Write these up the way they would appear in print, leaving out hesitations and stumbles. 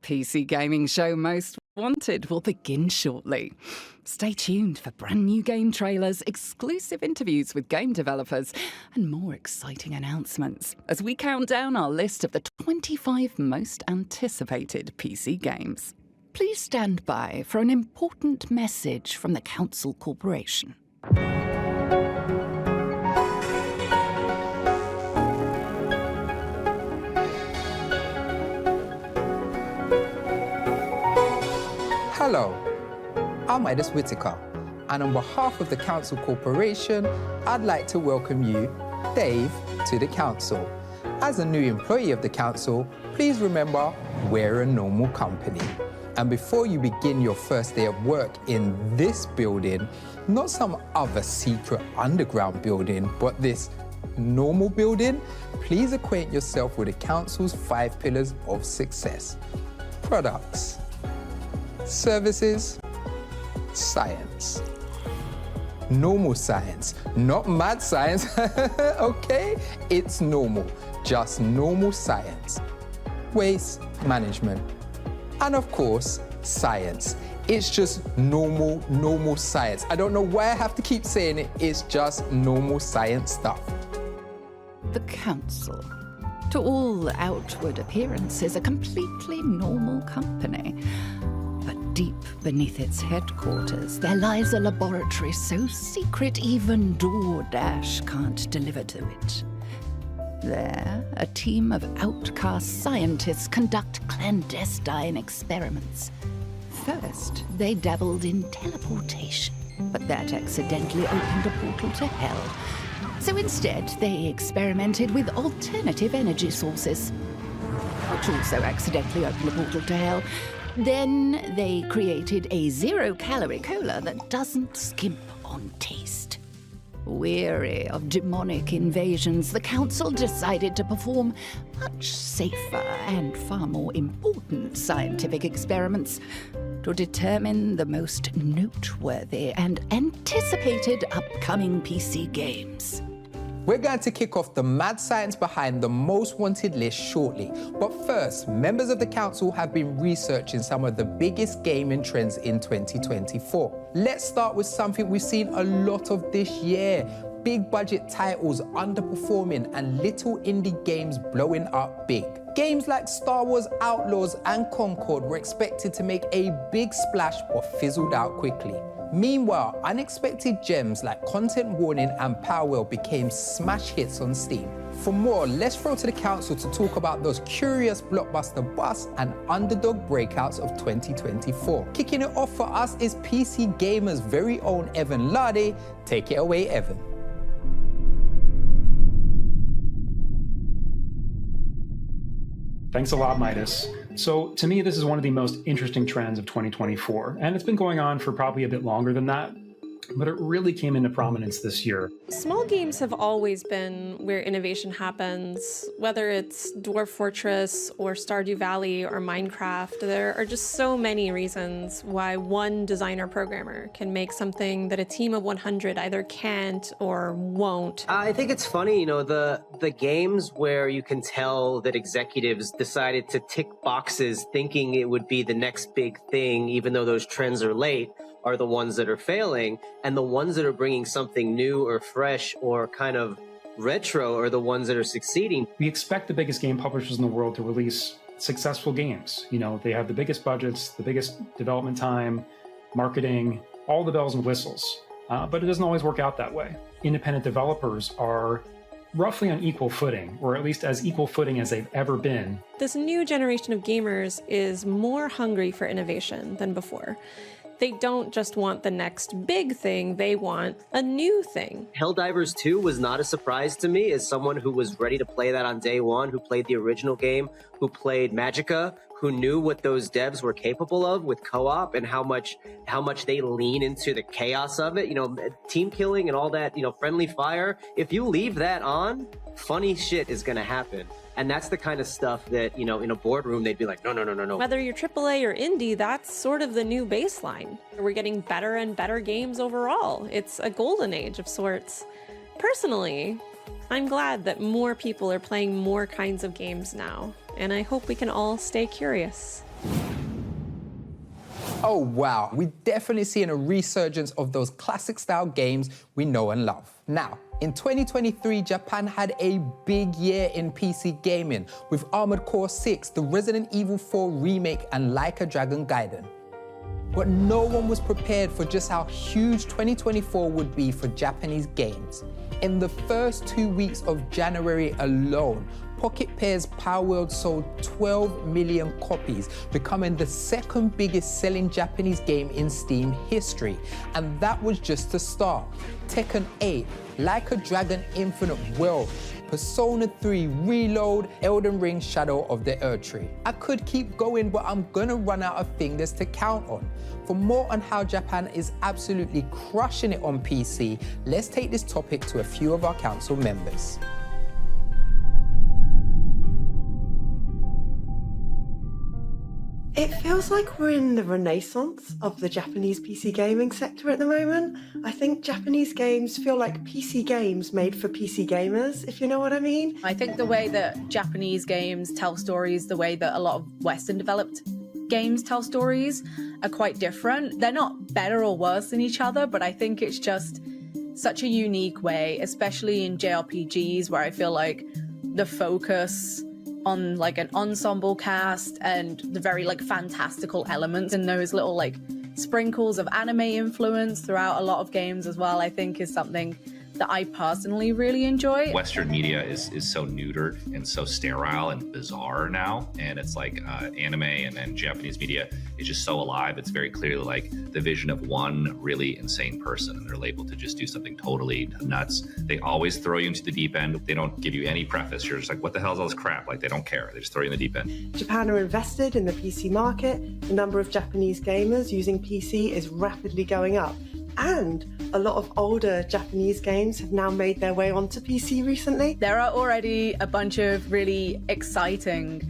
PC gaming show Most Wanted will begin shortly. Stay tuned for brand new game trailers, exclusive interviews with game developers, and more exciting announcemements as we count down our list of the 25 most anticipated PC games. Please stand by for an important message from the Council Corporation. Hello, I'm Midas Whitaker, and on behalf of the Council Corporation, I'd like to welcome you, Dave, to the Council. As a new employee of the Council, please remember we're a normal company. And before you begin your first day of work in this building, not some other secret underground building, but this normal building, please acquaint yourself with the Council's 5 pillars of success. Products, services, science. Normal science, not mad science, okay? It's normal, just normal science. Waste management. And of course, science. It's just normal science. I don't know why I have to keep saying it, it's just normal science stuff. The Council. To all outward appearances, a completely normal company. But deep beneath its headquarters, there lies a laboratory so secret even DoorDash can't deliver to it. There, a team of outcast scientists conduct clandestine experiments. First, they dabbled in teleportation, but that accidentally opened a portal to hell. So instead, they experimented with alternative energy sources, which also accidentally opened a portal to hell. Then they created a zero-calorie cola that doesn't skimp on taste. Weary of demonic invasions, the Council decided to perform much safer and far more important scientific experiments to determine the most noteworthy and anticipated upcoming PC games. We're going to kick off the mad science behind the most wanted list shortly. But first, members of the Council have been researching some of the biggest gaming trends in 2024. Let's start with something we've seen a lot of this year. Big budget titles underperforming and little indie games blowing up big. Games like Star Wars Outlaws and Concord were expected to make a big splash but fizzled out quickly. Meanwhile, unexpected gems like Content Warning and Powell became smash hits on Steam. For more, let's throw to the Council to talk about those curious blockbuster busts and underdog breakouts of 2024. Kicking it off for us is PC Gamer's very own Evan Lade. Take it away, Evan. Thanks a lot, Midas. So to me, this is one of the most interesting trends of 2024, and it's been going on for probably a bit longer than that, but it really came into prominence this year. Small games have always been where innovation happens, whether it's Dwarf Fortress or Stardew Valley or Minecraft. There are just so many reasons why one designer programmer can make something that a team of 100 either can't or won't. I think it's funny, you know, the games where you can tell that executives decided to tick boxes thinking it would be the next big thing, even though those trends are late, are the ones that are failing, and the ones that are bringing something new or fresh or kind of retro are the ones that are succeeding. We expect the biggest game publishers in the world to release successful games. You know, they have the biggest budgets, the biggest development time, marketing, all the bells and whistles. But it doesn't always work out that way. Independent developers are roughly on equal footing, or at least as equal footing as they've ever been. This new generation of gamers is more hungry for innovation than before. They don't just want the next big thing, they want a new thing. Helldivers 2 was not a surprise to me as someone who was ready to play that on day one, who played the original game, who played Magicka, who knew what those devs were capable of with co-op and how much they lean into the chaos of it. You know, team killing and all that, you know, friendly fire. If you leave that on, funny shit is going to happen. And that's the kind of stuff that, you know, in a boardroom, they'd be like, no, no, no, no, no. Whether you're AAA or indie, that's sort of the new baseline. We're getting better and better games overall. It's a golden age of sorts. Personally, I'm glad that more people are playing more kinds of games now, and I hope we can all stay curious. Oh wow, we're definitely seeing a resurgence of those classic style games we know and love. Now, in 2023, Japan had a big year in PC gaming with Armored Core 6, the Resident Evil 4 remake, and Like a Dragon Gaiden. But no one was prepared for just how huge 2024 would be for Japanese games. In the first 2 weeks of January alone, Pocket Pair's Palworld sold 12 million copies, becoming the second biggest selling Japanese game in Steam history. And that was just the start. Tekken 8, Like a Dragon Infinite Wealth, Persona 3 Reload, Elden Ring Shadow of the Erdtree. I could keep going, but I'm gonna run out of fingers to count on. For more on how Japan is absolutely crushing it on PC, let's take this topic to a few of our council members. It feels like we're in the renaissance of the Japanese PC gaming sector at the moment. I think Japanese games feel like PC games made for PC gamers, if you know what I mean. I think the way that Japanese games tell stories, the way that a lot of Western developed games tell stories are quite different. They're not better or worse than each other, but I think it's just such a unique way, especially in JRPGs, where I feel like the focus on like an ensemble cast and the very like fantastical elements and those little like sprinkles of anime influence throughout a lot of games as well, I think is something that I personally really enjoy. Western media is so neutered and so sterile and bizarre now, and it's like anime and Japanese media is just so alive. It's very clearly like the vision of one really insane person, and they're able to just do something totally nuts. They always throw you into the deep end. They don't give you any preface. You're just like, what the hell is all this crap? Like, they don't care. They just throw you in the deep end. Japan are invested in the PC market. The number of Japanese gamers using PC is rapidly going up. And a lot of older Japanese games have now made their way onto PC recently. There are already a bunch of really exciting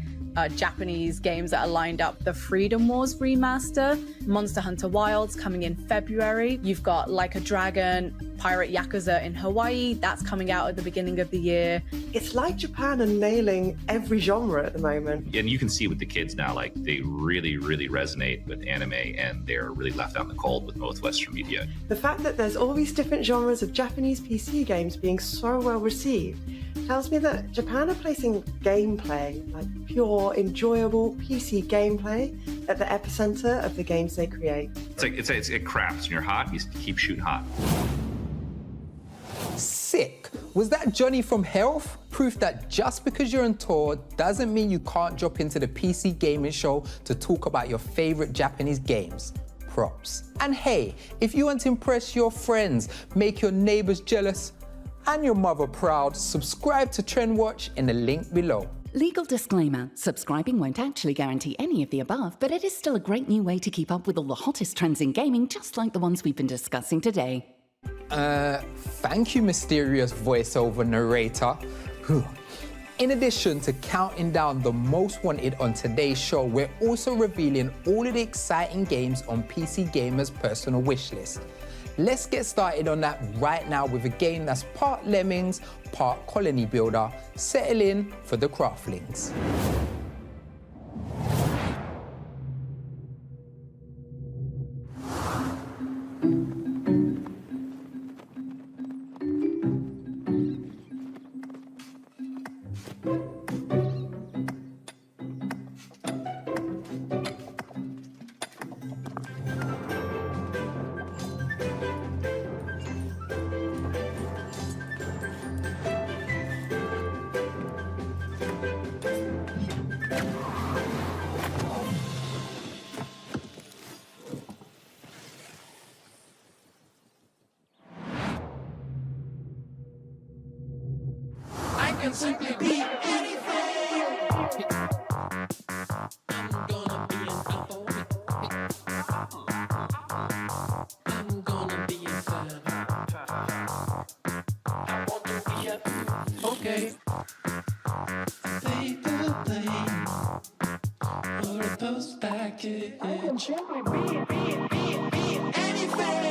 Japanese games that are lined up. The Freedom Wars remaster, Monster Hunter Wilds coming in February. You've got Like a Dragon, Pirate Yakuza in Hawaii. That's coming out at the beginning of the year. It's like Japan are nailing every genre at the moment. And you can see with the kids now, like they really, really resonate with anime, and they're really left out in the cold with most Western media. The fact that there's all these different genres of Japanese PC games being so well received tells me that Japan are placing gameplay, like pure, enjoyable PC gameplay, at the epicenter of the games they create. It crafts. When you're hot, you keep shooting hot. Sick. Was that Johnny from Health? Proof that just because you're on tour doesn't mean you can't drop into the PC gaming show to talk about your favorite Japanese games. Props. And hey, if you want to impress your friends, make your neighbors jealous, and your mother proud, subscribe to Trend Watch in the link below. Legal disclaimer, subscribing won't actually guarantee any of the above, but it is still a great new way to keep up with all the hottest trends in gaming, just like the ones we've been discussing today. Thank you, mysterious voiceover narrator. In addition to counting down the most wanted on today's show, we're also revealing all of the exciting games on PC Gamer's personal wishlist. Let's get started on that right now with a game that's part Lemmings, part Colony Builder. Settle in for the Craftlings. can simply be anything. I'm gonna be an apple. I'm gonna be a fan. I want to be a okay. Take the plane or a post package. I can simply be anything.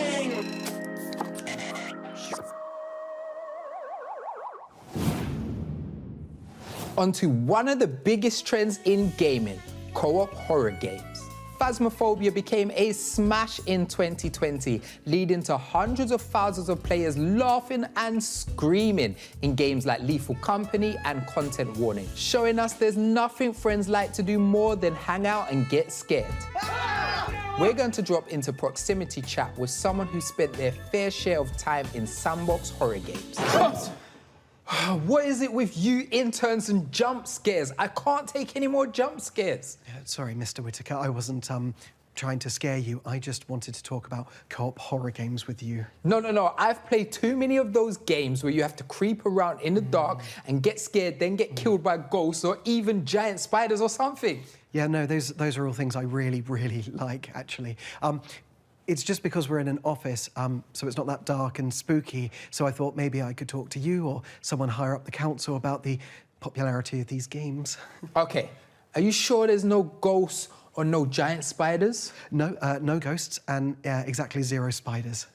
Onto one of the biggest trends in gaming, co-op horror games. Phasmophobia became a smash in 2020, leading to hundreds of thousands of players laughing and screaming in games like Lethal Company and Content Warning, showing us there's nothing friends like to do more than hang out and get scared. We're going to drop into proximity chat with someone who spent their fair share of time in sandbox horror games. What is it with you interns and jump scares? I can't take any more jump scares. Sorry, Mr. Whitaker, I wasn't trying to scare you. I just wanted to talk about co-op horror games with you. No. I've played too many of those games where you have to creep around in the dark and get scared, then get killed by ghosts or even giant spiders or something. Yeah, no, those are all things I really, really like, actually. It's just because we're in an office, so it's not that dark and spooky, so I thought maybe I could talk to you or someone higher up the council about the popularity of these games. Okay, are you sure there's no ghosts or no giant spiders? No, no ghosts and exactly 0 spiders.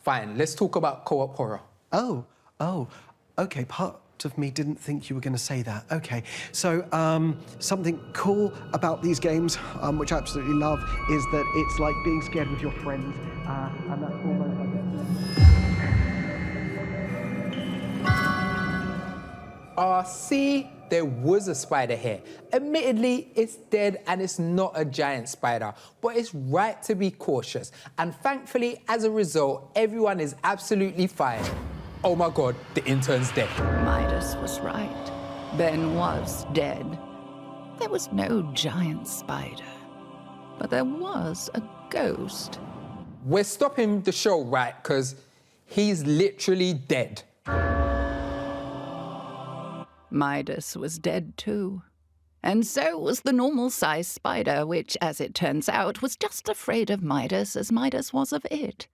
Fine, let's talk about co-op horror. Oh, okay, part of me didn't think you were going to say that. Okay, so something cool about these games, which I absolutely love, is that it's like being scared with your friends, and that's almost like See, there was a spider here. Admittedly, it's dead and it's not a giant spider, but it's right to be cautious. And thankfully, as a result, everyone is absolutely fine. Oh my God, the intern's dead. Midas was right. Ben was dead. There was no giant spider, but there was a ghost. We're stopping the show, right? Because he's literally dead. Midas was dead too. And so was the normal-sized spider, which, as it turns out, was just afraid of Midas as Midas was of it.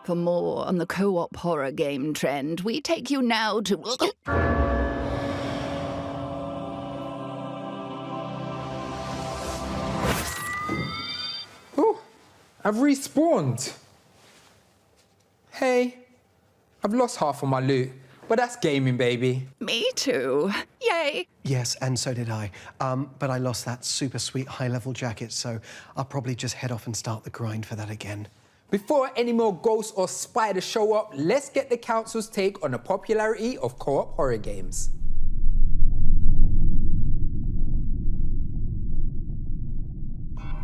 For more on the co-op horror game trend, we take you now to... Oh, I've respawned. Hey, I've lost half of my loot, but that's gaming, baby. Me too. Yay. Yes, and so did I. But I lost that super sweet high-level jacket, so I'll probably just head off and start the grind for that again. Before any more ghosts or spiders show up, let's get the council's take on the popularity of co-op horror games.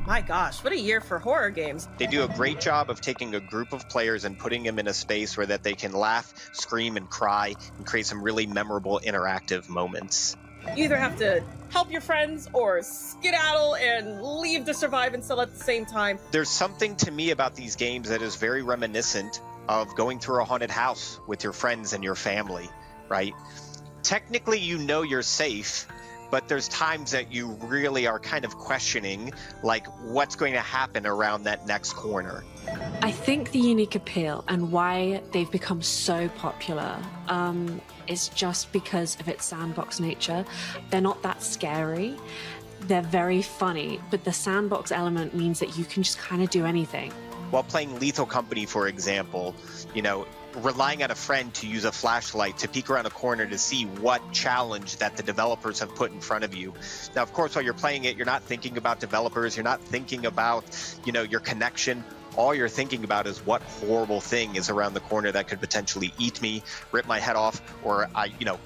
My gosh, what a year for horror games. They do a great job of taking a group of players and putting them in a space where that they can laugh, scream, and cry, and create some really memorable interactive moments. You either have to help your friends or skedaddle and leave to survive and still at the same time. There's something to me about these games that is very reminiscent of going through a haunted house with your friends and your family, right? Technically, you know you're safe, but there's times that you really are kind of questioning, like, what's going to happen around that next corner. I think the unique appeal and why they've become so popular is just because of its sandbox nature. They're not that scary. They're very funny, but the sandbox element means that you can just kind of do anything. While playing Lethal Company, for example, you know, relying on a friend to use a flashlight to peek around a corner to see what challenge that the developers have put in front of you. Now, of course, while you're playing it, you're not thinking about developers, you're not thinking about, you know, your connection. All you're thinking about is what horrible thing is around the corner that could potentially eat me, rip my head off, or,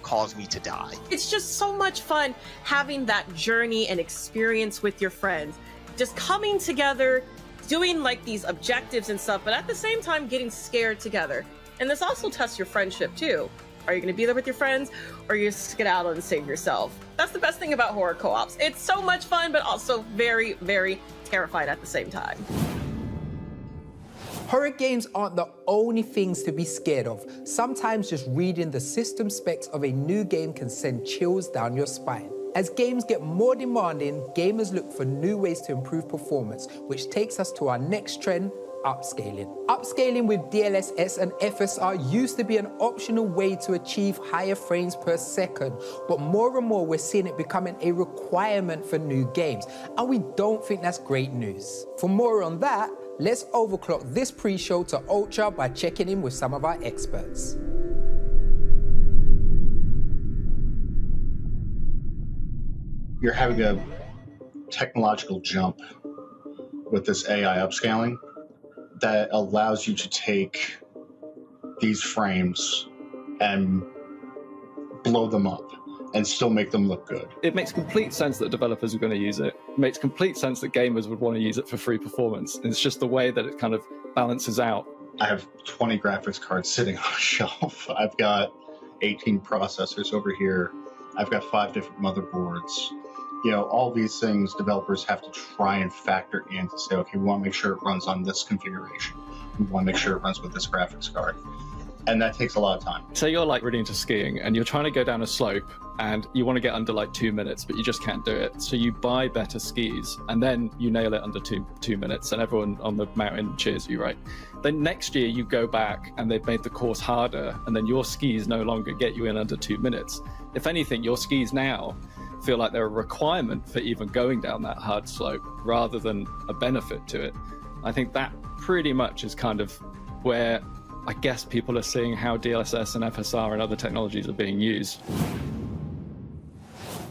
cause me to die. It's just so much fun having that journey and experience with your friends. Just coming together, doing like these objectives and stuff, but at the same time getting scared together. And this also tests your friendship too. Are you going to be there with your friends, or are you skedaddle and save yourself? That's the best thing about horror co-ops. It's so much fun, but also very, very terrified at the same time. Horror games aren't the only things to be scared of. Sometimes just reading the system specs of a new game can send chills down your spine. As games get more demanding, gamers look for new ways to improve performance, which takes us to our next trend, upscaling. Upscaling with DLSS and FSR used to be an optional way to achieve higher frames per second, but more and more we're seeing it becoming a requirement for new games, and we don't think that's great news. For more on that, let's overclock this pre-show to Ultra by checking in with some of our experts. you're having a technological jump with this AI upscaling that allows you to take these frames and blow them up and still make them look good. It makes complete sense that developers are going to use it. It makes complete sense that gamers would want to use it for free performance. It's just the way that it kind of balances out. I have 20 graphics cards sitting on a shelf. I've got 18 processors over here. I've got 5 different motherboards. You know, all these things developers have to try and factor in to say, okay, we want to make sure it runs on this configuration. We want to make sure it runs with this graphics card. And that takes a lot of time. Say you're like really into skiing and you're trying to go down a slope and you want to get under like 2 minutes, but you just can't do it. So you buy better skis and then you nail it under two minutes and everyone on the mountain cheers you, right? Then next year you go back and they've made the course harder and then your skis no longer get you in under 2 minutes. If anything, your skis now feel like they're a requirement for even going down that hard slope rather than a benefit to it. I think that pretty much is kind of where I guess people are seeing how DLSS and FSR and other technologies are being used.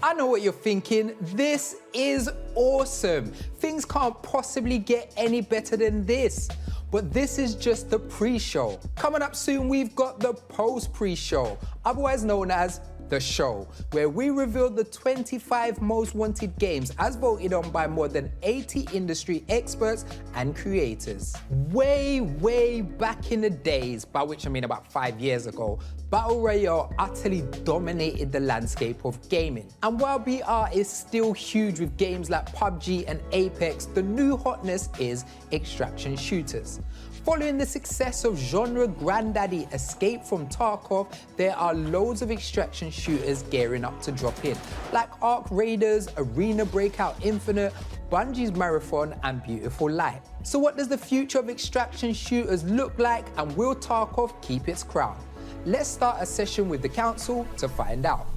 I know what you're thinking. This is awesome. Things can't possibly get any better than this. But this is just the pre-show. Coming up soon, we've got the post-pre-show, otherwise known as the show, where we reveal the 25 most wanted games as voted on by more than 80 industry experts and creators. Way back in the days, by which I mean about 5 years ago, Battle Royale utterly dominated the landscape of gaming. And while BR is still huge with games like PUBG and Apex, the new hotness is extraction shooters. Following the success of genre granddaddy Escape from Tarkov, there are loads of extraction shooters gearing up to drop in, like Ark Raiders, Arena Breakout Infinite, Bungie's Marathon, and Beautiful Light. So what does the future of extraction shooters look like, and will Tarkov keep its crown? Let's start a session with the council to find out.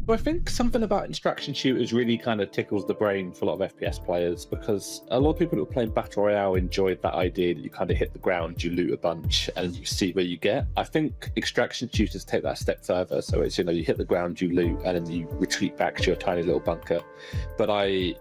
I think something about extraction shooters really kind of tickles the brain for a lot of FPS players, because a lot of people who are playing Battle Royale enjoyed that idea that you kind of hit the ground, you loot a bunch, and you see where you get. I think extraction shooters take that a step further. So it's, you know, you hit the ground, you loot, and then you retreat back to your tiny little bunker. But I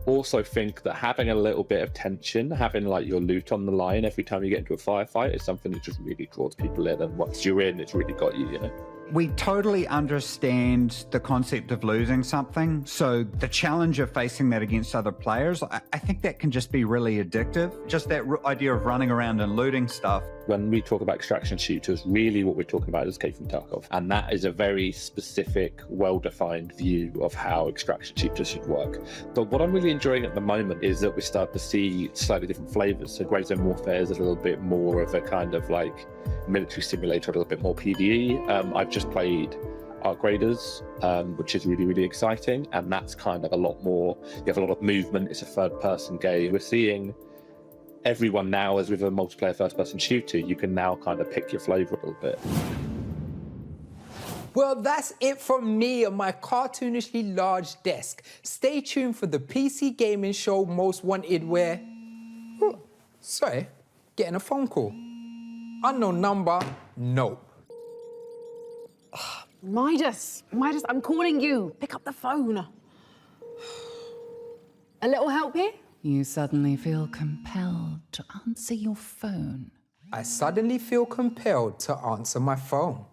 also think that having a little bit of tension, having like your loot on the line every time you get into a firefight is something that just really draws people in. And once you're in, it's really got you, you know. We totally understand the concept of losing something. So the challenge of facing that against other players, I think that can just be really addictive. Just that idea of running around and looting stuff. When we talk about extraction shooters, really what we're talking about is Escape from Tarkov. And that is a very specific, well-defined view of how extraction shooters should work. But what I'm really enjoying at the moment is that we start to see slightly different flavors. So Grey Zone Warfare is a little bit more of a kind of like military simulator, a little bit more PvE. I've just played Ark Raiders, which is really exciting, and that's kind of a lot more, you have a lot of movement, it's a third-person game. We're seeing everyone now, as with a multiplayer first-person shooter, you can now kind of pick your flavor a little bit. Well, that's it from me on my cartoonishly large desk. Stay tuned for the PC gaming show Most Wanted, where... Oh, sorry, getting a phone call. Unknown number, nope. Midas, I'm calling you. Pick up the phone. A little help here? You suddenly feel compelled to answer your phone. I suddenly feel compelled to answer my phone.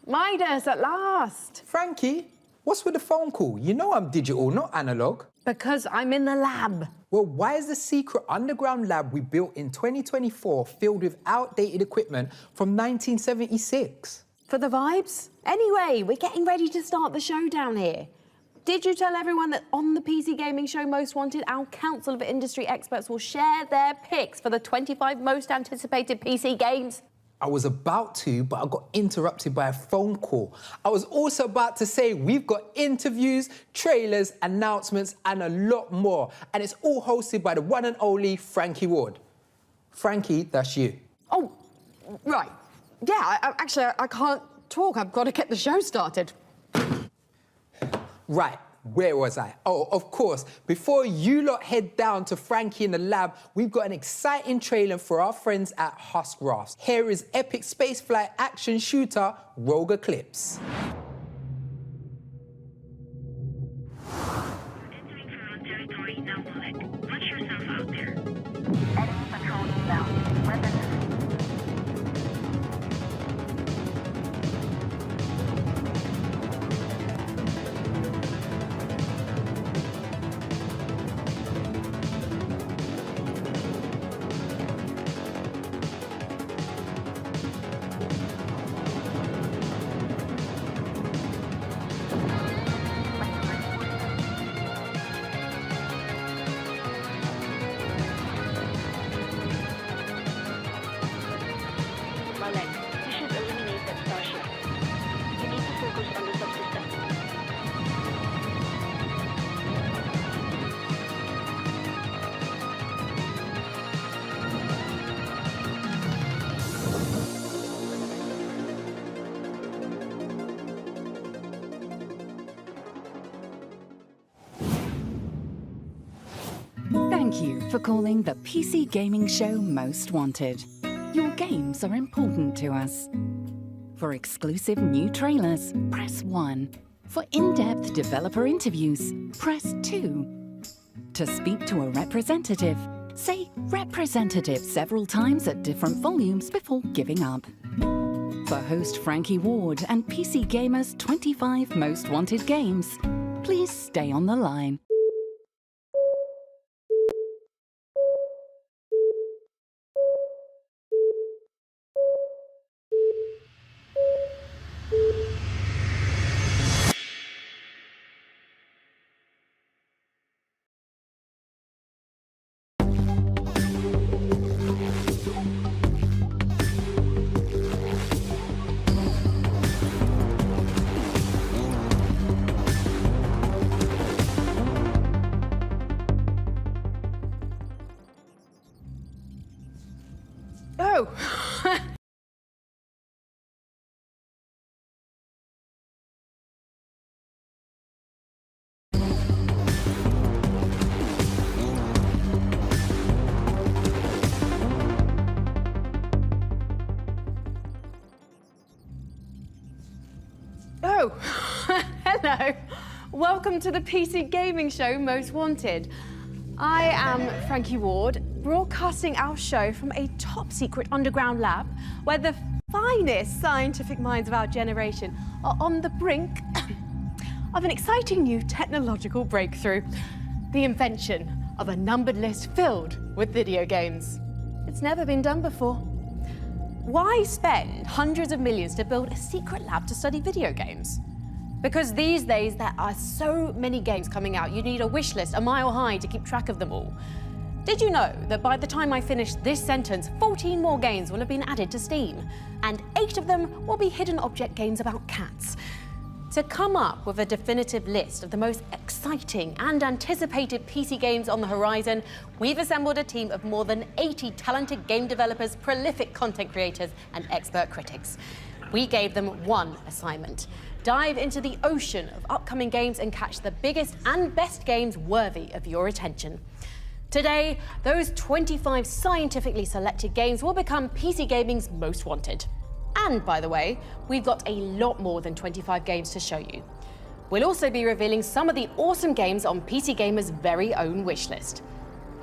Midas, at last. Frankie, what's with the phone call? You know I'm digital, not analog. Because I'm in the lab. Well, why is the secret underground lab we built in 2024 filled with outdated equipment from 1976? For the vibes? Anyway, we're getting ready to start the show down here. Did you tell everyone that on the PC Gaming Show Most Wanted, our council of industry experts will share their picks for the 25 most anticipated PC games? I was about to, but I got interrupted by a phone call. I was also about to say we've got interviews, trailers, announcements, and a lot more. And it's all hosted by the one and only Frankie Ward. Frankie, that's you. Oh, right. Yeah, I can't talk. I've got to get the show started. Right, Where was I? Oh, of course. Before you lot head down to Frankie in the lab, we've got an exciting trailer for our friends at Husk Rafts. Here is epic spaceflight action shooter Rogue Eclipse. Thank you for calling the PC Gaming Show Most Wanted. Your games are important to us. For exclusive new trailers, press 1. For in-depth developer interviews, press 2. To speak to a representative, say representative several times at different volumes before giving up. For host Frankie Ward and PC Gamer's 25 Most Wanted games, please stay on the line. Oh! Oh, hello. Welcome to the PC Gaming Show Most Wanted. I am Frankie Ward, broadcasting our show from a top-secret underground lab where the finest scientific minds of our generation are on the brink of an exciting new technological breakthrough, the invention of a numbered list filled with video games. It's never been done before. Why spend hundreds of millions to build a secret lab to study video games? Because these days there are so many games coming out, you need a wish list a mile high to keep track of them all. Did you know that by the time I finish this sentence, 14 more games will have been added to Steam, and 8 of them will be hidden object games about cats? To come up with a definitive list of the most exciting and anticipated PC games on the horizon, we've assembled a team of more than 80 talented game developers, prolific content creators, and expert critics. We gave them one assignment: dive into the ocean of upcoming games and catch the biggest and best games worthy of your attention. Today, those 25 scientifically selected games will become PC Gaming's Most Wanted. And by the way, we've got a lot more than 25 games to show you. We'll also be revealing some of the awesome games on PC Gamer's very own wishlist.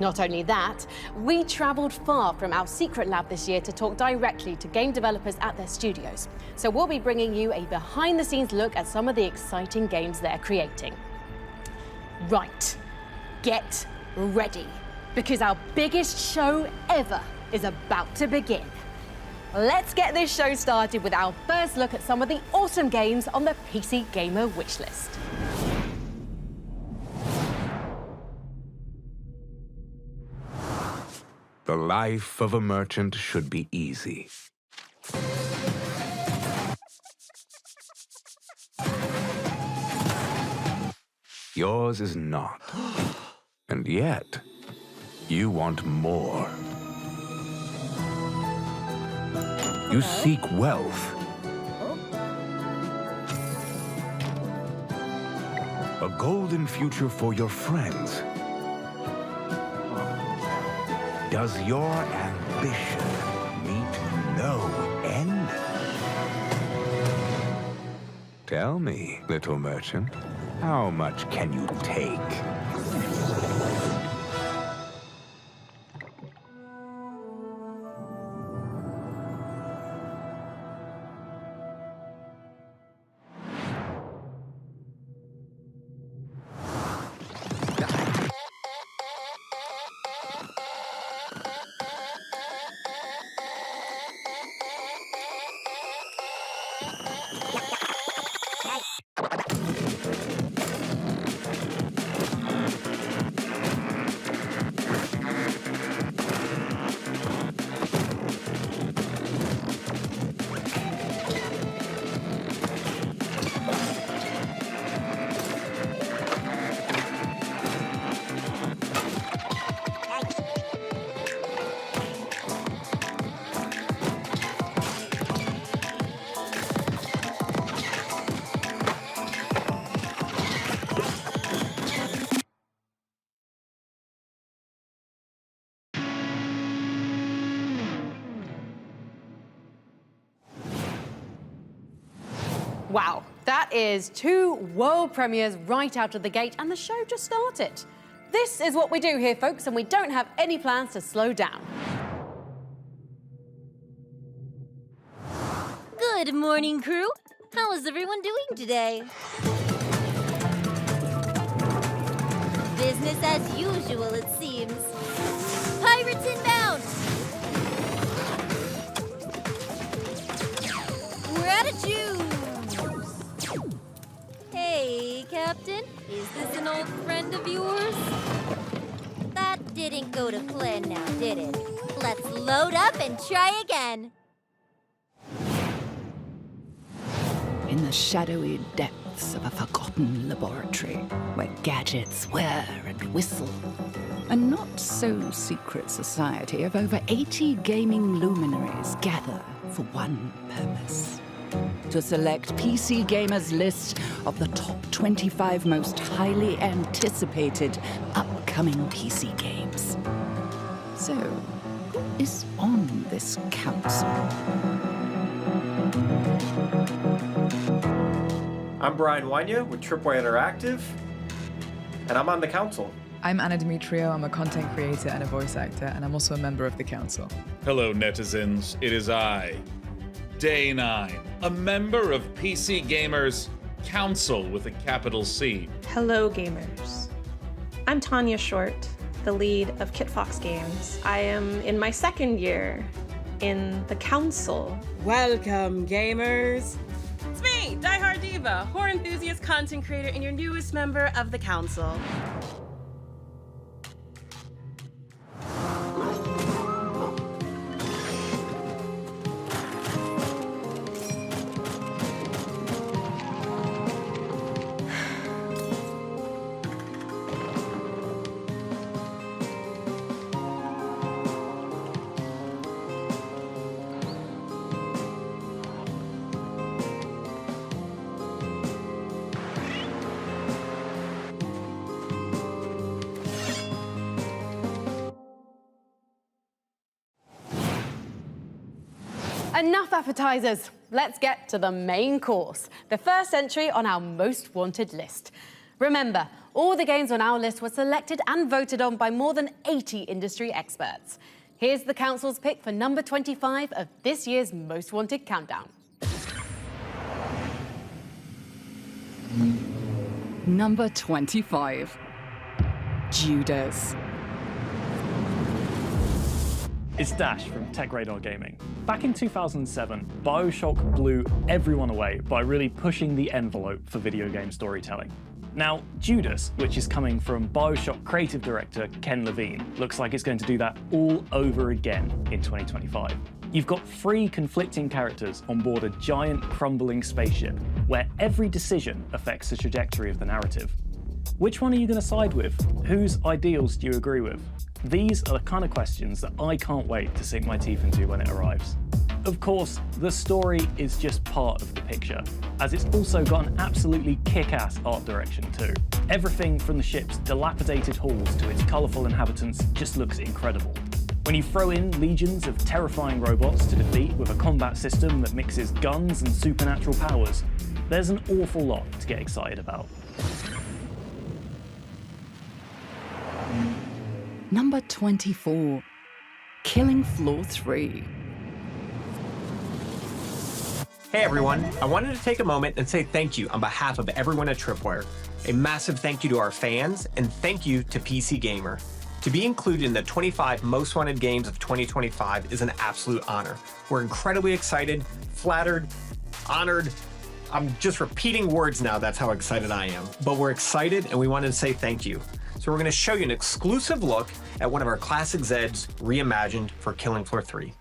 Not only that, we travelled far from our secret lab this year to talk directly to game developers at their studios. So we'll be bringing you a behind-the-scenes look at some of the exciting games they're creating. Right, get ready, because our biggest show ever is about to begin. Let's get this show started with our first look at some of the awesome games on the PC Gamer wishlist. The life of a merchant should be easy. Yours is not. And yet, you want more. You seek wealth. A golden future for your friends? Does your ambition meet no end? Tell me, little merchant, how much can you take? Wow, that is 2 world premieres right out of the gate, and the show just started. This is what we do here, folks, and we don't have any plans to slow down. Good morning, crew. How is everyone doing today? Business as usual, it seems. Pirates inbound! We're out of juice! Hey, Captain. Is this an old friend of yours? That didn't go to plan now, did it? Let's load up and try again. In the shadowy depths of a forgotten laboratory where gadgets whir and whistle, a not-so-secret society of over 80 gaming luminaries gather for one purpose: to select PC Gamer's list of the top 25 most highly anticipated upcoming PC games. So, who is on this council? I'm Brian Wanya with Tripwire Interactive, and I'm on the council. I'm Anna Demetrio. I'm a content creator and a voice actor, and I'm also a member of the council. Hello, netizens. It is I, Day 9, a member of PC Gamers Council with a capital C. Hello, gamers. I'm Tanya Short, the lead of Kit Fox Games. I am in my second year in the council. Welcome, gamers. It's me, Die Hard Diva, horror enthusiast, content creator, and your newest member of the council. Enough appetizers. Let's get to the main course, the first entry on our most wanted list. Remember, all the games on our list were selected and voted on by more than 80 industry experts. Here's the council's pick for number 25 of this year's most wanted countdown. Number 25, Judas. It's Dash from Tech Radar Gaming. Back in 2007, BioShock blew everyone away by really pushing the envelope for video game storytelling. Now, Judas, which is coming from BioShock creative director Ken Levine, looks like it's going to do that all over again in 2025. You've got 3 conflicting characters on board a giant crumbling spaceship, where every decision affects the trajectory of the narrative. Which one are you going to side with? Whose ideals do you agree with? These are the kind of questions that I can't wait to sink my teeth into when it arrives. Of course, the story is just part of the picture, as it's also got an absolutely kick-ass art direction too. Everything from the ship's dilapidated halls to its colourful inhabitants just looks incredible. When you throw in legions of terrifying robots to defeat with a combat system that mixes guns and supernatural powers, there's an awful lot to get excited about. Number 24, Killing Floor 3. Hey everyone, I wanted to take a moment and say thank you on behalf of everyone at Tripwire. A massive thank you to our fans, and thank you to PC Gamer. To be included in the 25 Most Wanted Games of 2025 is an absolute honor. We're incredibly excited, flattered, honored. I'm just repeating words now, that's how excited I am. But we're excited and we wanted to say thank you. So we're going to show you an exclusive look at one of our classic Zeds reimagined for Killing Floor 3.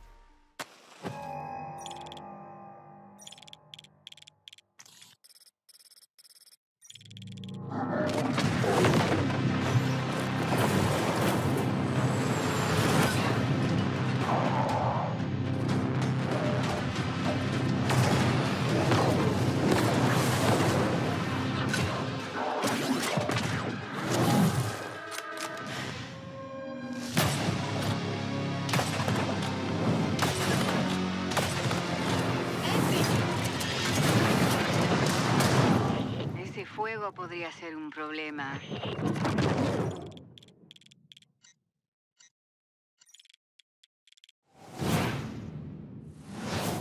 Podría ser un problema.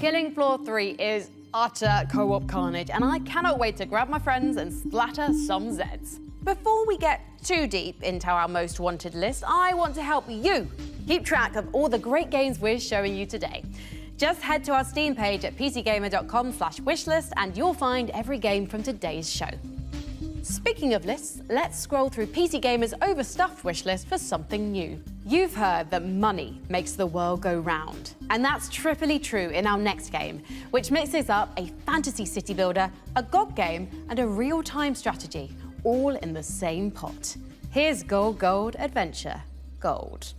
Killing Floor 3 is utter co-op carnage, and I cannot wait to grab my friends and splatter some Zeds. Before we get too deep into our most wanted list, I want to help you keep track of all the great games we're showing you today. Just head to our Steam page at pcgamer.com/wishlist and you'll find every game from today's show. Speaking of lists, let's scroll through PC Gamer's overstuffed wishlist for something new. You've heard that money makes the world go round, and that's triply true in our next game, which mixes up a fantasy city builder, a GOG game, and a real-time strategy, all in the same pot. Here's Gold Gold Adventure Gold.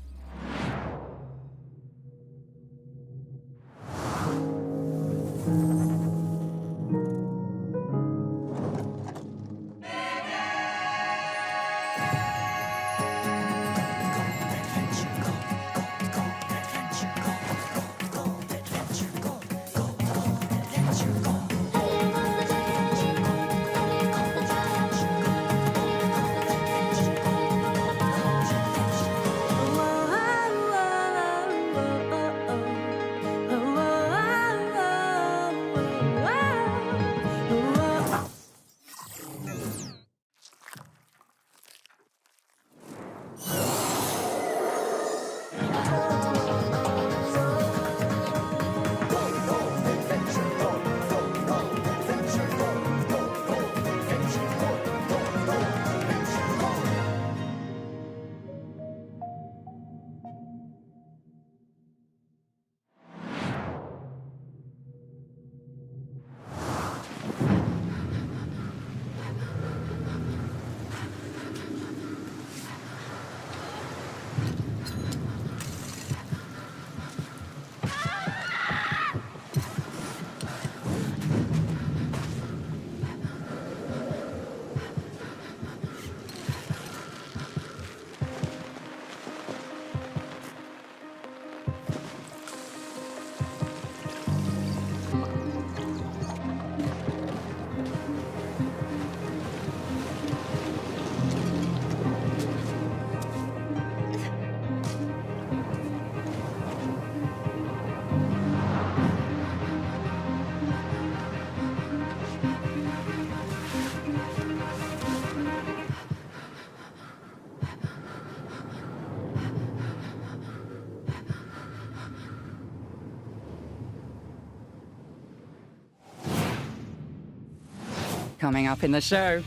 Coming up in the show.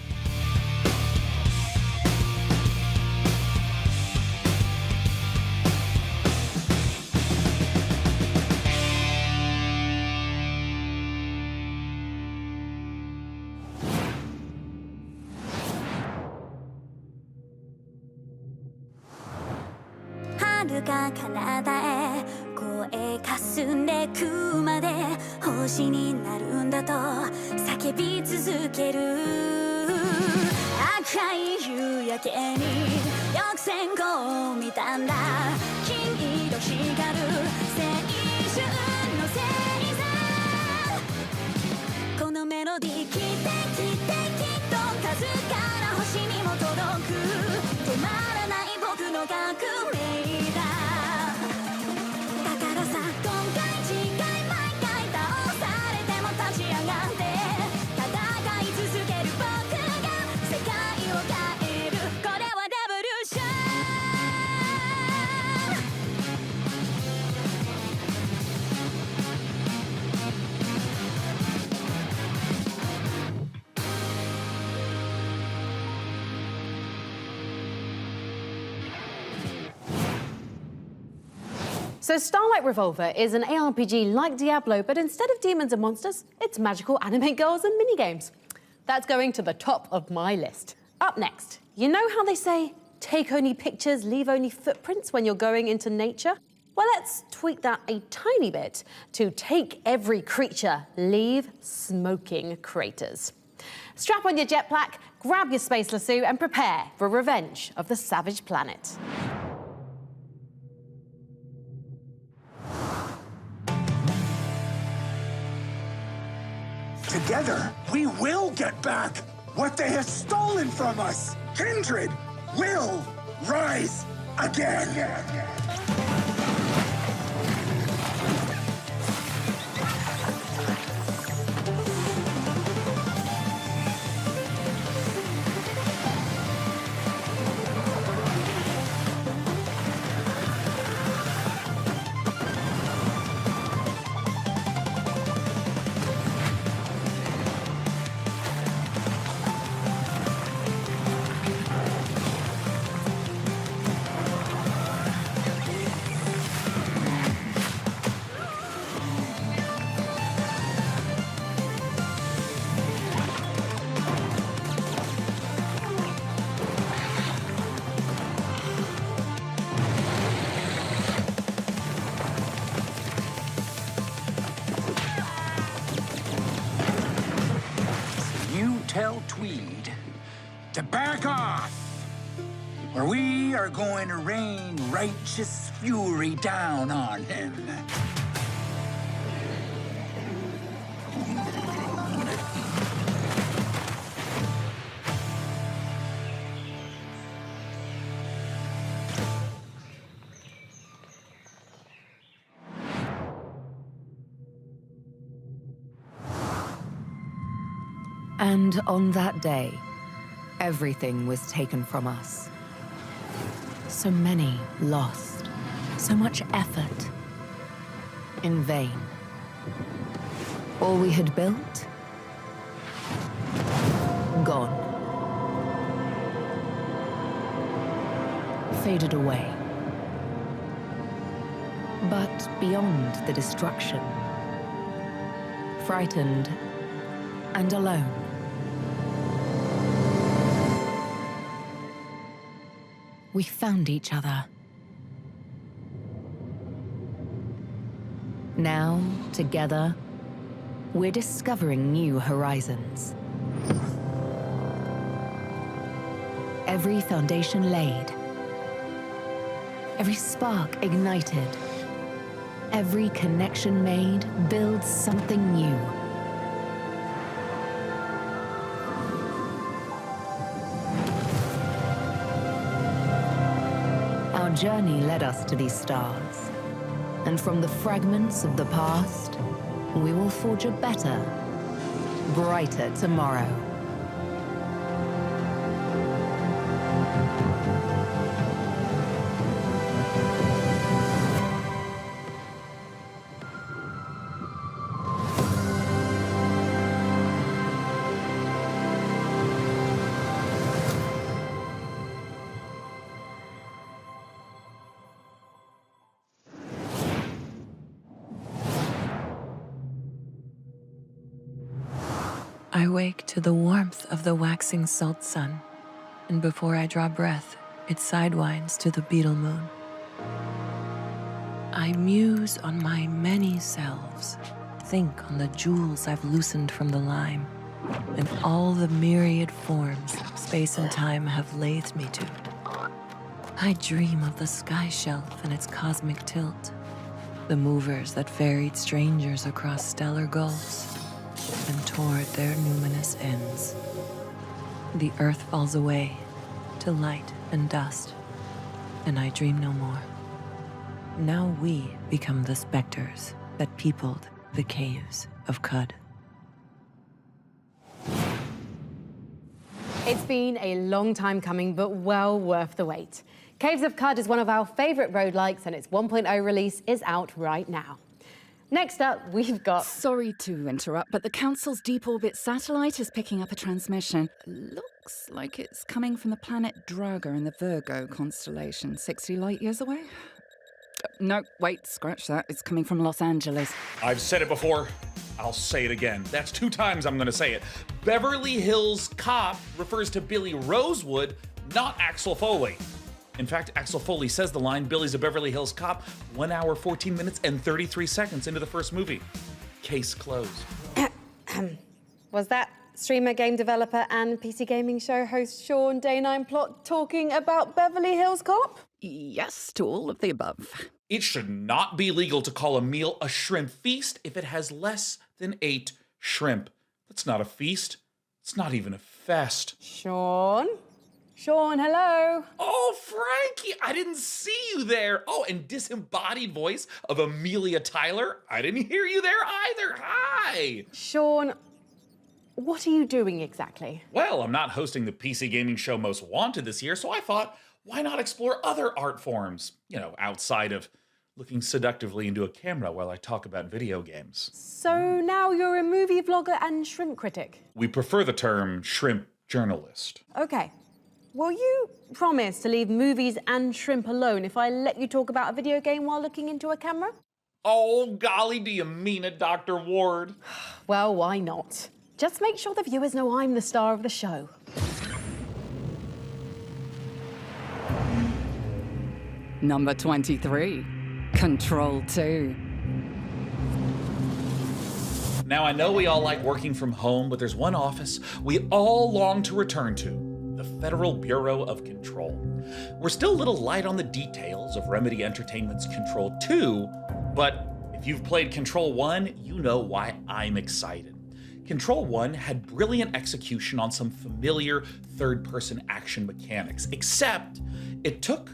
赤い夕焼けに玉線香を見たんだ金色光る青春の星座このメロディー聞いてきっと数から星にも届く止まらない僕の革命だだからさ今回次回毎回倒されても立ち上がって戦い続ける僕が世界を変えるこれはレボリューションSo Starlight Revolver is an ARPG like Diablo, but instead of demons and monsters, it's magical anime girls and minigames. That's going to the top of my list. Up next, you know how they say, take only pictures, leave only footprints when you're going into nature? Well, let's tweak that a tiny bit to take every creature, leave smoking craters. Strap on your jetpack, grab your space lasso, and prepare for Revenge of the Savage Planet. Together, we will get back what they have stolen from us. Kindred will rise again. Tell Tweed to back off, or we are going to rain righteous fury down on him. And on that day, everything was taken from us. So many lost, so much effort, in vain. All we had built, gone. Faded away. But beyond the destruction, frightened and alone, we found each other. Now, together, we're discovering new horizons. Every foundation laid, every spark ignited, every connection made builds something new. Our journey led us to these stars, and from the fragments of the past, we will forge a better, brighter tomorrow. I wake to the warmth of the waxing salt sun, and before I draw breath, it sidewinds to the beetle moon. I muse on my many selves, think on the jewels I've loosened from the lime, and all the myriad forms space and time have lathed me to. I dream of the sky shelf and its cosmic tilt, the movers that ferried strangers across stellar gulfs and toward their numinous ends. The earth falls away to light and dust, and I dream no more. Now we become the specters that peopled the caves of Cud. It's been a long time coming, but well worth the wait. Caves of Cud is one of our favourite roguelikes, and its 1.0 release is out right now. Next up, we've got... Sorry to interrupt, but the Council's deep orbit satellite is picking up a transmission. Looks like it's coming from the planet Draga in the Virgo constellation, 60 light years away. No, wait, scratch that. It's coming from Los Angeles. I've said it before. I'll say it again. That's 2 times I'm going to say it. Beverly Hills Cop refers to Billy Rosewood, not Axel Foley. In fact, Axel Foley says the line, Billy's a Beverly Hills Cop, 1 hour, 14 minutes, and 33 seconds into the first movie. Case closed. Was that streamer, game developer, and PC gaming show host Sean Day9 Plot talking about Beverly Hills Cop? Yes, to all of the above. It should not be legal to call a meal a shrimp feast if it has less than 8 shrimp. That's not a feast. It's not even a fest. Sean, hello. Oh, Frankie, I didn't see you there. Oh, and disembodied voice of Amelia Tyler. I didn't hear you there either. Hi. Sean, what are you doing exactly? Well, I'm not hosting the PC gaming show Most Wanted this year, so I thought, why not explore other art forms? You know, outside of looking seductively into a camera while I talk about video games. So now you're a movie vlogger and shrimp critic? We prefer the term shrimp journalist. Okay. Will you promise to leave movies and shrimp alone if I let you talk about a video game while looking into a camera? Oh, golly, do you mean it, Dr. Ward? Well, why not? Just make sure the viewers know I'm the star of the show. Number 23, Control 2. Now, I know we all like working from home, but there's one office we all long to return to, the Federal Bureau of Control. We're still a little light on the details of Remedy Entertainment's Control 2, but if you've played Control 1, you know why I'm excited. Control 1 had brilliant execution on some familiar third-person action mechanics, except it took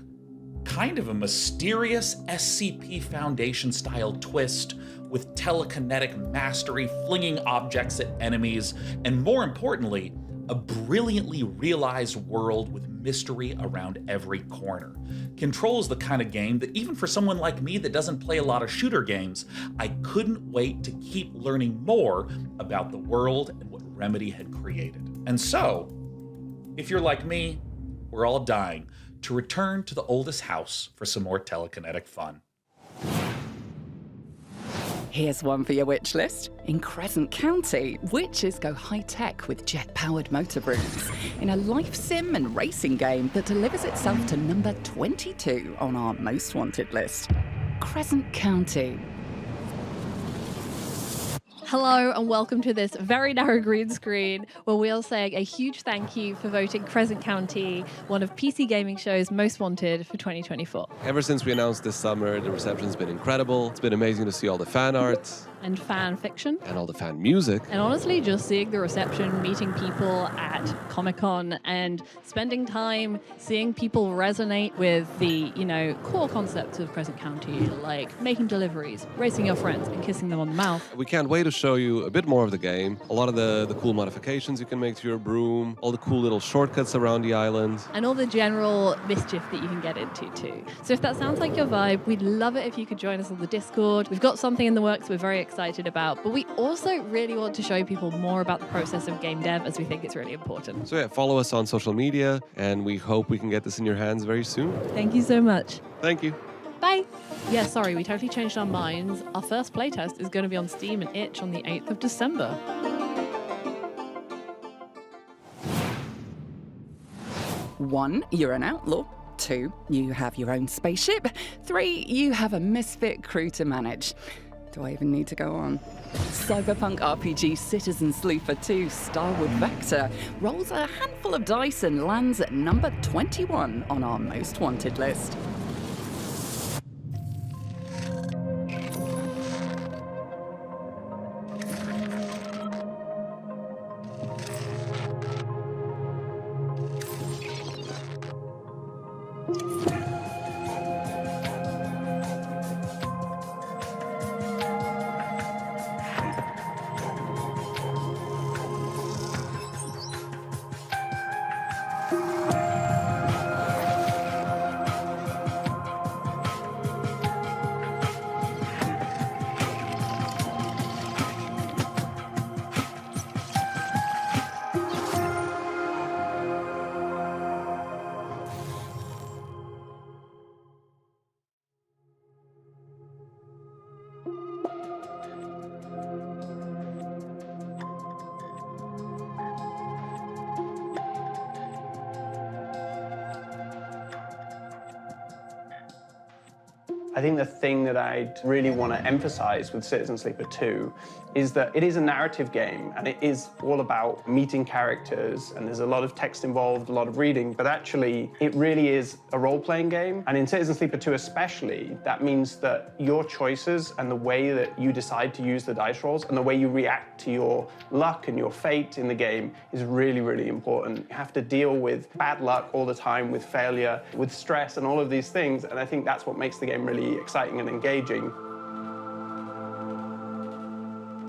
kind of a mysterious SCP Foundation-style twist with telekinetic mastery, flinging objects at enemies, and more importantly, a brilliantly realized world with mystery around every corner. Control is the kind of game that even for someone like me that doesn't play a lot of shooter games, I couldn't wait to keep learning more about the world and what Remedy had created. And so, if you're like me, we're all dying to return to the oldest house for some more telekinetic fun. Here's one for your wish list. In Crescent County, witches go high-tech with jet-powered motor brooms in a life sim and racing game that delivers itself to number 22 on our most wanted list. Crescent County. Hello and welcome to this very narrow green screen where we are saying a huge thank you for voting Crescent County one of PC Gaming Show's most wanted for 2024. Ever since we announced this summer, the reception's been incredible. It's been amazing to see all the fan art. And fan fiction. And all the fan music. And honestly, just seeing the reception, meeting people at Comic-Con and spending time seeing people resonate with the, core concepts of Crescent County, like making deliveries, racing your friends and kissing them on the mouth. We can't wait to show you a bit more of the game. A lot of the cool modifications you can make to your broom, all the cool little shortcuts around the island. And all the general mischief that you can get into too. So if that sounds like your vibe, we'd love it if you could join us on the Discord. We've got something in the works we're very excited about, but we also really want to show people more about the process of game dev as we think it's really important. So yeah, follow us on social media and we hope we can get this in your hands very soon. Thank you so much. Thank you. Bye. Yeah, sorry, we totally changed our minds. Our first playtest is going to be on Steam and Itch on the 8th of December. 1, you're an outlaw. 2, you have your own spaceship. 3, you have a misfit crew to manage. Do I even need to go on? Cyberpunk RPG Citizen Sleeper 2 Starward Vector rolls a handful of dice and lands at number 21 on our most wanted list. I think the thing that I'd really want to emphasize with Citizen Sleeper 2 is that it is a narrative game, and it is all about meeting characters, and there's a lot of text involved, a lot of reading, but actually it really is a role-playing game. And in Citizen Sleeper 2 especially, that means that your choices and the way that you decide to use the dice rolls and the way you react to your luck and your fate in the game is really, really important. You have to deal with bad luck all the time, with failure, with stress and all of these things, and I think that's what makes the game really exciting and engaging.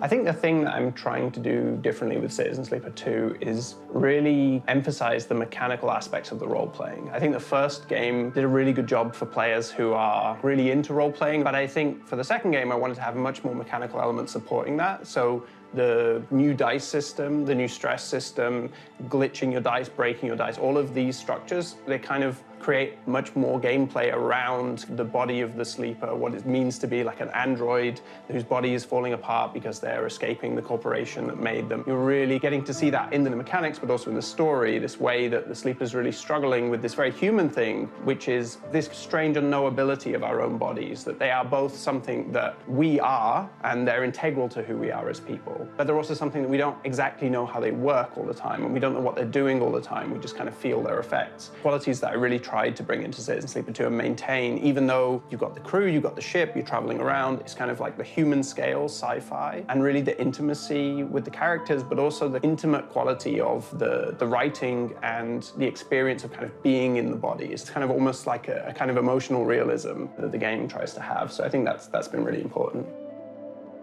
I think the thing that I'm trying to do differently with Citizen Sleeper 2 is really emphasize the mechanical aspects of the role-playing. I think the first game did a really good job for players who are really into role-playing, but I think for the second game I wanted to have much more mechanical elements supporting that. So the new dice system, the new stress system, glitching your dice, breaking your dice, all of these structures, they kind of create much more gameplay around the body of the sleeper, what it means to be like an android whose body is falling apart because they're escaping the corporation that made them. You're really getting to see that in the mechanics, but also in the story, this way that the sleeper's really struggling with this very human thing, which is this strange unknowability of our own bodies, that they are both something that we are, and they're integral to who we are as people. But they're also something that we don't exactly know how they work all the time, and we don't know what they're doing all the time. We just kind of feel their effects. Qualities that I really tried to bring into Citizen Sleeper 2 and maintain, even though you've got the crew, you've got the ship, you're traveling around, it's kind of like the human scale sci-fi, and really the intimacy with the characters, but also the intimate quality of the writing and the experience of kind of being in the body. It's kind of almost like a kind of emotional realism that the game tries to have. So I think that's been really important.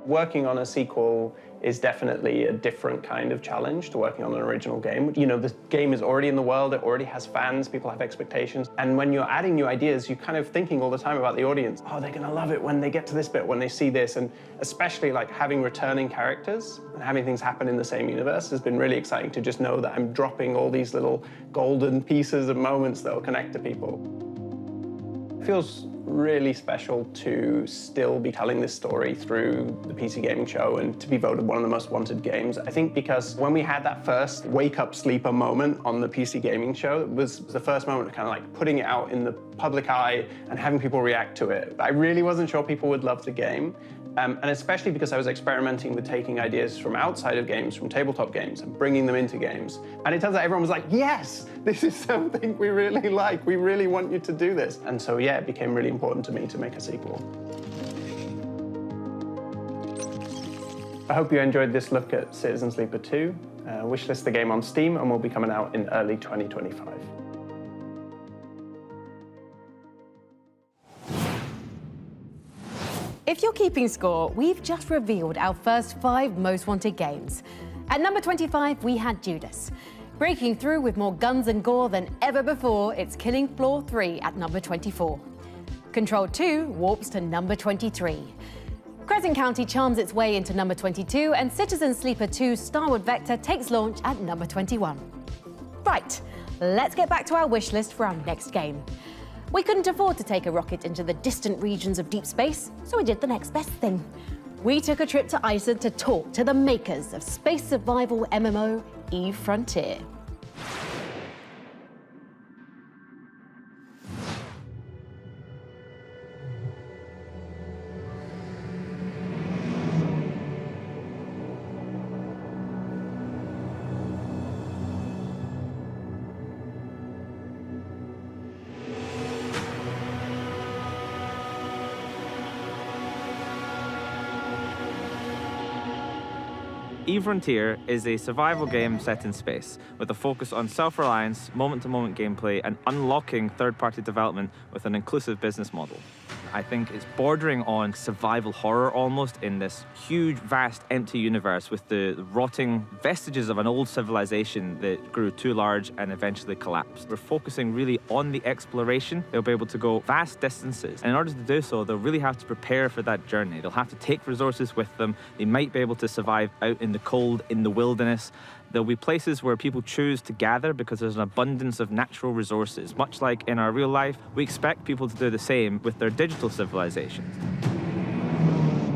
Working on a sequel is definitely a different kind of challenge to working on an original game. You know, the game is already in the world, it already has fans, people have expectations. And when you're adding new ideas, you're kind of thinking all the time about the audience. Oh, they're gonna love it when they get to this bit, when they see this. And especially like having returning characters and having things happen in the same universe has been really exciting to just know that I'm dropping all these little golden pieces of moments that will connect to people. It feels really special to still be telling this story through the PC Gaming Show and to be voted one of the most wanted games. I think because when we had that first wake-up sleeper moment on the PC Gaming Show, it was the first moment of kind of like putting it out in the public eye and having people react to it. I really wasn't sure people would love the game. And especially because I was experimenting with taking ideas from outside of games, from tabletop games, and bringing them into games. And it turns out everyone was like, yes, this is something we really like. We really want you to do this. And so, yeah, it became really important to me to make a sequel. I hope you enjoyed this look at Citizen Sleeper 2. Wishlist the game on Steam and will be coming out in early 2025. If you're keeping score, we've just revealed our first 5 most wanted games. At number 25, we had Judas. Breaking through with more guns and gore than ever before, it's Killing Floor 3 at number 24. Control 2 warps to number 23. Crescent County charms its way into number 22, and Citizen Sleeper 2 Starward Vector takes launch at number 21. Right, let's get back to our wish list for our next game. We couldn't afford to take a rocket into the distant regions of deep space, so we did the next best thing. We took a trip to Iceland to talk to the makers of space survival MMO Eve Frontier. Frontier is a survival game set in space, with a focus on self-reliance, moment-to-moment gameplay, and unlocking third-party development with an inclusive business model. I think it's bordering on survival horror almost, in this huge, vast, empty universe with the rotting vestiges of an old civilization that grew too large and eventually collapsed. We're focusing really on the exploration. They'll be able to go vast distances, and in order to do so, they'll really have to prepare for that journey. They'll have to take resources with them. They might be able to survive out in the cold, in the wilderness. There'll be places where people choose to gather because there's an abundance of natural resources. Much like in our real life, we expect people to do the same with their digital civilizations.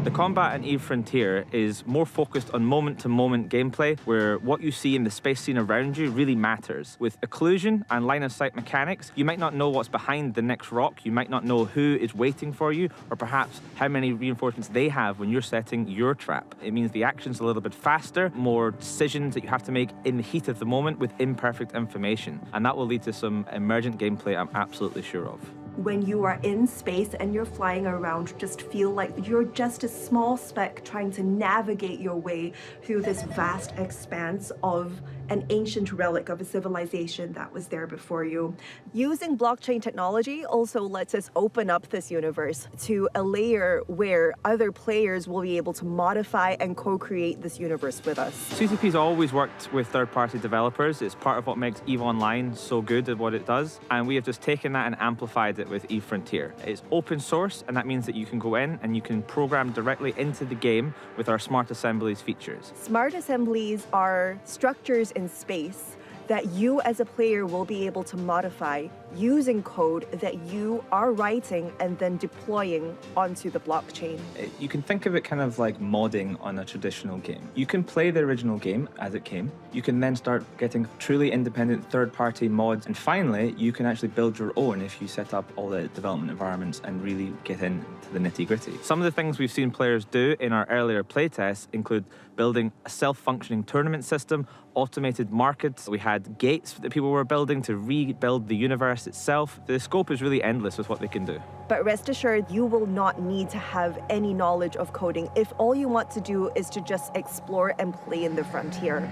The combat in Eve Frontier is more focused on moment-to-moment gameplay, where what you see in the space scene around you really matters. With occlusion and line-of-sight mechanics, you might not know what's behind the next rock, you might not know who is waiting for you, or perhaps how many reinforcements they have when you're setting your trap. It means the action's a little bit faster, more decisions that you have to make in the heat of the moment with imperfect information, and that will lead to some emergent gameplay I'm absolutely sure of. When you are in space and you're flying around, just feel like you're just a small speck trying to navigate your way through this vast expanse of an ancient relic of a civilization that was there before you. Using blockchain technology also lets us open up this universe to a layer where other players will be able to modify and co-create this universe with us. CCP's always worked with third-party developers. It's part of what makes EVE Online so good at what it does, and we have just taken that and amplified it with Eve Frontier. It's open source, and that means that you can go in and you can program directly into the game with our Smart Assemblies features. Smart assemblies are structures in space that you as a player will be able to modify using code that you are writing and then deploying onto the blockchain. You can think of it kind of like modding on a traditional game. You can play the original game as it came. You can then start getting truly independent third-party mods. And finally, you can actually build your own if you set up all the development environments and really get into the nitty-gritty. Some of the things we've seen players do in our earlier playtests include building a self-functioning tournament system, automated markets. We had gates that people were building to rebuild the universe itself. The scope is really endless with what they can do. But rest assured, you will not need to have any knowledge of coding if all you want to do is to just explore and play in the frontier.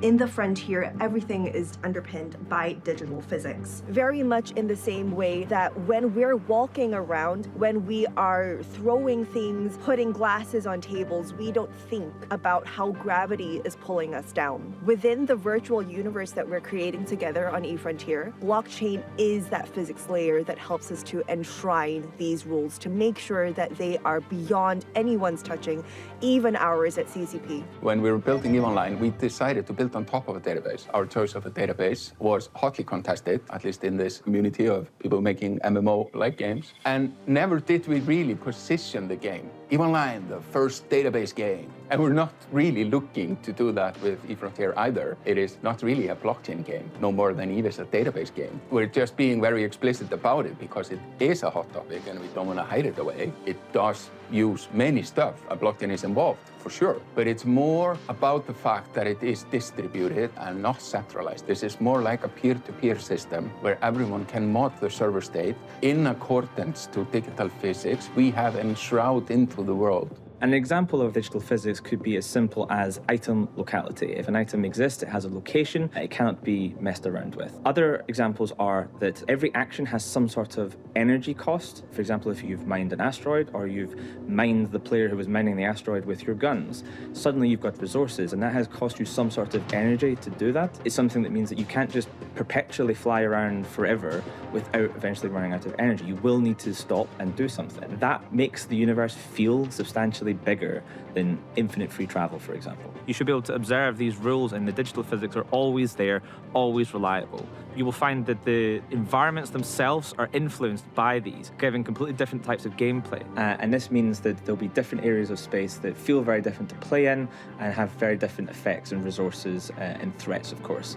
In the frontier, everything is underpinned by digital physics. Very much in the same way that when we're walking around, when we are throwing things, putting glasses on tables, we don't think about how gravity is pulling us down. Within the virtual universe that we're creating together on eFrontier, blockchain is that physics layer that helps us to enshrine these rules to make sure that they are beyond anyone's touching, even ours at CCP. When we were building EVE Online, we decided to build on top of a database. Our choice of a database was hotly contested, at least in this community of people making MMO-like games. And never did we really position the game. EVE Online, the first database game. And we're not really looking to do that with eFrontier either. It is not really a blockchain game, no more than EVE is a database game. We're just being very explicit about it because it is a hot topic and we don't want to hide it away. It does use many stuff. A blockchain is involved, for sure. But it's more about the fact that it is distributed and not centralized. This is more like a peer-to-peer system where everyone can mod the server state in accordance to digital physics we have enshrouded into the world. An example of digital physics could be as simple as item locality. If an item exists, it has a location, it cannot be messed around with. Other examples are that every action has some sort of energy cost. For example, if you've mined an asteroid or you've mined the player who was mining the asteroid with your guns, suddenly you've got resources and that has cost you some sort of energy to do that. It's something that means that you can't just perpetually fly around forever without eventually running out of energy. You will need to stop and do something. That makes the universe feel substantially bigger than infinite free travel, for example. You should be able to observe these rules, and the digital physics are always there, always reliable. You will find that the environments themselves are influenced by these, giving completely different types of gameplay. And this means that there'll be different areas of space that feel very different to play in and have very different effects and resources and threats, of course.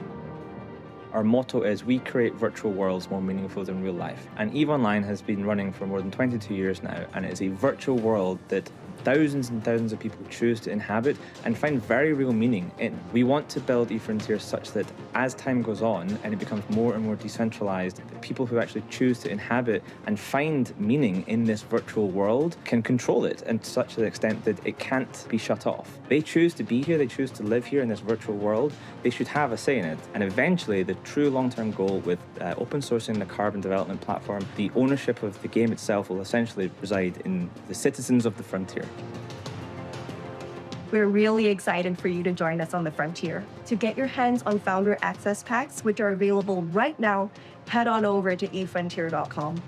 Our motto is we create virtual worlds more meaningful than real life. And EVE Online has been running for more than 22 years now, and it is a virtual world that thousands and thousands of people choose to inhabit and find very real meaning in. We want to build eFrontier such that as time goes on and it becomes more and more decentralized, the people who actually choose to inhabit and find meaning in this virtual world can control it, and to such an extent that it can't be shut off. They choose to be here, they choose to live here in this virtual world, they should have a say in it. And eventually the true long-term goal with open sourcing the Carbon development platform, the ownership of the game itself will essentially reside in the citizens of the frontier. We're really excited for you to join us on the frontier. To get your hands on Founder Access Packs, which are available right now, head on over to efrontier.com.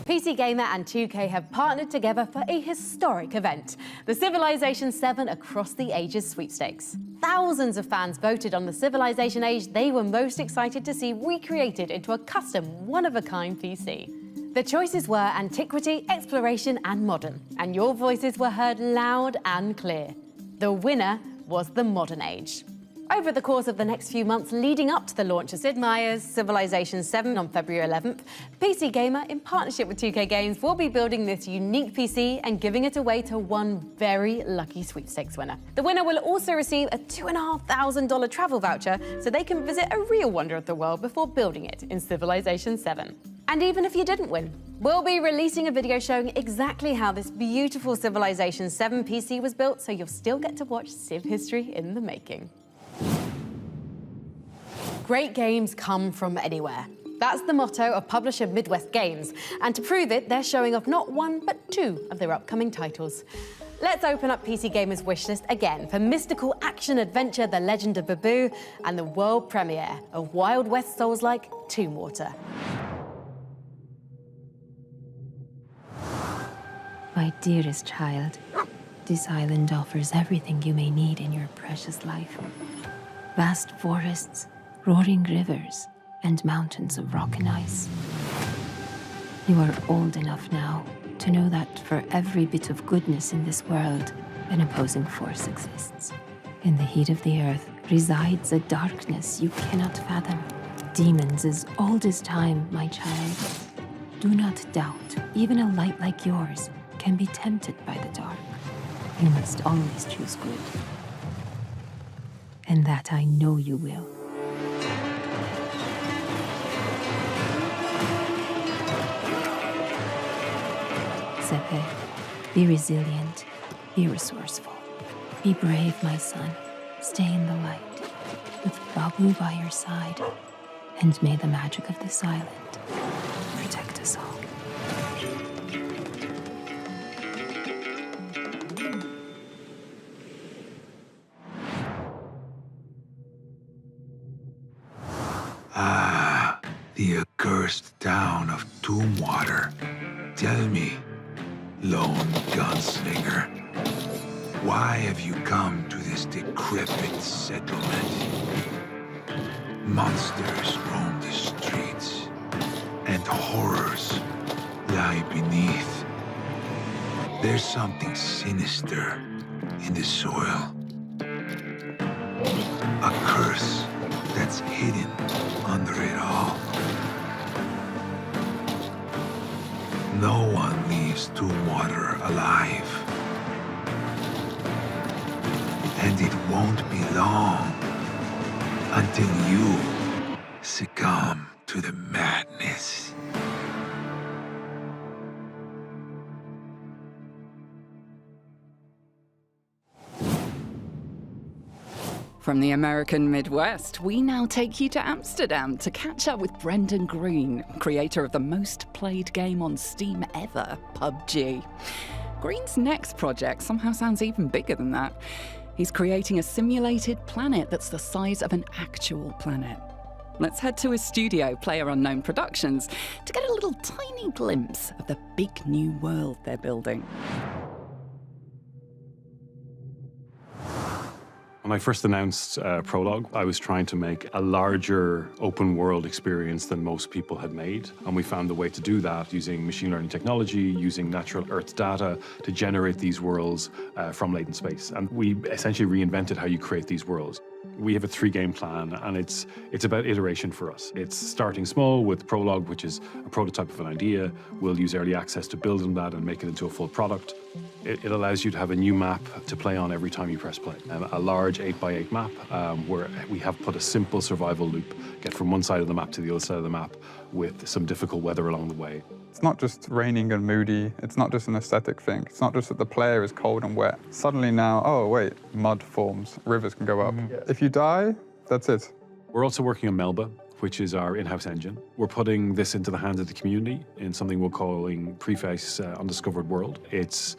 PC Gamer and 2K have partnered together for a historic event, the Civilization 7 Across the Ages sweepstakes. Thousands of fans voted on the Civilization age they were most excited to see recreated into a custom, one-of-a-kind PC. The choices were Antiquity, Exploration, and Modern, and your voices were heard loud and clear. The winner was the Modern Age. Over the course of the next few months leading up to the launch of Sid Meier's Civilization 7 on February 11th, PC Gamer, in partnership with 2K Games, will be building this unique PC and giving it away to one very lucky sweepstakes winner. The winner will also receive a $2,500 travel voucher so they can visit a real wonder of the world before building it in Civilization 7. And even if you didn't win, we'll be releasing a video showing exactly how this beautiful Civilization 7 PC was built, so you'll still get to watch Civ history in the making. Great games come from anywhere. That's the motto of publisher Midwest Games, and to prove it, they're showing off not one, but two of their upcoming titles. Let's open up PC Gamer's wishlist again for mystical action-adventure The Legend of Babu and the world premiere of Wild West Souls-like Tomb Water. My dearest child, this island offers everything you may need in your precious life. Vast forests, roaring rivers, and mountains of rock and ice. You are old enough now to know that for every bit of goodness in this world, an opposing force exists. In the heat of the earth resides a darkness you cannot fathom. Demons as old as time, my child. Do not doubt, even a light like yours can be tempted by the dark. You must always choose good. And that I know you will. Sepe, be resilient, be resourceful. Be brave, my son. Stay in the light, with Babu by your side. And may the magic of this island protect us all. Ah, the accursed town of Tombwater. Tell me, lone gunslinger, why have you come to this decrepit settlement? Monsters roam the streets, and horrors lie beneath. There's something sinister in the soil. A curse that's hidden under it all. No one leaves Tombwater alive. And it won't be long until you succumb to the madness. From the American Midwest, we now take you to Amsterdam to catch up with Brendan Green, creator of the most played game on Steam ever, PUBG. Green's next project somehow sounds even bigger than that. He's creating a simulated planet that's the size of an actual planet. Let's head to his studio, PlayerUnknown Productions, to get a little tiny glimpse of the big new world they're building. When I first announced Prologue, I was trying to make a larger open world experience than most people had made. And we found the way to do that using machine learning technology, using natural Earth data to generate these worlds from latent space. And we essentially reinvented how you create these worlds. We have a 3-game plan, and it's about iteration for us. It's starting small with Prologue, which is a prototype of an idea. We'll use early access to build on that and make it into a full product. It allows you to have a new map to play on every time you press play. A large 8x8 map where we have put a simple survival loop, get from one side of the map to the other side of the map with some difficult weather along the way. It's not just raining and moody. It's not just an aesthetic thing. It's not just that the player is cold and wet. Suddenly now, oh wait, mud forms, rivers can go up. If you die, that's it. We're also working on Melba, which is our in-house engine. We're putting this into the hands of the community in something we're calling Preface Undiscovered World. It's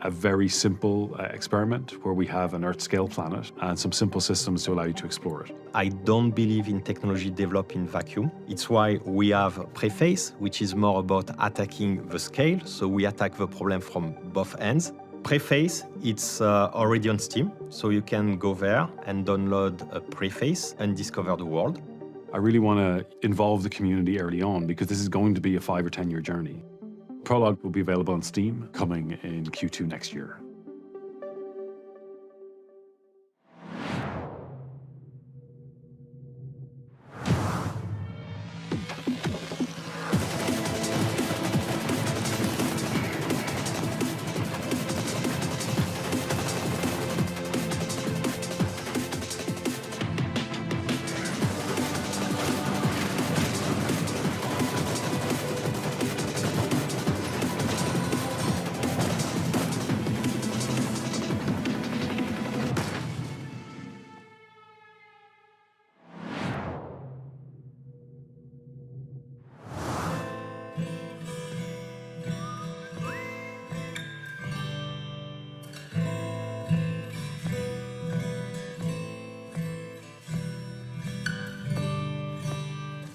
a very simple experiment where we have an Earth-scale planet and some simple systems to allow you to explore it. I don't believe in technology developed in vacuum. It's why we have Preface, which is more about attacking the scale, so we attack the problem from both ends. Preface, it's already on Steam, so you can go there and download a Preface and discover the world. I really want to involve the community early on because this is going to be a 5 or 10-year journey. Prologue will be available on Steam coming in Q2 next year.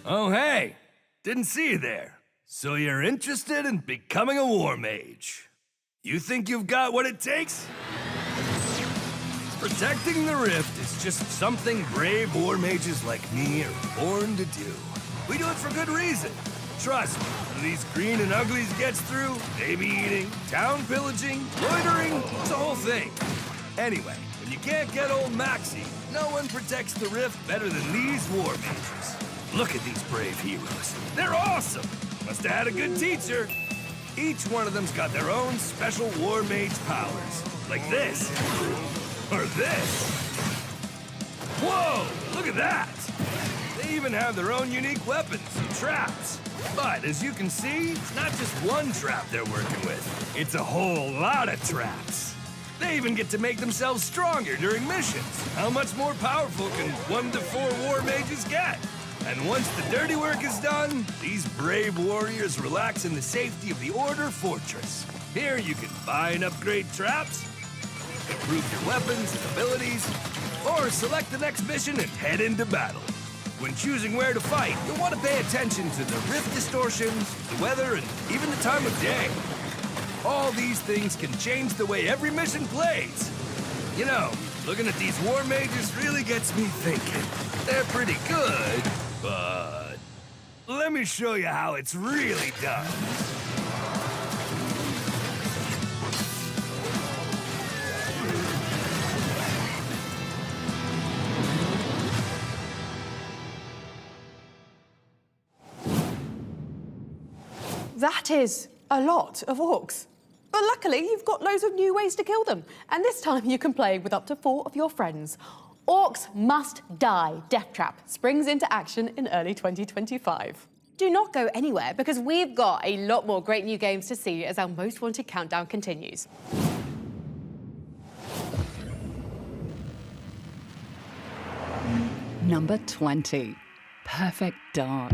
Oh, hey! Didn't see you there. So you're interested in becoming a war mage? You think you've got what it takes? Protecting the Rift is just something brave war mages like me are born to do. We do it for good reason. Trust me, when these green and uglies gets through, baby eating, town pillaging, loitering, it's a whole thing. Anyway, when you can't get old Maxie, no one protects the Rift better than these war mages. Look at these brave heroes. They're awesome! Must have had a good teacher. Each one of them's got their own special war mage powers. Like this. Or this. Whoa! Look at that! They even have their own unique weapons and traps. But as you can see, it's not just one trap they're working with. It's a whole lot of traps. They even get to make themselves stronger during missions. How much more powerful can 1 to 4 war mages get? And once the dirty work is done, these brave warriors relax in the safety of the Order Fortress. Here you can buy and upgrade traps, improve your weapons and abilities, or select the next mission and head into battle. When choosing where to fight, you'll want to pay attention to the rift distortions, the weather, and even the time of day. All these things can change the way every mission plays. You know, looking at these war mages really gets me thinking. They're pretty good, but let me show you how it's really done. That is a lot of orcs. But luckily, you've got loads of new ways to kill them. And this time you can play with up to 4 of your friends. Orcs Must Die Death Trap springs into action in early 2025. Do not go anywhere because we've got a lot more great new games to see as our most wanted countdown continues. Number 20, Perfect Dark.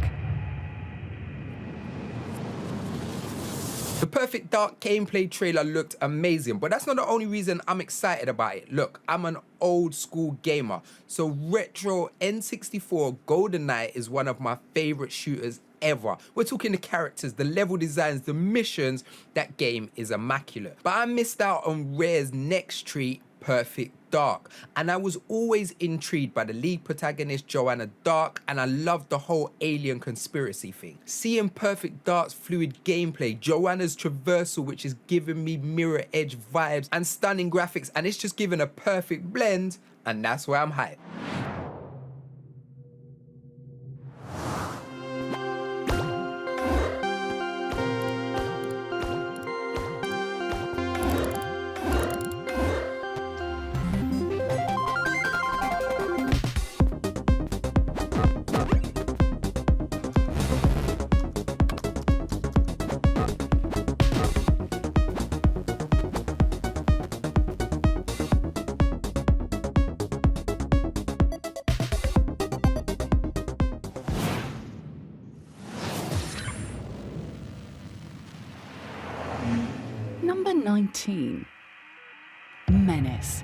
The Perfect Dark gameplay trailer looked amazing, but that's not the only reason I'm excited about it. Look, I'm an old school gamer, so retro N64 GoldenEye is one of my favorite shooters ever. We're talking the characters, the level designs, the missions. That game is immaculate. But I missed out on Rare's next treat, Perfect Dark. And I was always intrigued by the lead protagonist, Joanna Dark, and I loved the whole alien conspiracy thing. Seeing Perfect Dark's fluid gameplay, Joanna's traversal, which is giving me Mirror Edge vibes, and stunning graphics, and it's just giving a perfect blend, and that's why I'm hyped. Number 19. Menace.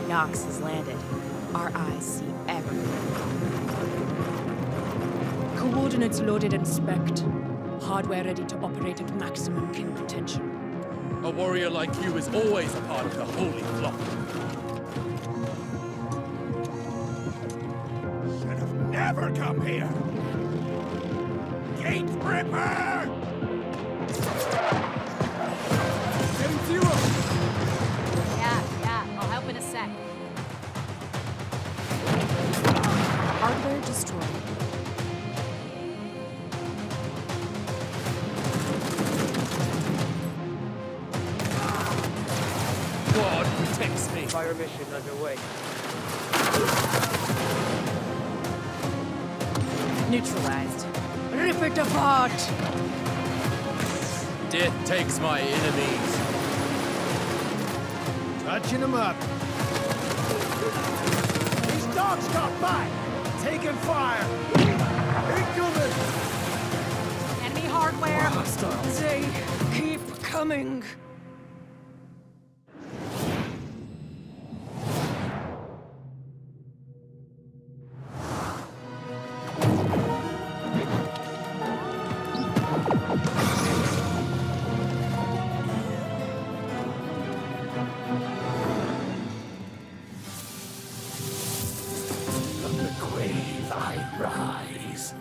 Nox has landed. Our eyes see everything. Coordinates loaded and spec'd. Hardware ready to operate at maximum kill potential. A warrior like you is always a part of the holy flock. Should have never come here! Gate Ripper! Getting zero! Yeah, I'll help in a sec. Hardware destroyed. God protects me. Fire mission underway. Neutralized. Rip it apart! Death takes my enemies. Touching them up. These dogs got back! Taking fire! Incoming! Enemy hardware! Hostiles. They keep coming! From the grave I rise.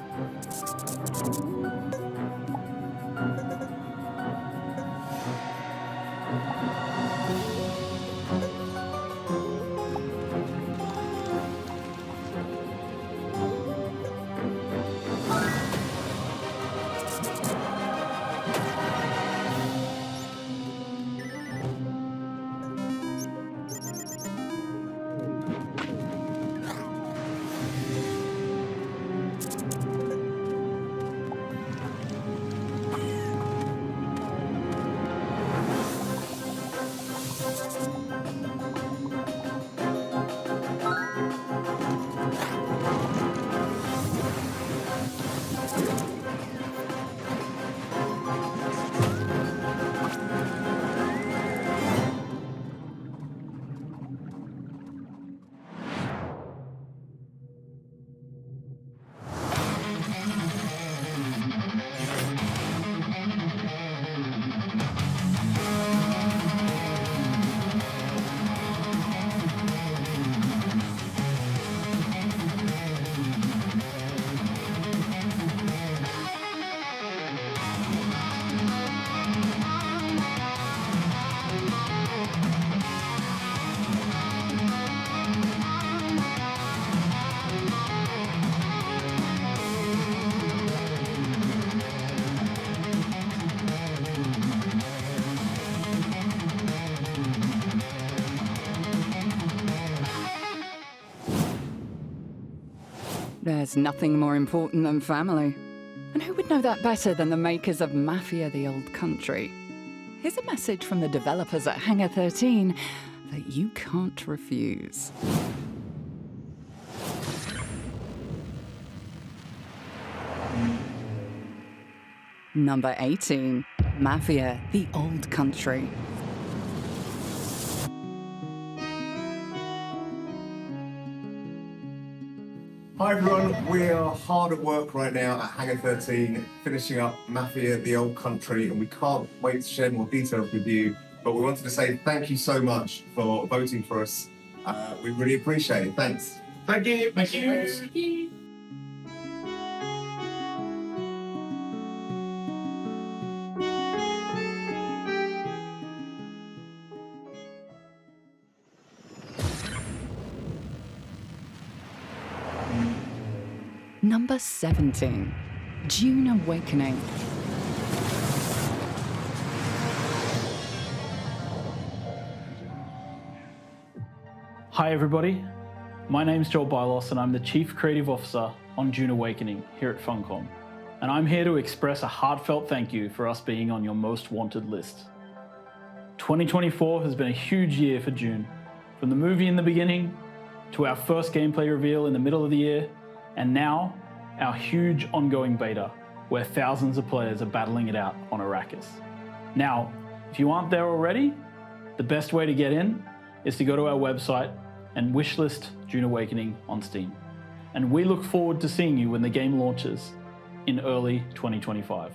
There's nothing more important than family. And who would know that better than the makers of Mafia: The Old Country? Here's a message from the developers at Hangar 13 that you can't refuse. Number 18, Mafia: The Old Country. Hi everyone, we are hard at work right now at Hangar 13, finishing up Mafia, the Old Country, and we can't wait to share more details with you, but we wanted to say thank you so much for voting for us. We really appreciate it. Thanks. Thank you. Thank you. Thank you. Number 17, Dune Awakening. Hi everybody, my name's Joel Bylos and I'm the Chief Creative Officer on Dune Awakening here at Funcom. And I'm here to express a heartfelt thank you for us being on your most wanted list. 2024 has been a huge year for Dune. From the movie in the beginning, to our first gameplay reveal in the middle of the year, and now our huge ongoing beta, where thousands of players are battling it out on Arrakis. Now, if you aren't there already, the best way to get in is to go to our website and wishlist Dune Awakening on Steam. And we look forward to seeing you when the game launches in early 2025.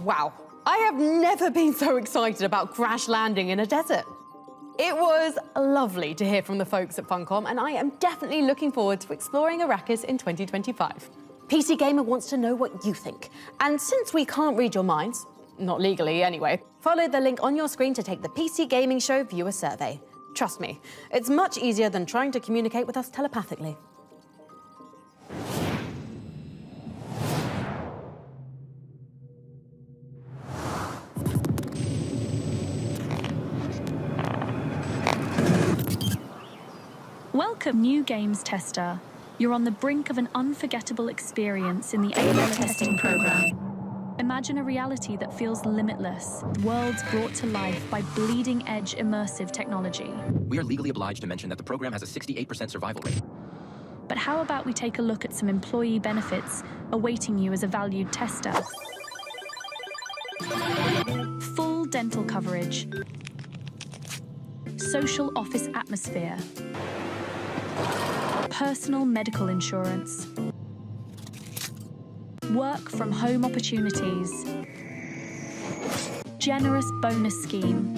Wow, I have never been so excited about crash landing in a desert. It was lovely to hear from the folks at Funcom, and I am definitely looking forward to exploring Arrakis in 2025. PC Gamer wants to know what you think. And since we can't read your minds, not legally anyway, follow the link on your screen to take the PC Gaming Show viewer survey. Trust me, it's much easier than trying to communicate with us telepathically. Welcome, new games tester. You're on the brink of an unforgettable experience in the A-level testing program. Imagine a reality that feels limitless, worlds brought to life by bleeding-edge immersive technology. We are legally obliged to mention that the program has a 68% survival rate. But how about we take a look at some employee benefits awaiting you as a valued tester? Full dental coverage, social office atmosphere, personal medical insurance, work from home opportunities, generous bonus scheme,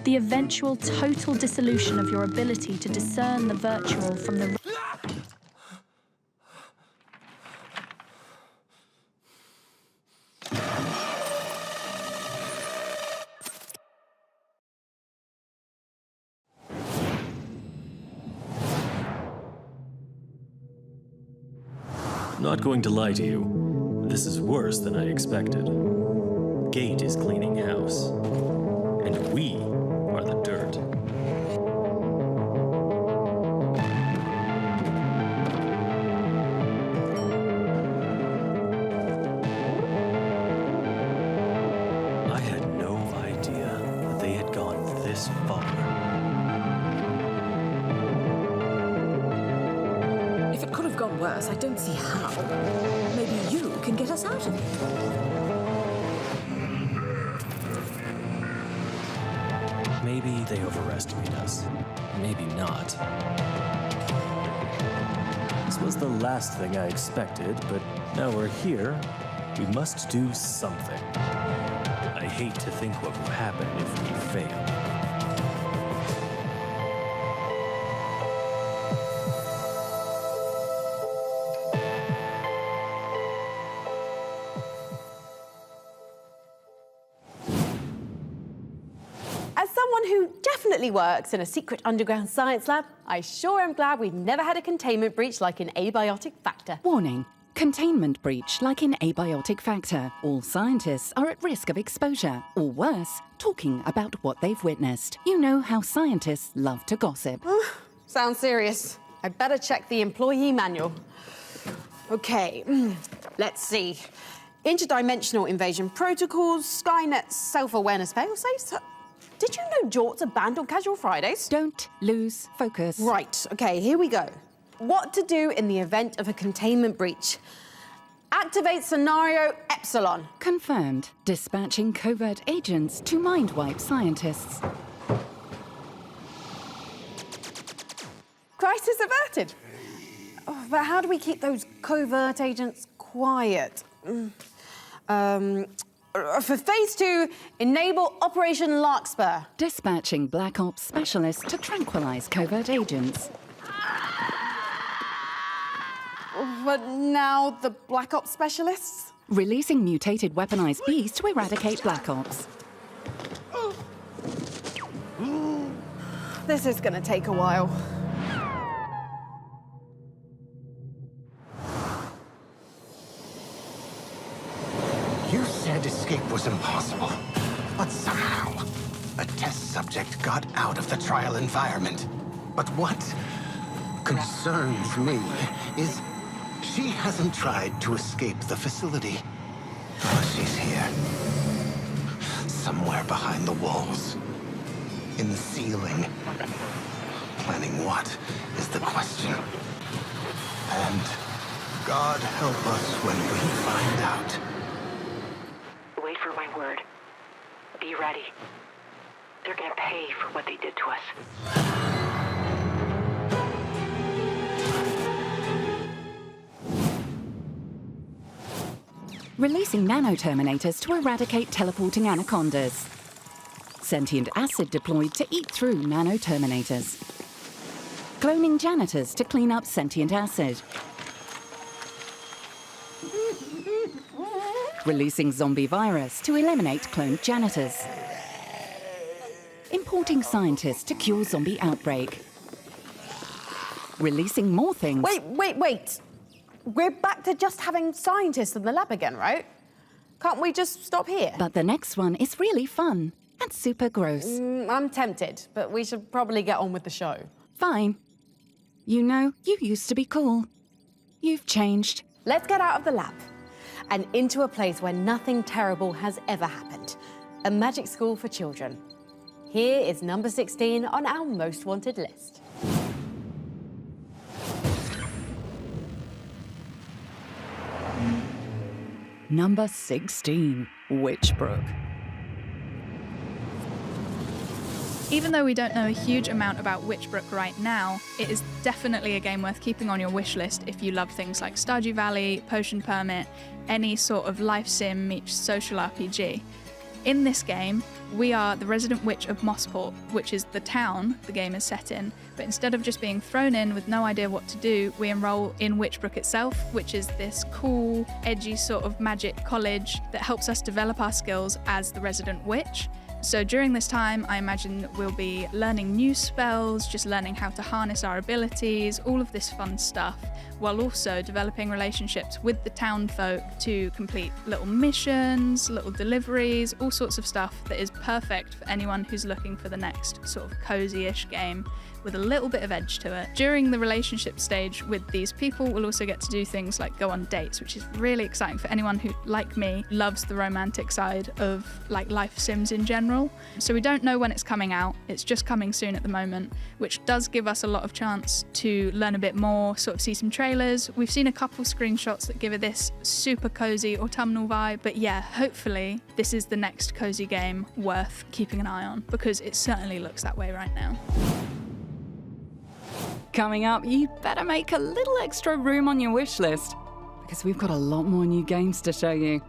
the eventual total dissolution of your ability to discern the virtual from the Not going to lie to you, this is worse than I expected. Gate is cleaning house, and we are the dirt. I had no idea that they had gone this far. If it could have gone worse, I don't see how. Maybe you can get us out of it. Maybe they overestimate us. Maybe not. This was the last thing I expected, but now we're here. We must do something. I hate to think what will happen if we fail. As someone who definitely works in a secret underground science lab, I sure am glad we've never had a containment breach like in Abiotic Factor. Warning. Containment breach like in Abiotic Factor. All scientists are at risk of exposure, or worse, talking about what they've witnessed. You know how scientists love to gossip. Sounds serious. I better check the employee manual. Okay, let's see. Interdimensional invasion protocols, Skynet self-awareness failsafes. Did you know Jorts are banned on casual Fridays? Don't lose focus. Right, okay, here we go. What to do in the event of a containment breach. Activate scenario Epsilon. Confirmed. Dispatching covert agents to mind-wipe scientists. Crisis averted. Oh, but how do we keep those covert agents quiet? For phase 2, enable Operation Larkspur. Dispatching Black Ops specialists to tranquilize covert agents. But now the Black Ops specialists? Releasing mutated weaponized beasts to eradicate Black Ops. This is gonna take a while. You said escape was impossible, but somehow a test subject got out of the trial environment. But what concerns me is she hasn't tried to escape the facility. Oh, she's here. Somewhere behind the walls. In the ceiling. Planning what is the question. And God help us when we find out. Wait for my word. Be ready. They're gonna pay for what they did to us. Releasing nano-terminators to eradicate teleporting anacondas. Sentient acid deployed to eat through nano-terminators. Cloning janitors to clean up sentient acid. Releasing zombie virus to eliminate cloned janitors. Importing scientists to cure zombie outbreak. Releasing more things. Wait. We're back to just having scientists in the lab again, right? Can't we just stop here? But the next one is really fun and super gross. I'm tempted, but we should probably get on with the show. Fine. You know, you used to be cool. You've changed. Let's get out of the lab and into a place where nothing terrible has ever happened. A magic school for children. Here is number 16 on our most wanted list. Number 16, Witchbrook. Even though we don't know a huge amount about Witchbrook right now, it is definitely a game worth keeping on your wish list if you love things like Stardew Valley, Potion Permit, any sort of life sim meets social RPG. In this game, we are the resident witch of Mossport, which is the town the game is set in, but instead of just being thrown in with no idea what to do, we enroll in Witchbrook itself, which is this cool, edgy sort of magic college that helps us develop our skills as the resident witch. So during this time, I imagine we'll be learning new spells, just learning how to harness our abilities, all of this fun stuff, while also developing relationships with the town folk to complete little missions, little deliveries, all sorts of stuff that is perfect for anyone who's looking for the next sort of cozy-ish game with a little bit of edge to it. During the relationship stage with these people, we'll also get to do things like go on dates, which is really exciting for anyone who, like me, loves the romantic side of like life sims in general. So we don't know when it's coming out. It's just coming soon at the moment, which does give us a lot of chance to learn a bit more, sort of see some trailers. We've seen a couple screenshots that give it this super cozy autumnal vibe, but yeah, hopefully this is the next cozy game worth keeping an eye on, because it certainly looks that way right now. Coming up, you better make a little extra room on your wish list, because we've got a lot more new games to show you.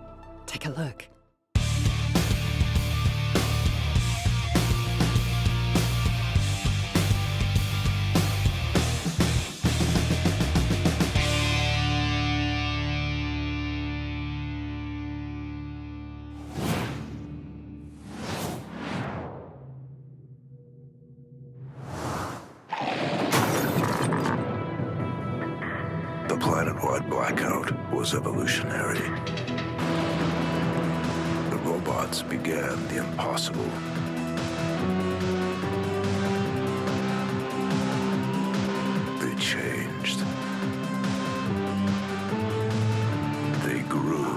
Take a look. The planet-wide blackout was evolutionary. The robots began the impossible. They changed. They grew.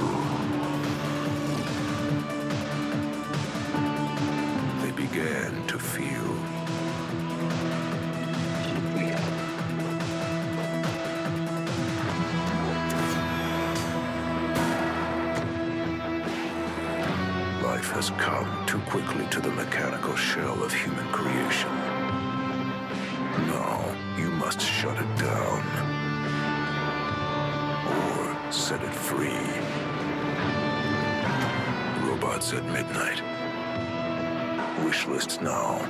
They began to feel. has come too quickly to the mechanical shell of human creation. Now, you must shut it down. Or set it free. Robots at midnight. Wishlist now.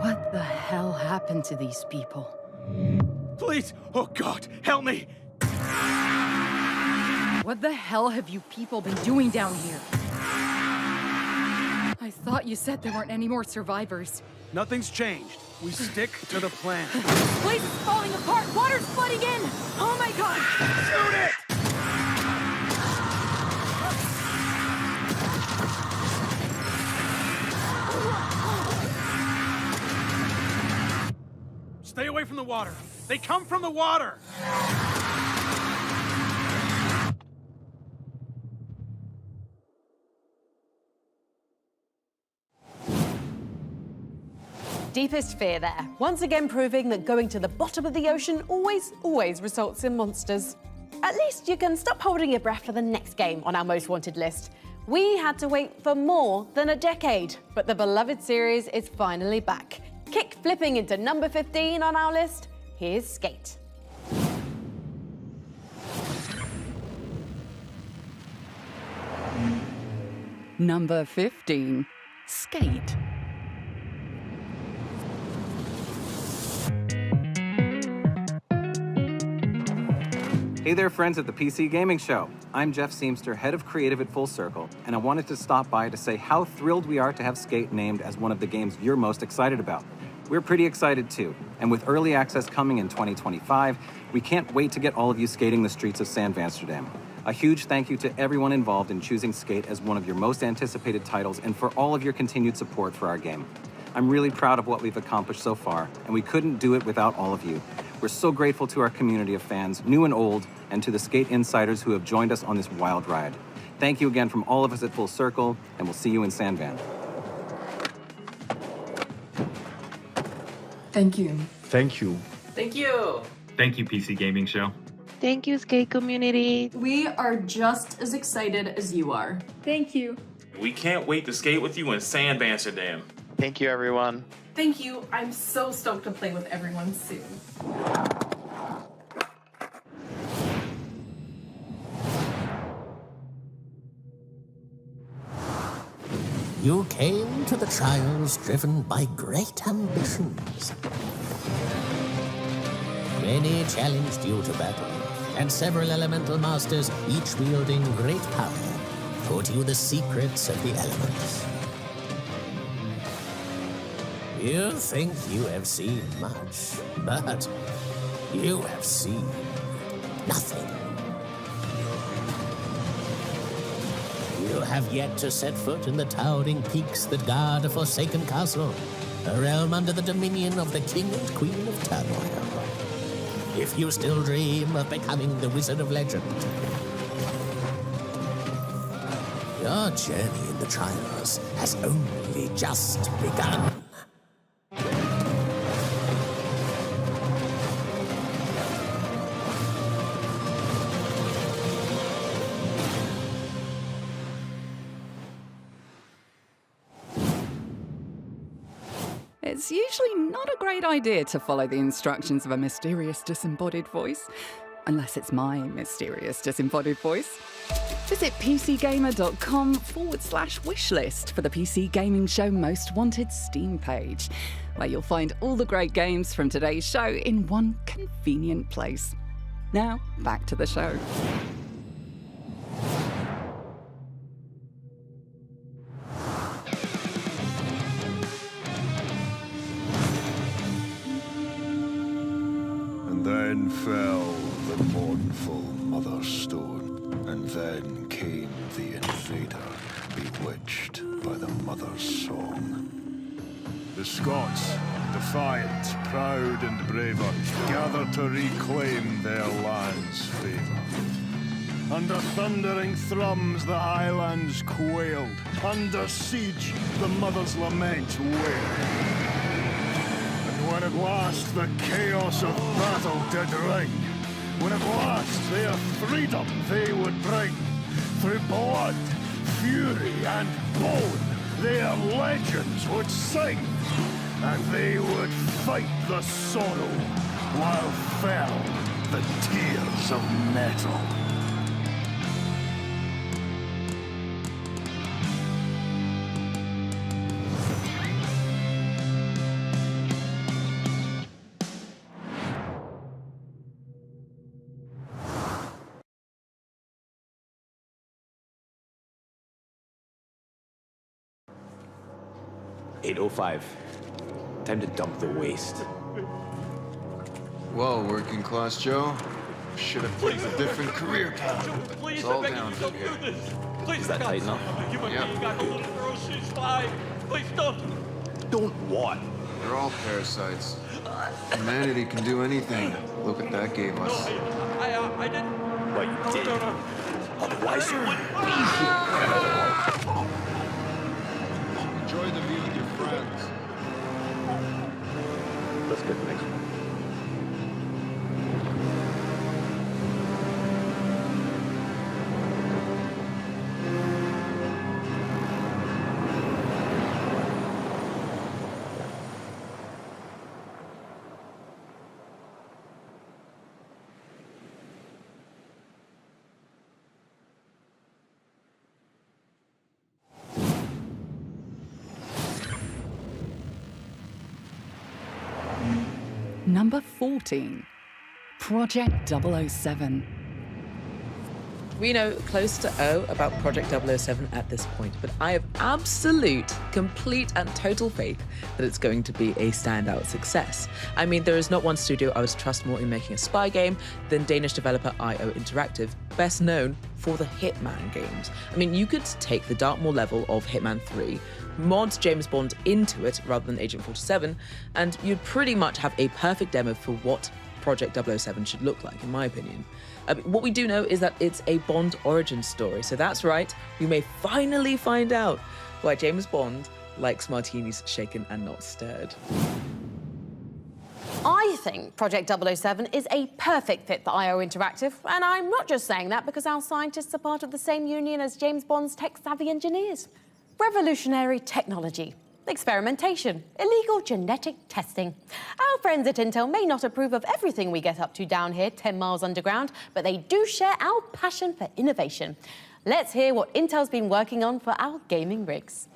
What the hell happened to these people? Please! Oh God, help me! What the hell have you people been doing down here? I thought you said there weren't any more survivors. Nothing's changed. We stick to the plan. Place is falling apart! Water's flooding in! Oh my God! Shoot it! Stay away from the water. They come from the water. Deepest fear there. Once again proving that going to the bottom of the ocean always results in monsters. At least you can stop holding your breath for the next game on our most wanted list. We had to wait for more than a decade, but the beloved series is finally back. Kick flipping into number 15 on our list, here's Skate. Number 15, Skate. Hey there, friends at the PC Gaming Show. I'm Jeff Seamster, head of creative at Full Circle, and I wanted to stop by to say how thrilled we are to have Skate named as one of the games you're most excited about. We're pretty excited too, and with early access coming in 2025, we can't wait to get all of you skating the streets of San Amsterdam. A huge thank you to everyone involved in choosing Skate as one of your most anticipated titles and for all of your continued support for our game. I'm really proud of what we've accomplished so far, and we couldn't do it without all of you. We're so grateful to our community of fans, new and old, and to the Skate insiders who have joined us on this wild ride. Thank you again from all of us at Full Circle, and we'll see you in Sandvan. Thank you. Thank you. Thank you. Thank you, PC Gaming Show. Thank you, Skate community. We are just as excited as you are. Thank you. We can't wait to skate with you in San Amsterdam. Thank you, everyone. Thank you. I'm so stoked to play with everyone soon. You came to the trials driven by great ambitions. Many challenged you to battle, and several elemental masters, each wielding great power, taught you the secrets of the elements. You think you have seen much, but you have seen nothing. You have yet to set foot in the towering peaks that guard a forsaken castle, a realm under the dominion of the King and Queen of Turmoil. If you still dream of becoming the Wizard of Legend, your journey in the trials has only just begun. It's usually not a great idea to follow the instructions of a mysterious disembodied voice, unless it's my mysterious disembodied voice. Visit pcgamer.com/wishlist for the PC Gaming Show Most Wanted Steam page, where you'll find all the great games from today's show in one convenient place. Now, back to the show. Then fell the mournful Mother Stone, and then came the invader, bewitched by the Mother's song. The Scots, defiant, proud and braver, gathered to reclaim their land's favour. Under thundering thrums the highlands quailed. Under siege the mother's lament wailed. And when at last the chaos of battle did ring, when at last their freedom they would bring, through blood, fury and bone, their legends would sing, and they would fight the sorrow while fell the tears of metal. $8:05. Time to dump the waste. Well, working class Joe, should have taken a different career path. Please, It's all I beg down you, to don't here. do this. Please, Is that tight enough? You Yeah. got the little girl, she's fine. Please don't. Don't what? They're all parasites. Humanity can do anything. Look what that gave us. I didn't. Well, you did. Otherwise, you wouldn't be Enjoy the view with your friends. Let's get the next one. Number 14, Project 007. We know close to O about Project 007 at this point, but I have absolute, complete and total faith that it's going to be a standout success. I mean, there is not one studio I would trust more in making a spy game than Danish developer IO Interactive, best known for the Hitman games. I mean, you could take the Dartmoor level of Hitman 3, mod James Bond into it rather than Agent 47, and you'd pretty much have a perfect demo for what Project 007 should look like, in my opinion. What we do know is that it's a Bond origin story, so that's right, we may finally find out why James Bond likes martinis shaken and not stirred. I think Project 007 is a perfect fit for IO Interactive, and I'm not just saying that because our scientists are part of the same union as James Bond's tech-savvy engineers. Revolutionary technology, experimentation, illegal genetic testing. Our friends at Intel may not approve of everything we get up to down here 10 miles underground, but they do share our passion for innovation. Let's hear what Intel's been working on for our gaming rigs.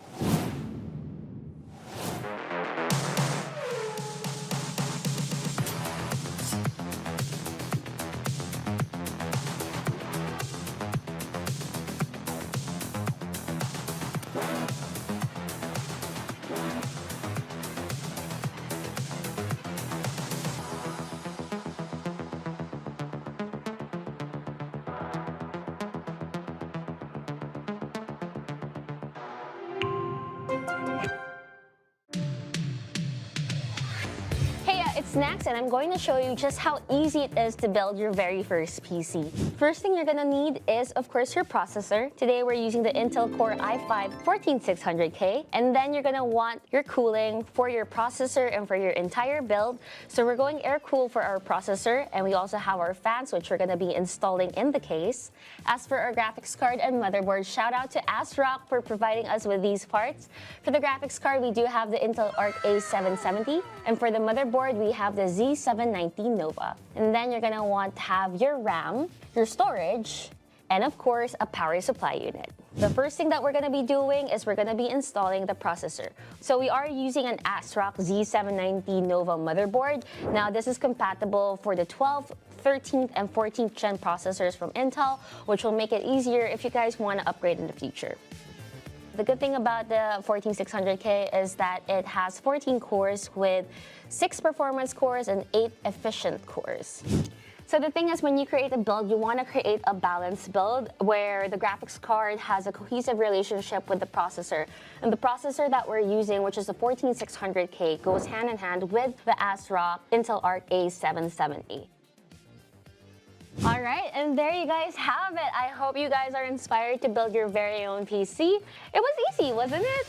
It's Nax, and I'm going to show you just how easy it is to build your very first PC. First thing you're gonna need is, of course, your processor. Today we're using the Intel Core i5-14600K, and then you're gonna want your cooling for your processor and for your entire build. So we're going air-cool for our processor, and we also have our fans, which we're gonna be installing in the case. As for our graphics card and motherboard, shout out to ASRock for providing us with these parts. For the graphics card, we do have the Intel Arc A770, and for the motherboard, we have the Z790 Nova. And then you're gonna want to have your RAM, your storage, and of course, a power supply unit. The first thing that we're gonna be doing is we're gonna be installing the processor. So we are using an ASRock Z790 Nova motherboard. Now this is compatible for the 12th, 13th, and 14th gen processors from Intel, which will make it easier if you guys wanna upgrade in the future. The good thing about the 14600K is that it has 14 cores with 6 performance cores and 8 efficient cores. So the thing is, when you create a build, you want to create a balanced build where the graphics card has a cohesive relationship with the processor. And the processor that we're using, which is the 14600K, goes hand in hand with the ASRock Intel Arc A770. All right, and there you guys have it. I hope you guys are inspired to build your very own PC. It was easy, wasn't it?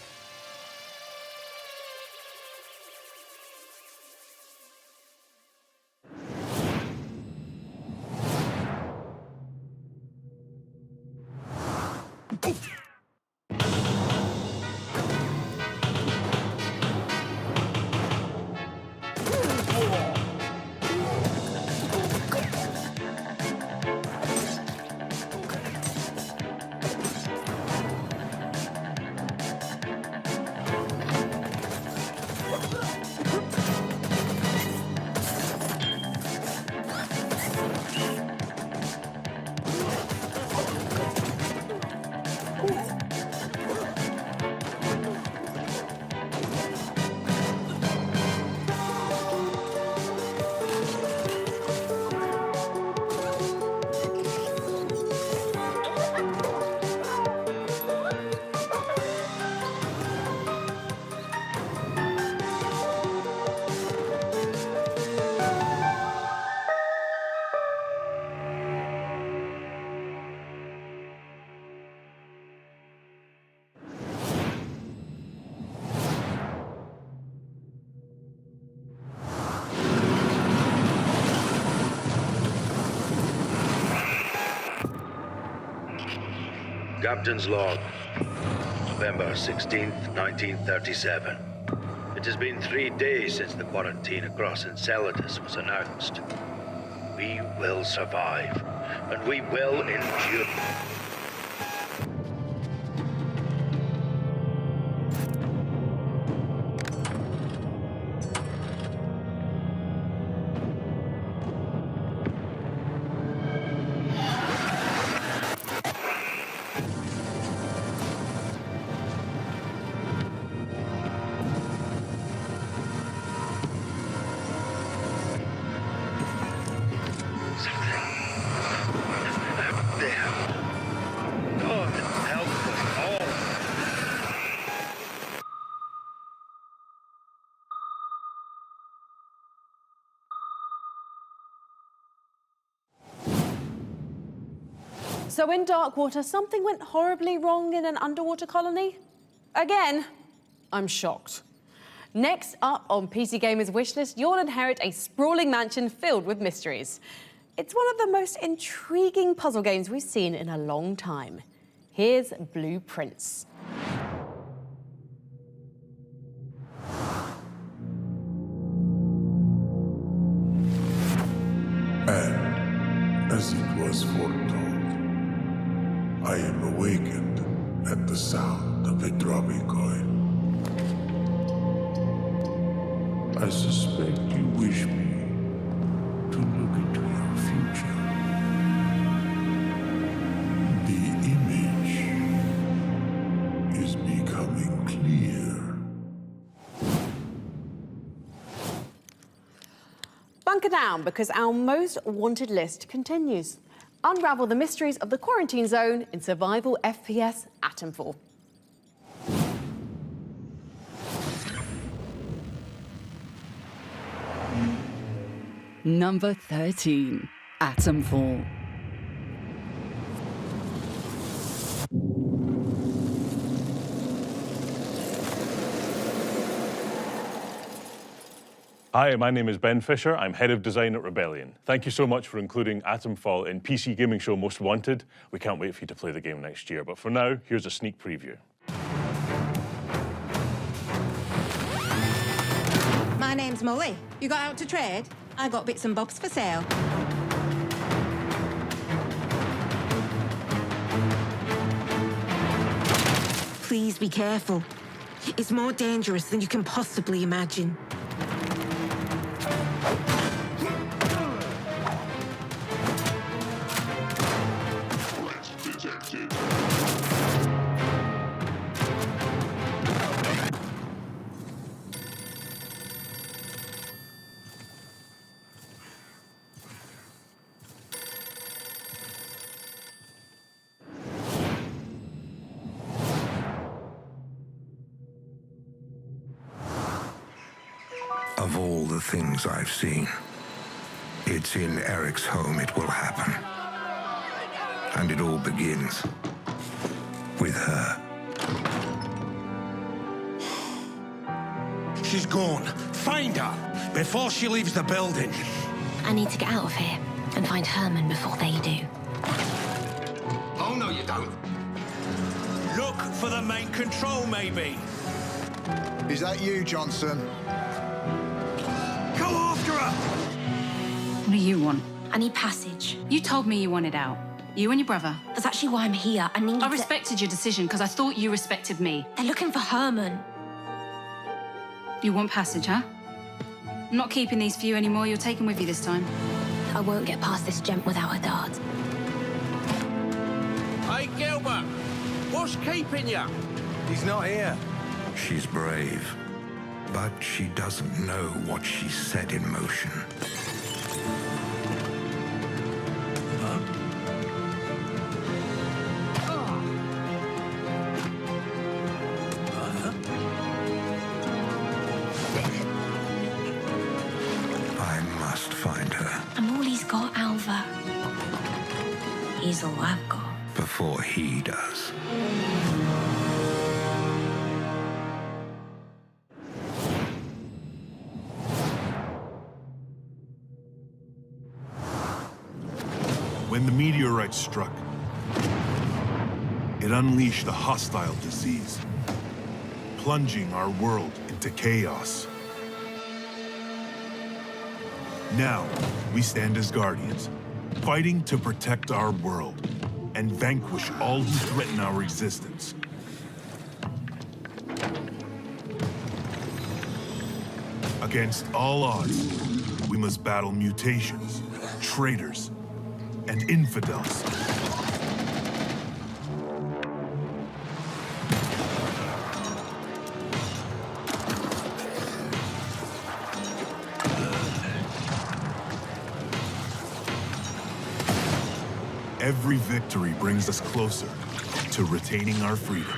Captain's log, November 16th, 1937. It has been 3 days since the quarantine across Enceladus was announced. We will survive, and we will endure. So in Darkwater, something went horribly wrong in an underwater colony? Again, I'm shocked. Next up on PC Gamer's wishlist, you'll inherit a sprawling mansion filled with mysteries. It's one of the most intriguing puzzle games we've seen in a long time. Here's Blueprints. And as it was foretold, I am awakened at the sound of a dropping coin. I suspect you wish me to look into your future. The image is becoming clear. Bunker down, because our most wanted list continues. Unravel the mysteries of the quarantine zone in survival FPS Atomfall. Number 13, Atomfall. Hi, my name is Ben Fisher. I'm head of design at Rebellion. Thank you so much for including Atomfall in PC Gaming Show Most Wanted. We can't wait for you to play the game next year. But for now, here's a sneak preview. My name's Molly. You got out to trade? I got bits and bobs for sale. Please be careful. It's more dangerous than you can possibly imagine. Of all the things I've seen, It's in Eric's home it will happen. And it all begins with her. She's gone. Find her before she leaves the building. I need to get out of here and find Herman before they do. Oh, no, you don't. Look for the main control, maybe. Is that you, Johnson? Go after her! What do you want? I need passage. You told me you wanted out. You and your brother. That's actually why I'm here. I respected your decision because I thought you respected me. They're looking for Herman. You want passage, huh? I'm not keeping these for you anymore. You're taking with you this time. I won't get past this gent without a dart. Hey, Gilbert! What's keeping you? He's not here. She's brave, but she doesn't know what she set in motion. I must find her I'm all he's got, Alva. He's all I've got. before he does. When the meteorite struck, it unleashed a hostile disease, plunging our world into chaos. Now, we stand as guardians, fighting to protect our world and vanquish all who threaten our existence. Against all odds, we must battle mutations, traitors, and infidels. Every victory brings us closer to retaining our freedom.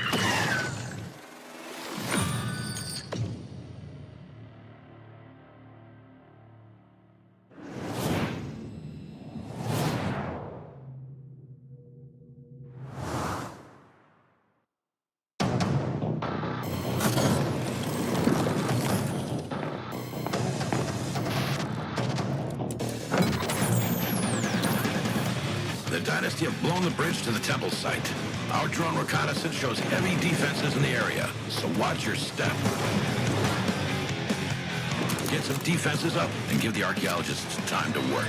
The Dynasty have blown the bridge to the temple site. Our drone reconnaissance shows heavy defenses in the area, so watch your step. Get some defenses up and give the archaeologists time to work.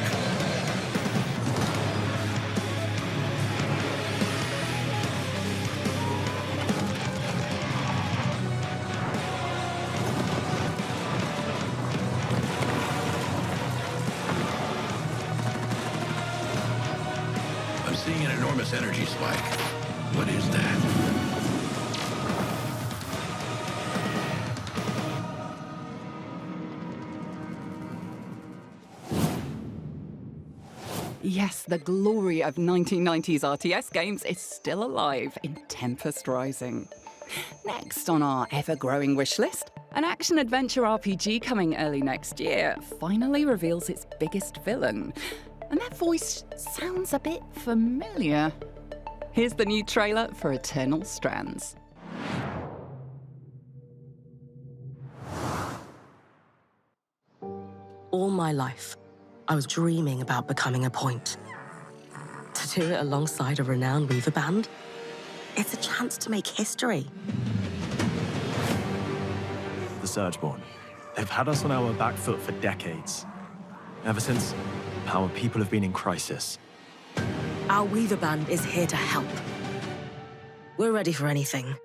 I'm seeing an enormous energy spike. What is that? Yes, the glory of 1990s RTS games is still alive in Tempest Rising. Next on our ever-growing wish list, an action-adventure RPG coming early next year finally reveals its biggest villain. And that voice sounds a bit familiar. Here's the new trailer for Eternal Strands. All my life, I was dreaming about becoming a point. To do it alongside a renowned Weaver band, it's a chance to make history. The Surgeborn. They've had us on our back foot for decades. Ever since our people have been in crisis. Our Weaver band is here to help. We're ready for anything,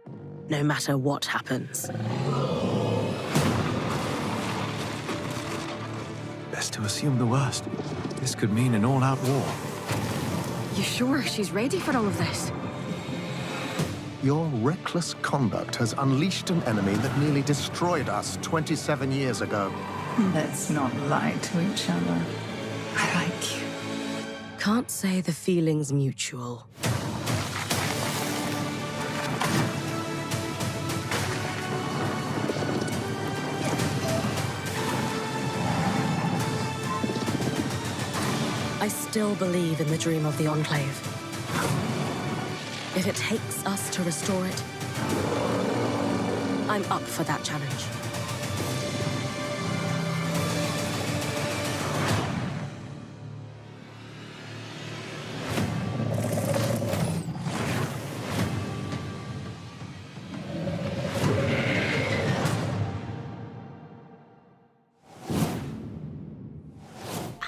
no matter what happens. Best to assume the worst. This could mean an all-out war. You sure she's ready for all of this? Your reckless conduct has unleashed an enemy that nearly destroyed us 27 years ago. Let's not lie to each other. I like you. Can't say the feeling's mutual. I still believe in the dream of the Enclave. If it takes us to restore it, I'm up for that challenge.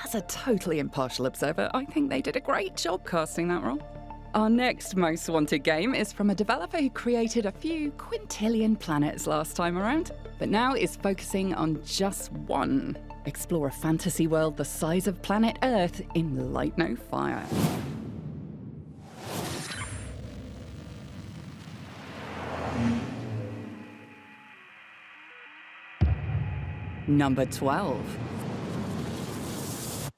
As a totally impartial observer, I think they did a great job casting that role. Our next most wanted game is from a developer who created a few quintillion planets last time around, but now is focusing on just one. Explore a fantasy world the size of planet Earth in Light No Fire. Number 12.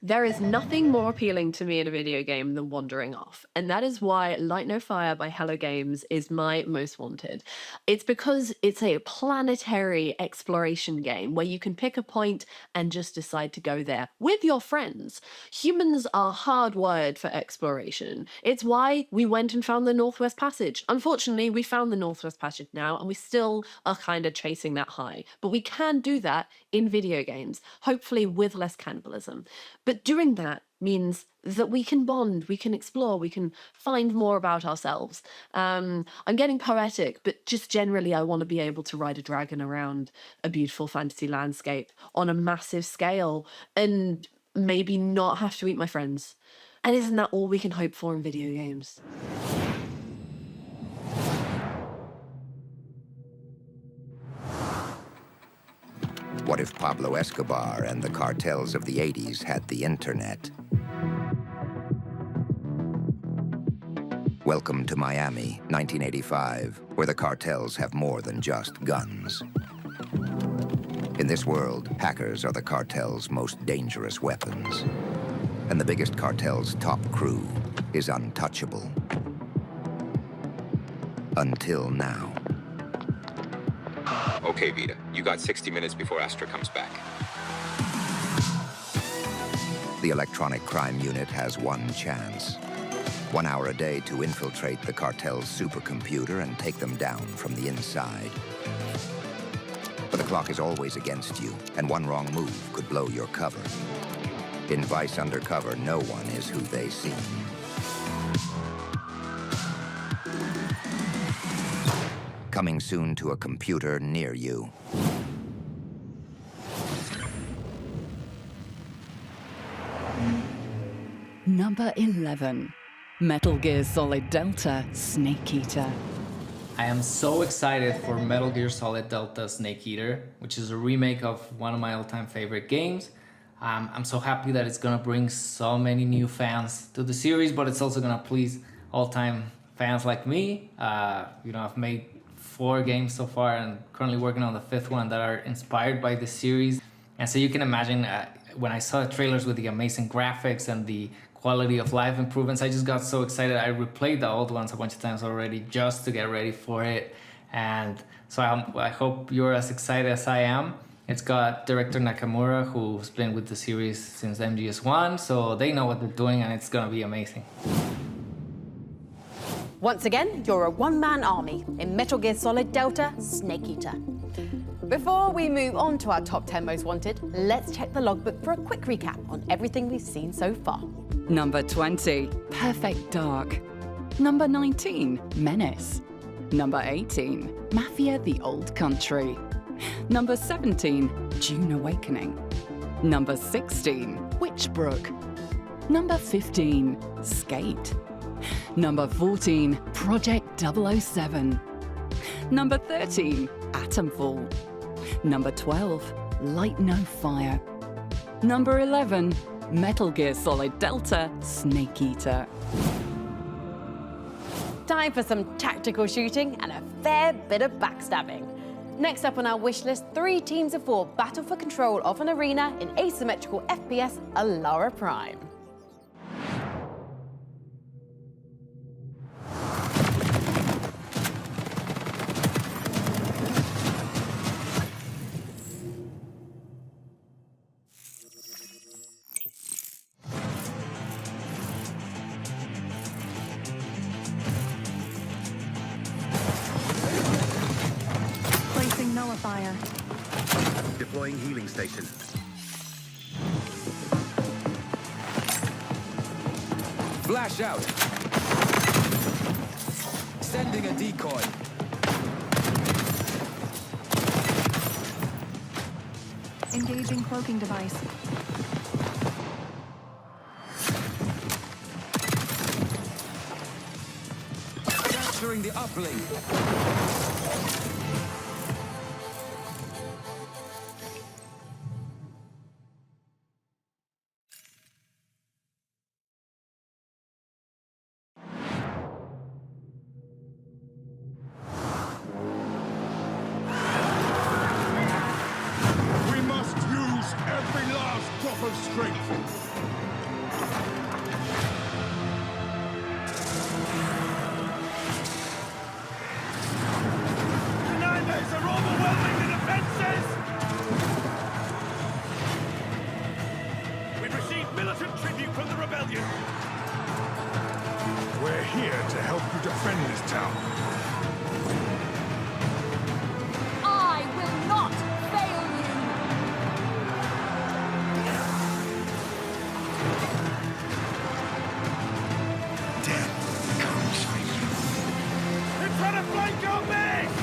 There is nothing more appealing to me in a video game than wandering off, and that is why Light No Fire by Hello Games is my most wanted. It's because it's a planetary exploration game where you can pick a point and just decide to go there with your friends. Humans are hardwired for exploration. It's why we went and found the Northwest Passage. Unfortunately, we found the Northwest Passage now, and we still are kind of chasing that high. But we can do that in video games, hopefully with less cannibalism. But doing that means that we can bond, we can explore, we can find more about ourselves. I'm getting poetic, but just generally I want to be able to ride a dragon around a beautiful fantasy landscape on a massive scale and maybe not have to eat my friends. And isn't that all we can hope for in video games? What if Pablo Escobar and the cartels of the 80s had the internet? Welcome to Miami, 1985, where the cartels have more than just guns. In this world, hackers are the cartel's most dangerous weapons. And the biggest cartel's top crew is untouchable. Until now. Okay, Vita, you got 60 minutes before Astra comes back. The electronic crime unit has one chance. 1 hour a day to infiltrate the cartel's supercomputer and take them down from the inside. But the clock is always against you, and one wrong move could blow your cover. In Vice Undercover, no one is who they seem. Coming soon to a computer near you. Number 11. Metal Gear Solid Delta Snake Eater. I am so excited for Metal Gear Solid Delta Snake Eater, which is a remake of one of my all-time favorite games. I'm so happy that it's gonna bring so many new fans to the series, but it's also gonna please all-time fans like me. I've made 4 games so far and currently working on the 5th one that are inspired by this series. And so you can imagine when I saw the trailers with the amazing graphics and the quality of life improvements, I just got so excited. I replayed the old ones a bunch of times already just to get ready for it. And so I hope you're as excited as I am. It's got director Nakamura, who's been with the series since MGS1, so they know what they're doing and it's gonna be amazing. Once again, you're a one-man army in Metal Gear Solid Delta Snake Eater. Before we move on to our top 10 most wanted, let's check the logbook for a quick recap on everything we've seen so far. Number 20, Perfect Dark. Number 19, Menace. Number 18, Mafia: The Old Country. Number 17, Dune Awakening. Number 16, Witchbrook. Number 15, Skate. Number 14, Project 007. Number 13, Atomfall. Number 12, Light No Fire. Number 11, Metal Gear Solid Delta Snake Eater. Time for some tactical shooting and a fair bit of backstabbing. Next up on our wish list, 3 teams of 4 battle for control of an arena in asymmetrical FPS Alara Prime. fire. Deploying healing station. Flash out. Sending a decoy. Engaging cloaking device. Capturing the uplink. We must use every last drop of strength. The Niners are overwhelming the defenses! We've received militant tribute from the rebellion. We're here to help you defend this town. I will not fail you! Death comes for you. They're trying to flank our base!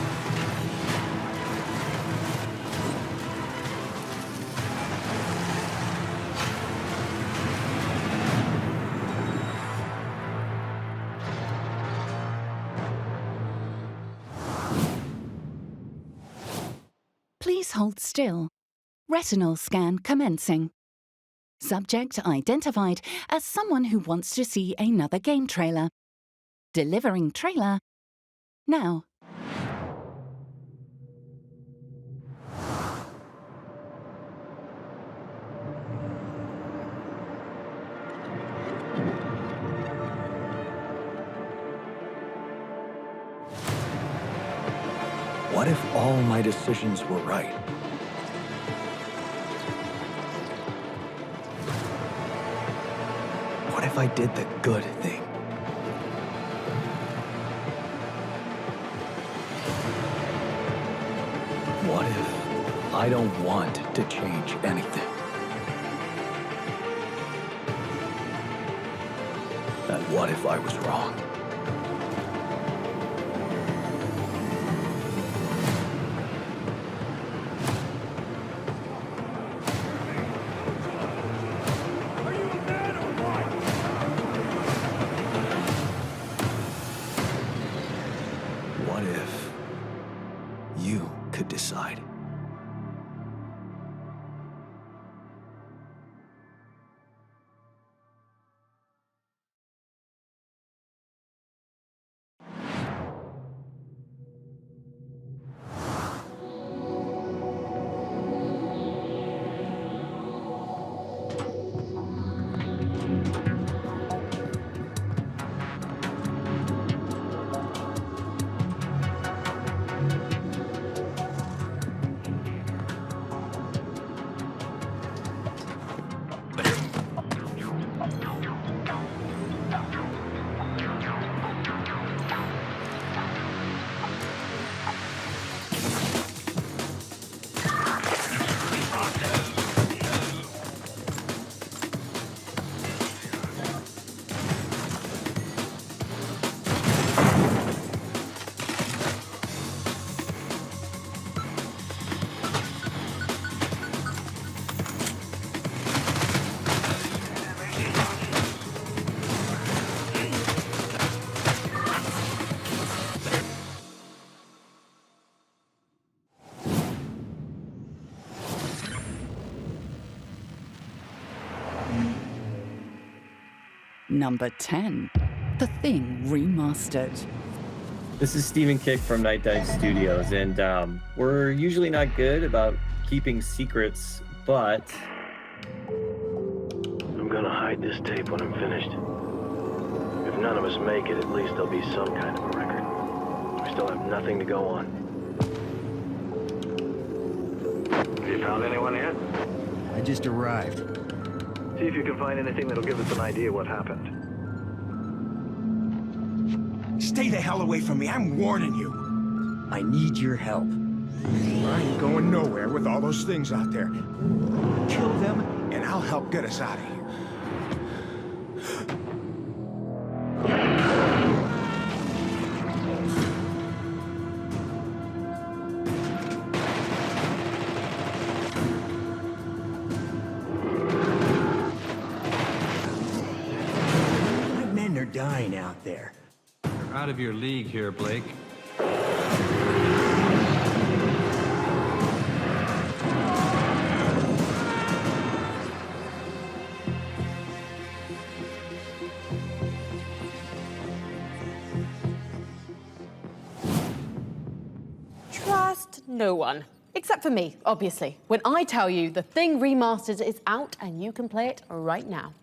Please hold still. Retinal scan commencing. Subject identified as someone who wants to see another game trailer. Delivering trailer now. What if all my decisions were right? What if I did the good thing? What if I don't want to change anything? And what if I was wrong? What if you could decide? Number 10. The Thing Remastered. This is Stephen Kick from Night Dive Studios, and we're usually not good about keeping secrets, but... I'm gonna hide this tape when I'm finished. If none of us make it, at least there'll be some kind of a record. We still have nothing to go on. Have you found anyone yet? I just arrived. See if you can find anything that'll give us an idea what happened. Stay the hell away from me, I'm warning you. I need your help. I ain't going nowhere with all those things out there. Kill them, and I'll help get us out of here. My men are dying out there. You're out of your league here, Blake. Trust no one. Except for me, obviously. When I tell you the thing remastered is out and you can play it right now.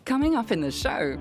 Coming up in the show.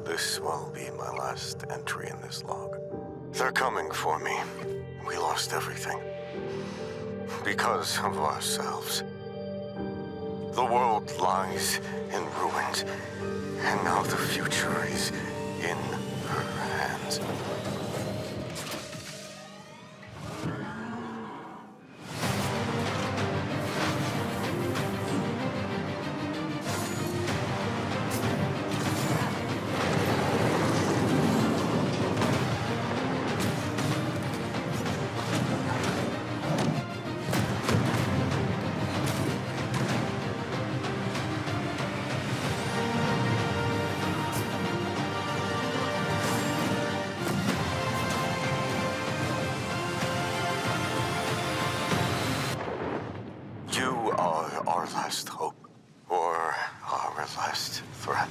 This will be my last entry in this log. They're coming for me. We lost everything. Because of ourselves. The world lies in ruins, and now the future is in her hands. You are our last hope, or our last threat.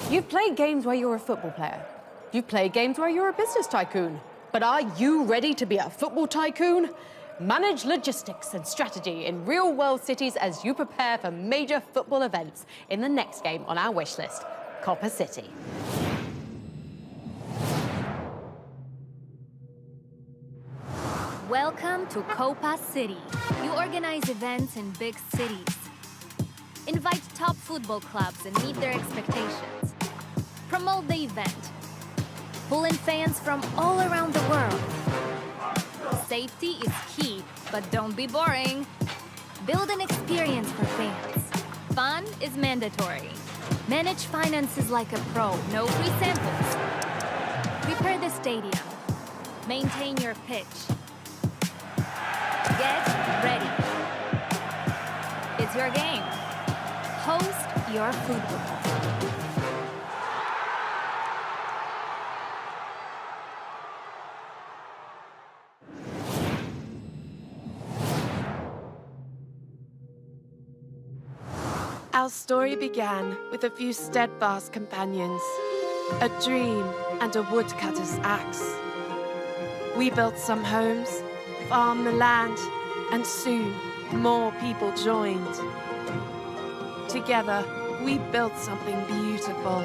You've played games where you're a football player. You've played games where you're a business tycoon. But are you ready to be a football tycoon? Manage logistics and strategy in real-world cities as you prepare for major football events in the next game on our wish list, Copper City. Welcome to Copa City. You organize events in big cities. Invite top football clubs and meet their expectations. Promote the event. Pull in fans from all around the world. Safety is key, but don't be boring. Build an experience for fans. Fun is mandatory. Manage finances like a pro, no free samples. Prepare the stadium. Maintain your pitch. Get ready. It's your game. Host your football. Our story began with a few steadfast companions, a dream and a woodcutter's axe. We built some homes, farmed the land, and soon more people joined. Together, we built something beautiful,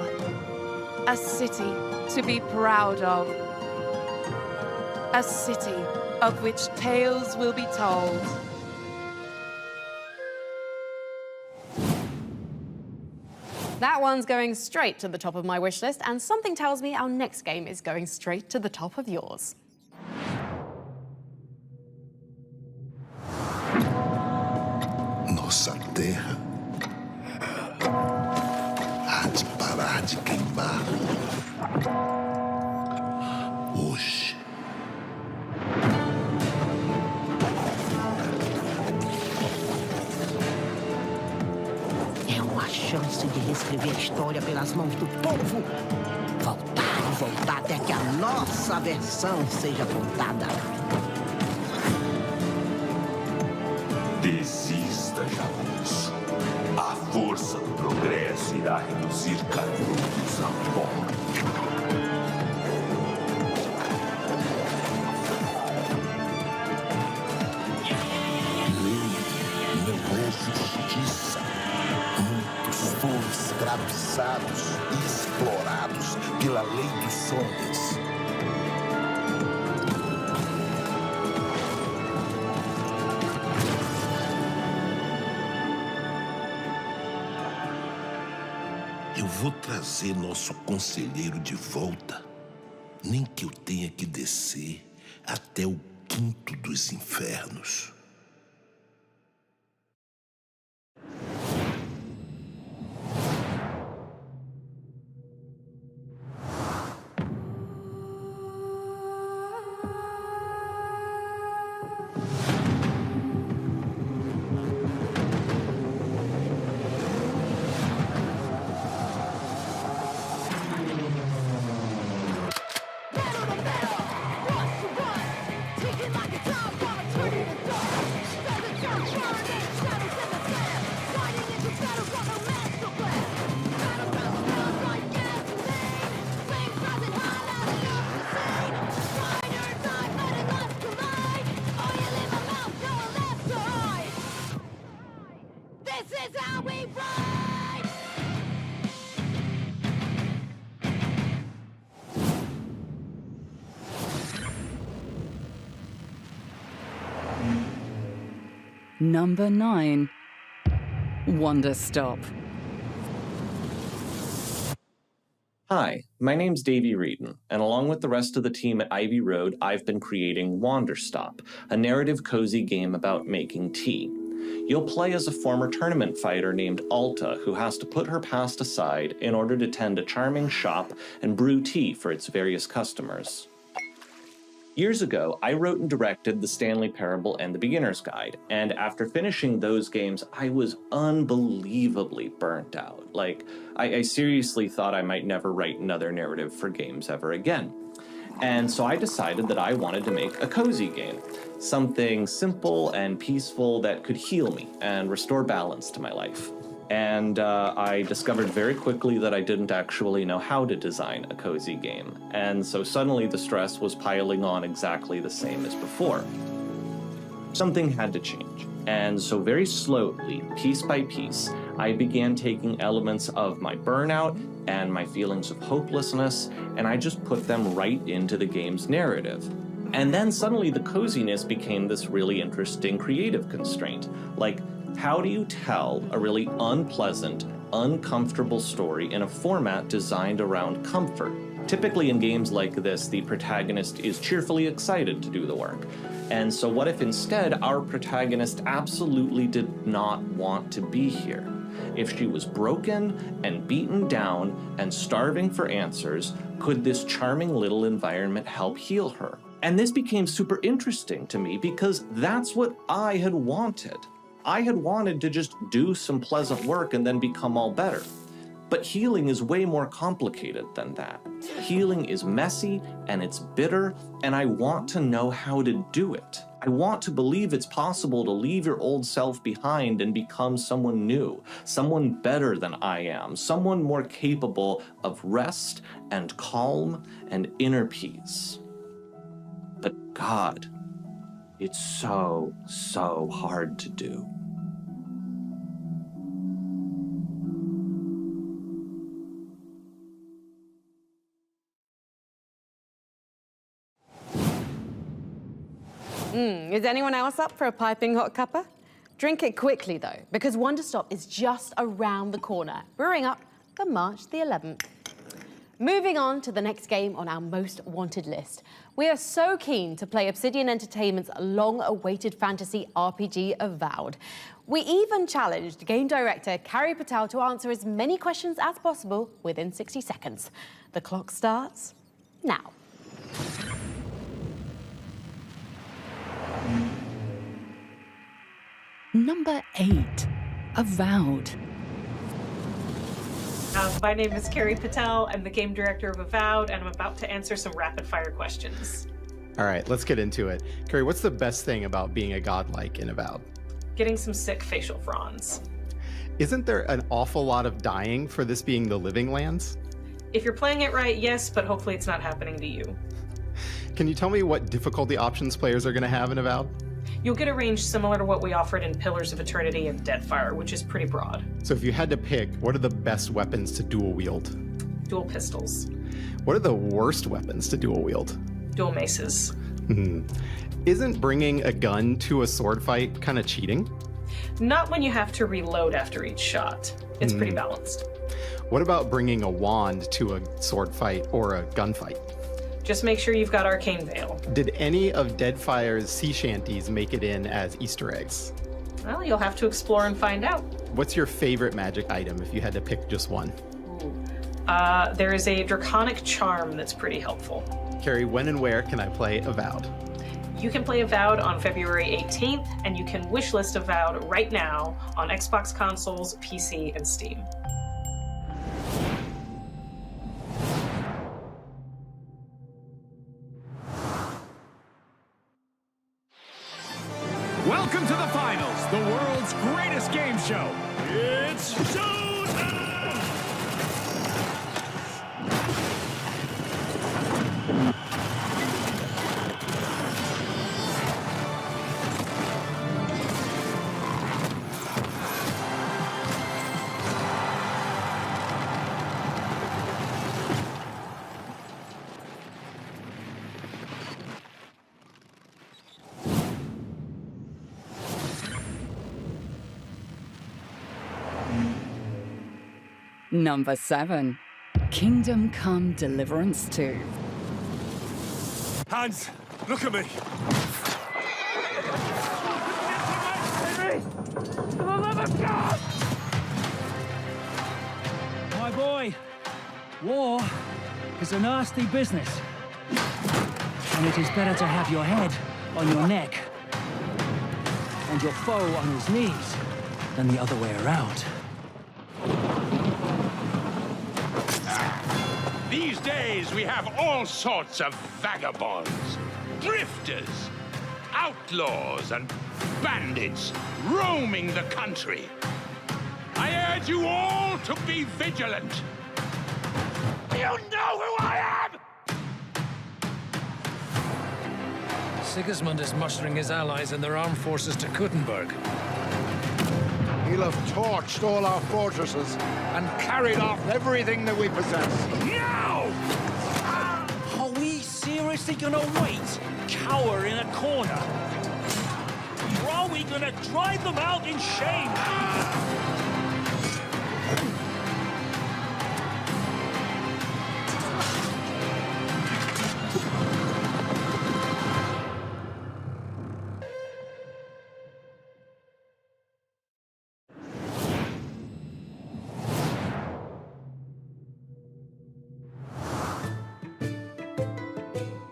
a city to be proud of, a city of which tales will be told. That one's going straight to the top of my wish list, and something tells me our next game is going straight to the top of yours. Nossa terra há de parar de queimar hoje. É uma chance de reescrever a história pelas mãos do povo. Voltar e voltar até que a nossa versão seja contada. Desista, Japonês. A força do progresso irá reduzir canudos a pó. Lei não é justiça. Muitos foram escravizados e explorados pela lei dos homens. Eu vou trazer nosso conselheiro de volta, nem que eu tenha que descer até o quinto dos infernos. Number 9. Wonder Stop. Hi, my name's Davey Reedon, and along with the rest of the team at Ivy Road, I've been creating Wanderstop, a narrative cozy game about making tea. You'll play as a former tournament fighter named Alta, who has to put her past aside in order to tend a charming shop and brew tea for its various customers. Years ago, I wrote and directed The Stanley Parable and The Beginner's Guide, and after finishing those games, I was unbelievably burnt out. I seriously thought I might never write another narrative for games ever again. And so I decided that I wanted to make a cozy game, something simple and peaceful that could heal me and restore balance to my life. And I discovered very quickly that I didn't actually know how to design a cozy game. And so suddenly the stress was piling on exactly the same as before. Something had to change. And so very slowly, piece by piece, I began taking elements of my burnout and my feelings of hopelessness, and I just put them right into the game's narrative. And then suddenly the coziness became this really interesting creative constraint. Like, how do you tell a really unpleasant, uncomfortable story in a format designed around comfort? Typically in games like this, the protagonist is cheerfully excited to do the work. And so what if instead our protagonist absolutely did not want to be here? If she was broken and beaten down and starving for answers, could this charming little environment help heal her? And this became super interesting to me because that's what I had wanted. I had wanted to just do some pleasant work and then become all better. But healing is way more complicated than that. Healing is messy and it's bitter, and I want to know how to do it. I want to believe it's possible to leave your old self behind and become someone new, someone better than I am, someone more capable of rest and calm and inner peace. But God, it's so hard to do. Is anyone else up for a piping hot cuppa? Drink it quickly though, because Wanderstop is just around the corner, brewing up for March the 11th. Moving on to the next game on our most wanted list. We are so keen to play Obsidian Entertainment's long-awaited fantasy RPG Avowed. We even challenged game director Carrie Patel to answer as many questions as possible within 60 seconds. The clock starts now. Number 8. Avowed. My name is Carrie Patel. I'm the game director of Avowed, and I'm about to answer some rapid-fire questions. All right, let's get into it. Carrie, what's the best thing about being a godlike in Avowed? Getting some sick facial fronds. Isn't there an awful lot of dying for this being the Living Lands? If you're playing it right, yes, but hopefully it's not happening to you. Can you tell me what difficulty options players are going to have in Avowed? You'll get a range similar to what we offered in Pillars of Eternity and Deadfire, which is pretty broad. So if you had to pick, what are the best weapons to dual wield? Dual pistols. What are the worst weapons to dual wield? Dual maces. Isn't bringing a gun to a sword fight kind of cheating? Not when you have to reload after each shot. It's pretty balanced. What about bringing a wand to a sword fight or a gunfight? Just make sure you've got Arcane Veil. Did any of Deadfire's sea shanties make it in as Easter eggs? Well, you'll have to explore and find out. What's your favorite magic item if you had to pick just one? There is a Draconic Charm that's pretty helpful. Carrie, when and where can I play Avowed? You can play Avowed on February 18th, and you can wishlist Avowed right now on Xbox consoles, PC, and Steam. Welcome to the finals, the world's greatest game show. It's showtime! Number 7. Kingdom Come Deliverance 2. Hans, look at me. For the love of God! My boy, war is a nasty business. And it is better to have your head on your neck and your foe on his knees than the other way around. These days, we have all sorts of vagabonds, drifters, outlaws, and bandits roaming the country. I urge you all to be vigilant. You know who I am! Sigismund is mustering his allies and their armed forces to Kuttenberg. He'll have torched all our fortresses and carried off everything that we possess. Now! Are we seriously gonna wait, cower in a corner? Or are we gonna drive them out in shame?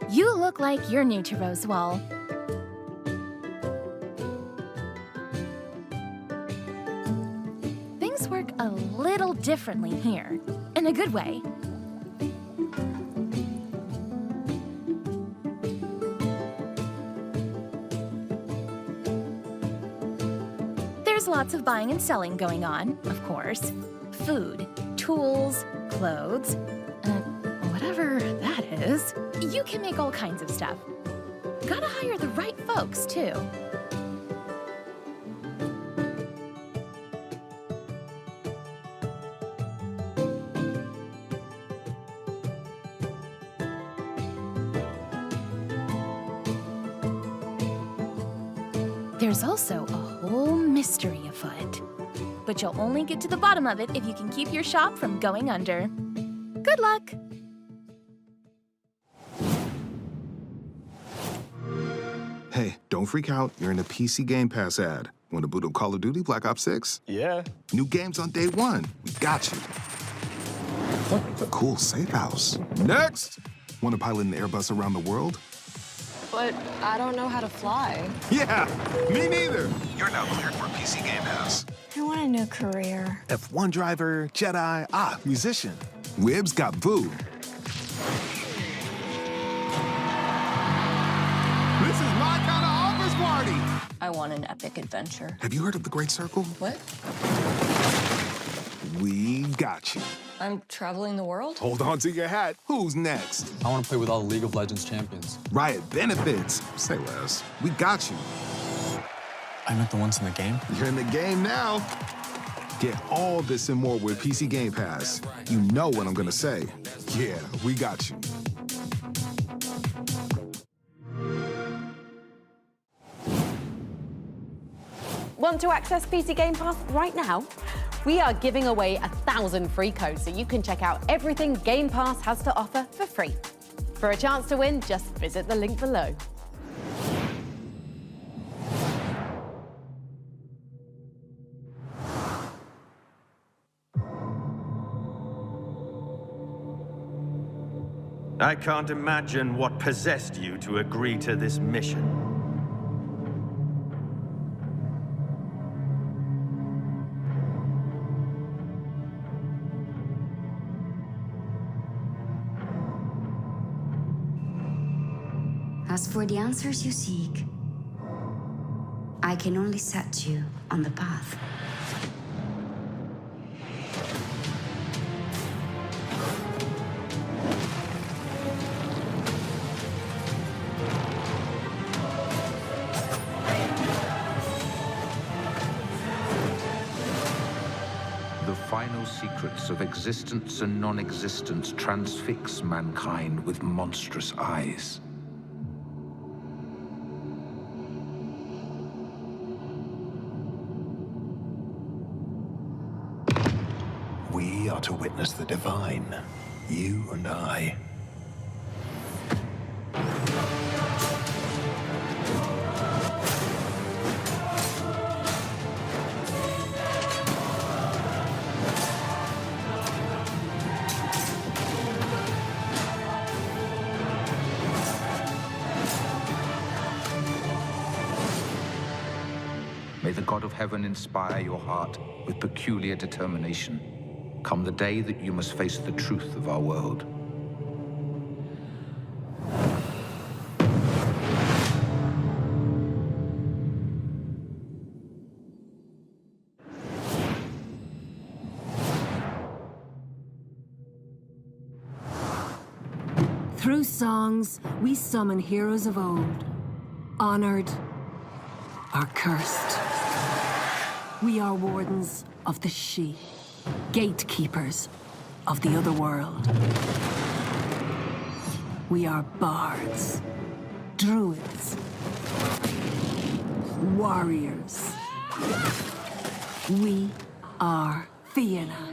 You look like you're new to Rosewall. Things work a little differently here, in a good way. There's lots of buying and selling going on, of course. Food, tools, clothes, whatever that is. You can make all kinds of stuff. Gotta hire the right folks, too. There's also a whole mystery afoot. But you'll only get to the bottom of it if you can keep your shop from going under. Good luck! Hey, don't freak out. You're in a PC Game Pass ad. Want to boot up Call of Duty Black Ops 6? Yeah. New games on day 1. We got you. A cool safe house. Next! Want to pilot an Airbus around the world? But I don't know how to fly. Yeah, me neither. You're now cleared for PC Game Pass. I want a new career. F1 driver, Jedi, musician. Wibbs got Boo. This is my kind of office party. I want an epic adventure. Have you heard of the Great Circle? What? We got you. I'm traveling the world? Hold on to your hat. Who's next? I want to play with all the League of Legends champions. Riot benefits. Say less. We got you. I meant the ones in the game? You're in the game now. Get all this and more with PC Game Pass. You know what I'm gonna say. Yeah, we got you. Want to access PC Game Pass right now? We are giving away 1,000 free codes so you can check out everything Game Pass has to offer for free. For a chance to win, just visit the link below. I can't imagine what possessed you to agree to this mission. As for the answers you seek, I can only set you on the path. The final secrets of existence and non-existence transfix mankind with monstrous eyes. We are to witness the divine. You and I. May the God of Heaven inspire your heart with peculiar determination. Come the day that you must face the truth of our world. Through songs, we summon heroes of old, honored or cursed. We are wardens of the She, gatekeepers of the other world. We are bards, druids, warriors. We are Fianna.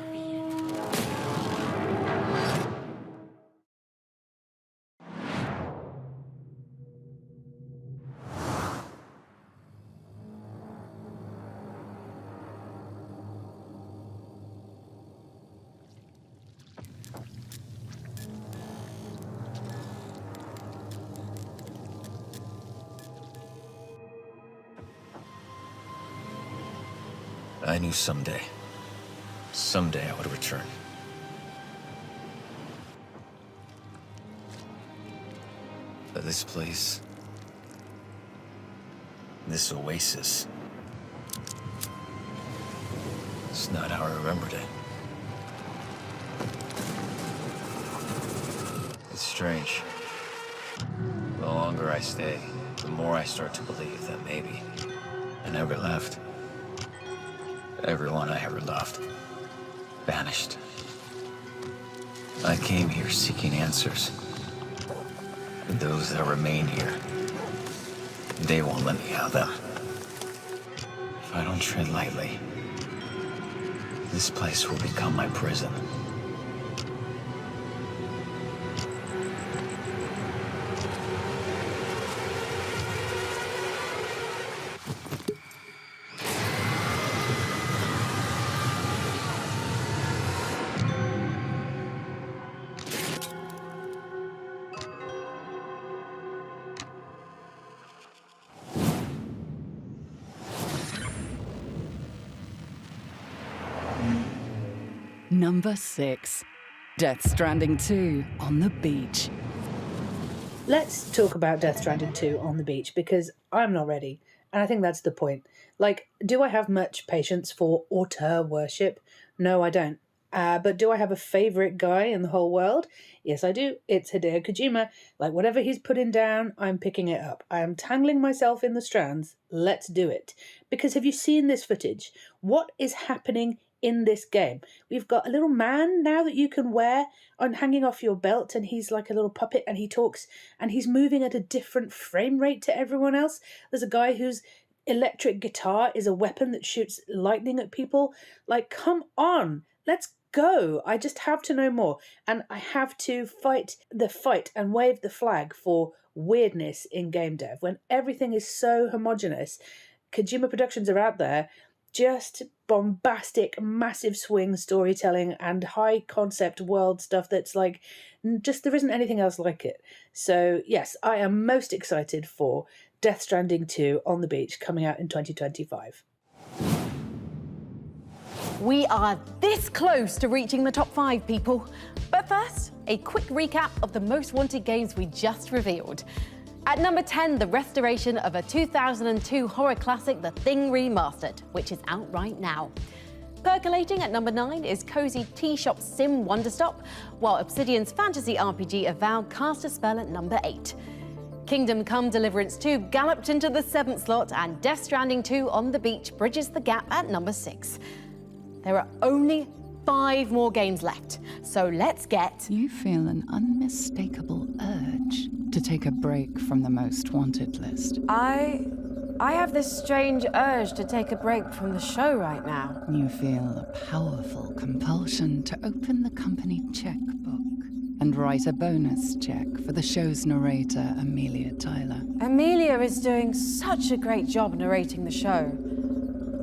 I knew someday I would return. But this place, this oasis, it's not how I remembered it. It's strange. The longer I stay, the more I start to believe that maybe I never left. Everyone I ever loved vanished. I came here seeking answers. And those that remain here, they won't let me have them. If I don't tread lightly, this place will become my prison. Number 6. Death Stranding 2 on the beach. Let's talk about Death Stranding 2 on the beach, because I'm not ready. And I think that's the point. Like, do I have much patience for auteur worship? No, I don't. But do I have a favourite guy in the whole world? Yes, I do. It's Hideo Kojima. Like, whatever he's putting down, I'm picking it up. I am tangling myself in the strands. Let's do it. Because have you seen this footage? What is happening in this game? We've got a little man now that you can wear on hanging off your belt, and he's like a little puppet, and he talks, and he's moving at a different frame rate to everyone else. There's a guy whose electric guitar is a weapon that shoots lightning at people. Like, come on, let's go. I just have to know more, and I have to fight the fight and wave the flag for weirdness in game dev when everything is so homogenous. Kojima Productions are out there, just bombastic, massive swing storytelling and high concept world stuff that's like, just there isn't anything else like it. So yes, I am most excited for Death Stranding 2 on the beach coming out in 2025. We are this close to reaching the top 5, people. But first, a quick recap of the most wanted games we just revealed. At number 10, the restoration of a 2002 horror classic, The Thing Remastered, which is out right now. Percolating at number 9 is cozy tea shop sim Wonderstop, while Obsidian's fantasy RPG Avowed cast a spell at number 8. Kingdom Come Deliverance 2 galloped into the 7th slot, and Death Stranding 2 on the beach bridges the gap at number 6. There are only 5 more games left, so let's get... You feel an unmistakable urge to take a break from the most wanted list. I I have this strange urge to take a break from the show right now. You feel a powerful compulsion to open the company checkbook and write a bonus check for the show's narrator, Amelia Tyler. Amelia is doing such a great job narrating the show.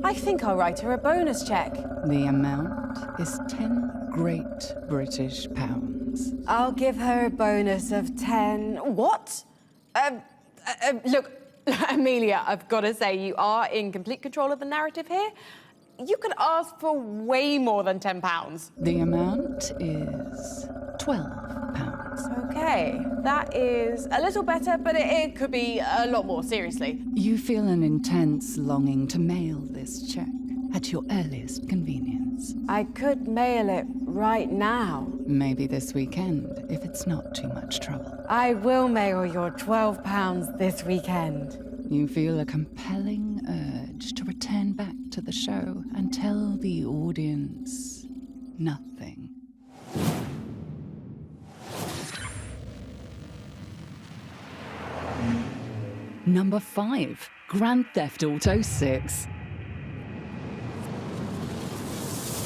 I think I'll write her a bonus check. The amount is 10 great British pounds. I'll give her a bonus of 10... What? Look, Amelia, I've got to say, you are in complete control of the narrative here. You could ask for way more than £10. The amount is 12 pounds. Okay, that is a little better, but it could be a lot more, seriously. You feel an intense longing to mail this check at your earliest convenience. I could mail it right now. Maybe this weekend, if it's not too much trouble. I will mail your £12 this weekend. You feel a compelling urge to return back to the show and tell the audience nothing. Number 5, Grand Theft Auto 6.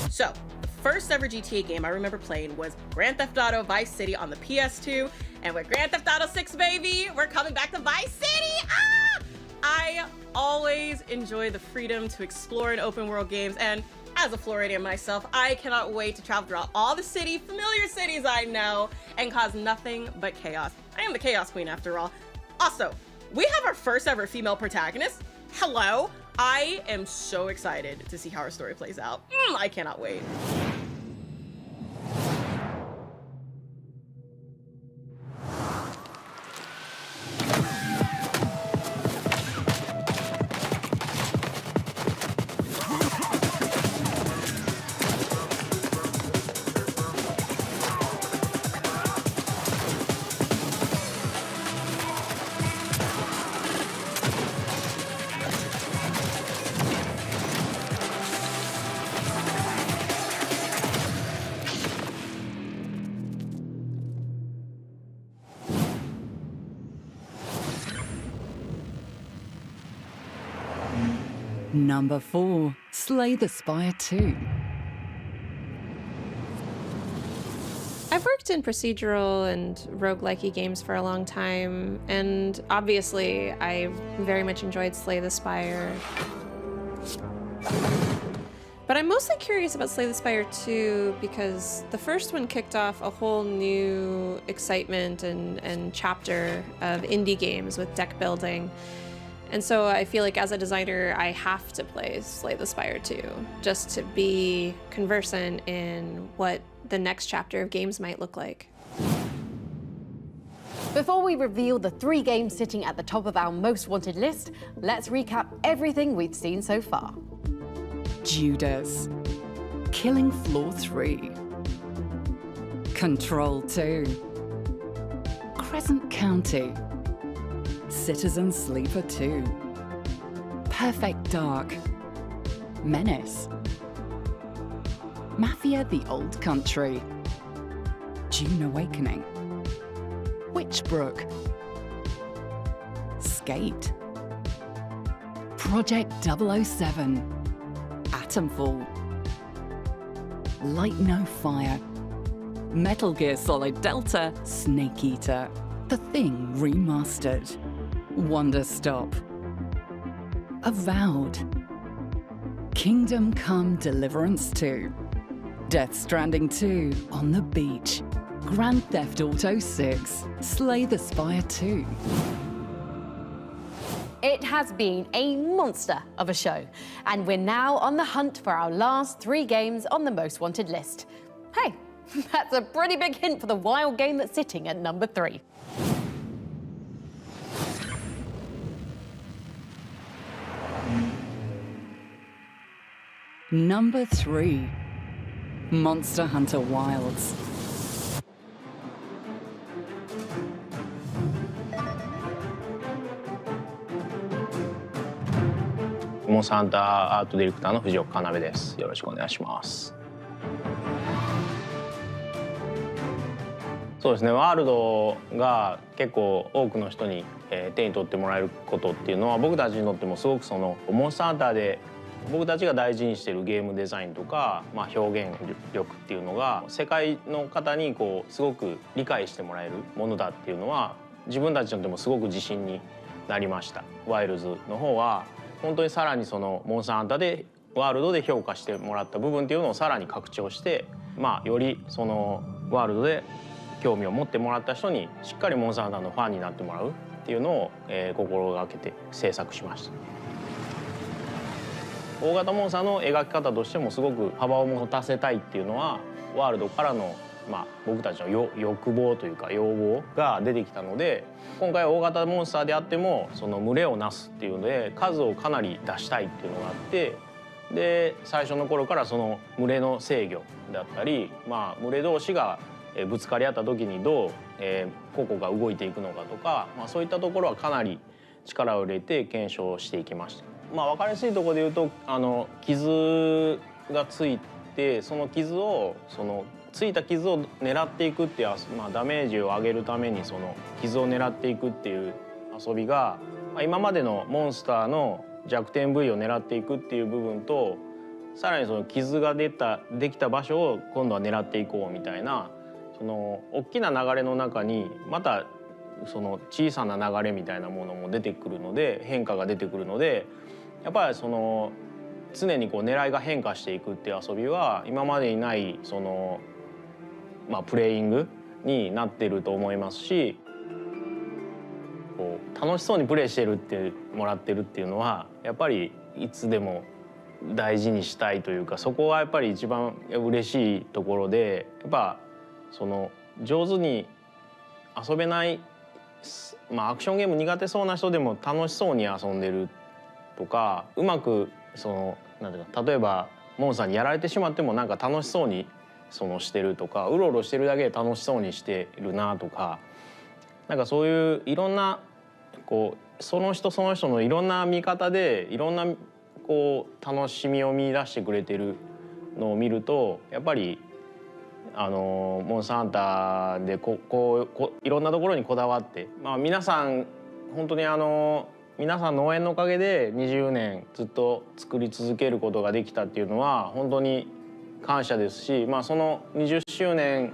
So, the first ever GTA game I remember playing was Grand Theft Auto Vice City on the PS2, and with Grand Theft Auto 6, baby, we're coming back to Vice City! Ah! I always enjoy the freedom to explore in open world games, and as a Floridian myself, I cannot wait to travel throughout all the familiar cities I know, and cause nothing but chaos. I am the Chaos Queen after all. Also, we have our first ever female protagonist. Hello. I am so excited to see how our story plays out. I cannot wait. Number 4, Slay the Spire 2. I've worked in procedural and roguelike-y games for a long time, and obviously I very much enjoyed Slay the Spire. But I'm mostly curious about Slay the Spire 2 because the first one kicked off a whole new excitement and chapter of indie games with deck building. And so I feel like as a designer, I have to play Slay the Spire 2 just to be conversant in what the next chapter of games might look like. Before we reveal the 3 games sitting at the top of our most wanted list, let's recap everything we've seen so far. Judas. Killing Floor 3. Control 2. Crescent County. Citizen Sleeper 2. Perfect Dark. Menace. Mafia: The Old Country. Dune Awakening. Witchbrook. Skate. Project 007. Atomfall. Light No Fire. Metal Gear Solid Delta. Snake Eater. The Thing Remastered. Wonder Stop. Avowed. Kingdom Come Deliverance 2. Death Stranding 2 On the Beach. Grand Theft Auto 6. Slay the Spire 2. It has been a monster of a show, and we're now on the hunt for our last 3 games on the most wanted list. Hey, that's a pretty big hint for the wild game that's sitting at number 3. Number 3. Monster Hunter Wilds.モンスターハンターアートディレクターの藤岡要です。よろしくお願いします。そうですね、ワールドが結構多くの人に、手に取ってもらえることっていうのは僕たちにとってもすごくそのモンスターハンターで僕たちが大事にしているゲームデザインとか、表現力っていうのが世界の方にこうすごく理解してもらえるものだっていうのは自分たちにとってもすごく自信になりました。ワイルズの方は本当にさらにそのモンスターハンターでワールドで評価してもらった部分っていうのをさらに拡張して、よりそのワールドで興味を持ってもらった人にしっかりモンスターハンターのファンになってもらうっていうのを、心がけて制作しました。大型モンスターの描き方としてもすごく幅を持たせたいっていうのはワールドからの、僕たちの欲望というか要望が出てきたので、今回は大型モンスターであってもその群れをなすっていうので数をかなり出したいっていうのがあって、で最初の頃からその群れの制御だったり、群れ同士がぶつかり合った時にどう、個々が動いていくのかとか、そういったところはかなり力を入れて検証していきました。分かりやすいところで言うと傷がついてそのついた傷を狙っていくっていう、ダメージを上げるためにその傷を狙っていくっていう遊びが、今までのモンスターの弱点部位を狙っていくっていう部分とさらにその傷ができた場所を今度は狙っていこうみたいな、その大きな流れの中にまたその小さな流れみたいなものも出てくるので変化が出てくるので、やっぱりその常にこう狙いが変化していくっていう遊びは今までにないその、プレイングになってると思いますし、こう楽しそうにプレイしてるってもらってるっていうのはやっぱりいつでも大事にしたいというか、そこがやっぱり一番嬉しいところで、やっぱその上手に遊べない、アクションゲーム苦手そうな人でも楽しそうに遊んでるとか、うまくそのなんていうか、例えばモンスターにやられてしまってもなんか楽しそうにそのしてるとか、うろうろしてるだけで楽しそうにしてるなとか、なんかそういういろんなこうその人その人のいろんな見方でいろんなこう楽しみを見出してくれてるのを見ると、やっぱりモンスターハンターでいろんなところにこだわって、皆さん本当に皆さんの応援のおかげで20年ずっと作り続けることができたっていうのは本当に感謝ですし、その20周年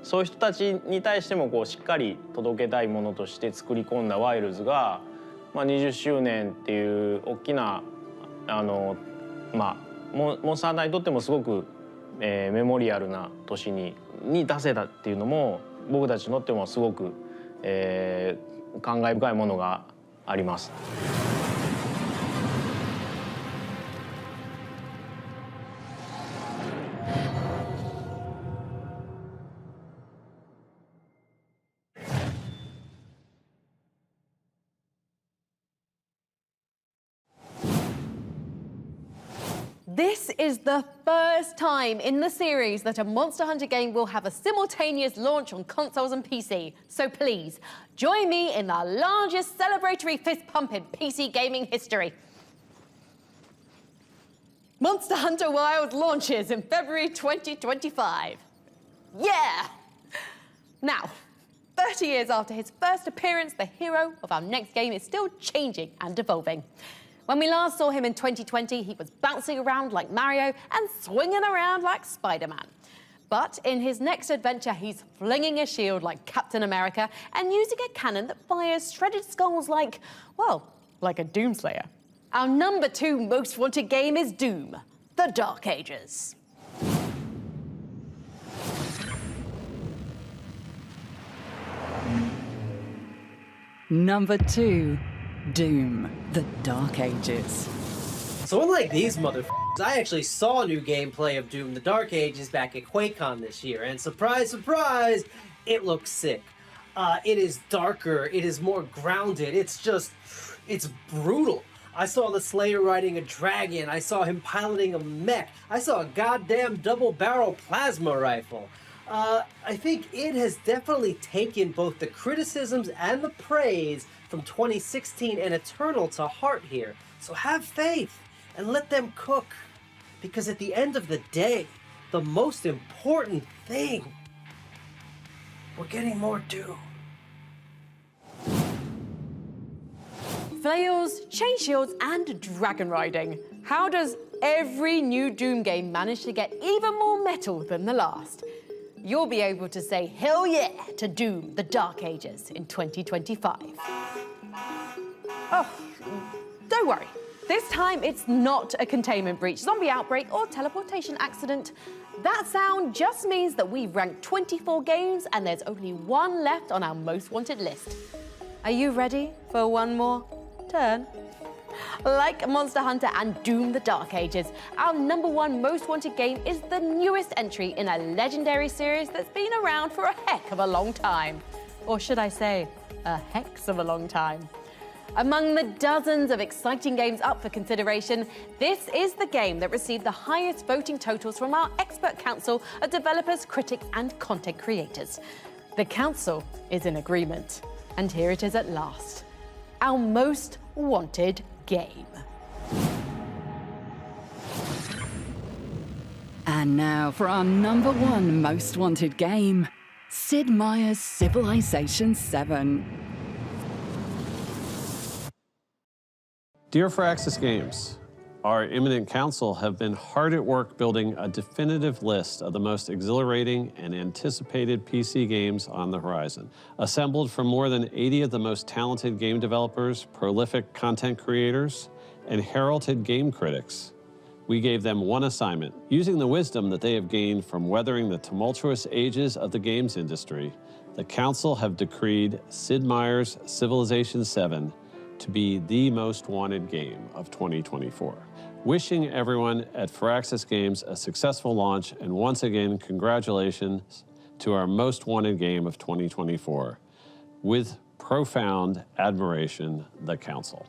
そういう人たちに対してもこうしっかり届けたいものとして作り込んだワイルズが、20周年っていう大きなモンスターハンターにとってもすごくメモリアルな年に出せたっていうのも僕たちにとってもすごく、感慨深いものがあります。This is the first time in the series that a Monster Hunter game will have a simultaneous launch on consoles and PC. So please, join me in the largest celebratory fist pump in PC gaming history. Monster Hunter Wilds launches in February 2025. Yeah! Now, 30 years after his first appearance, the hero of our next game is still changing and evolving. When we last saw him in 2020, he was bouncing around like Mario and swinging around like Spider-Man. But in his next adventure, he's flinging a shield like Captain America and using a cannon that fires shredded skulls like, well, like a Doomslayer. Our number 2 most wanted game is Doom, The Dark Ages. Number 2. Doom, The Dark Ages. So unlike these motherfuckers, I actually saw new gameplay of Doom, The Dark Ages back at QuakeCon this year, and surprise, surprise, it looks sick. It is darker, it is more grounded, it's brutal. I saw the Slayer riding a dragon, I saw him piloting a mech, I saw a goddamn double-barrel plasma rifle. I think it has definitely taken both the criticisms and the praise from 2016 and Eternal to heart here. So have faith and let them cook. Because at the end of the day, the most important thing We're getting more Doom. Flails, chain shields, and dragon riding. How does every new Doom game manage to get even more metal than the last? You'll be able to say hell yeah to Doom, the Dark Ages in 2025. Oh, don't worry. This time it's not a containment breach, zombie outbreak, or teleportation accident. That sound just means that we've ranked 24 games and there's only one left on our most wanted list. Are you ready for one more turn? Like Monster Hunter and Doom the Dark Ages, our #1 most wanted game is the newest entry in a legendary series that's been around for a heck of a long time. Or should I say, a hex of a long time. Among the dozens of exciting games up for consideration, this is the game that received the highest voting totals from our expert council of developers, critics, and content creators. The council is in agreement, and here it is at last. Our most wanted game. And now for our #1 most wanted game, Sid Meier's Civilization 7. Dear Firaxis Games, our imminent council have been hard at work building a definitive list of the most exhilarating and anticipated PC games on the horizon. Assembled from more than 80 of the most talented game developers, prolific content creators, and heralded game critics, we gave them one assignment. Using the wisdom that they have gained from weathering the tumultuous ages of the games industry, the council have decreed Sid Meier's Civilization 7 to be the most wanted game of 2024. Wishing everyone at Firaxis Games a successful launch, and once again, congratulations to our most wanted game of 2024. With profound admiration, the Council.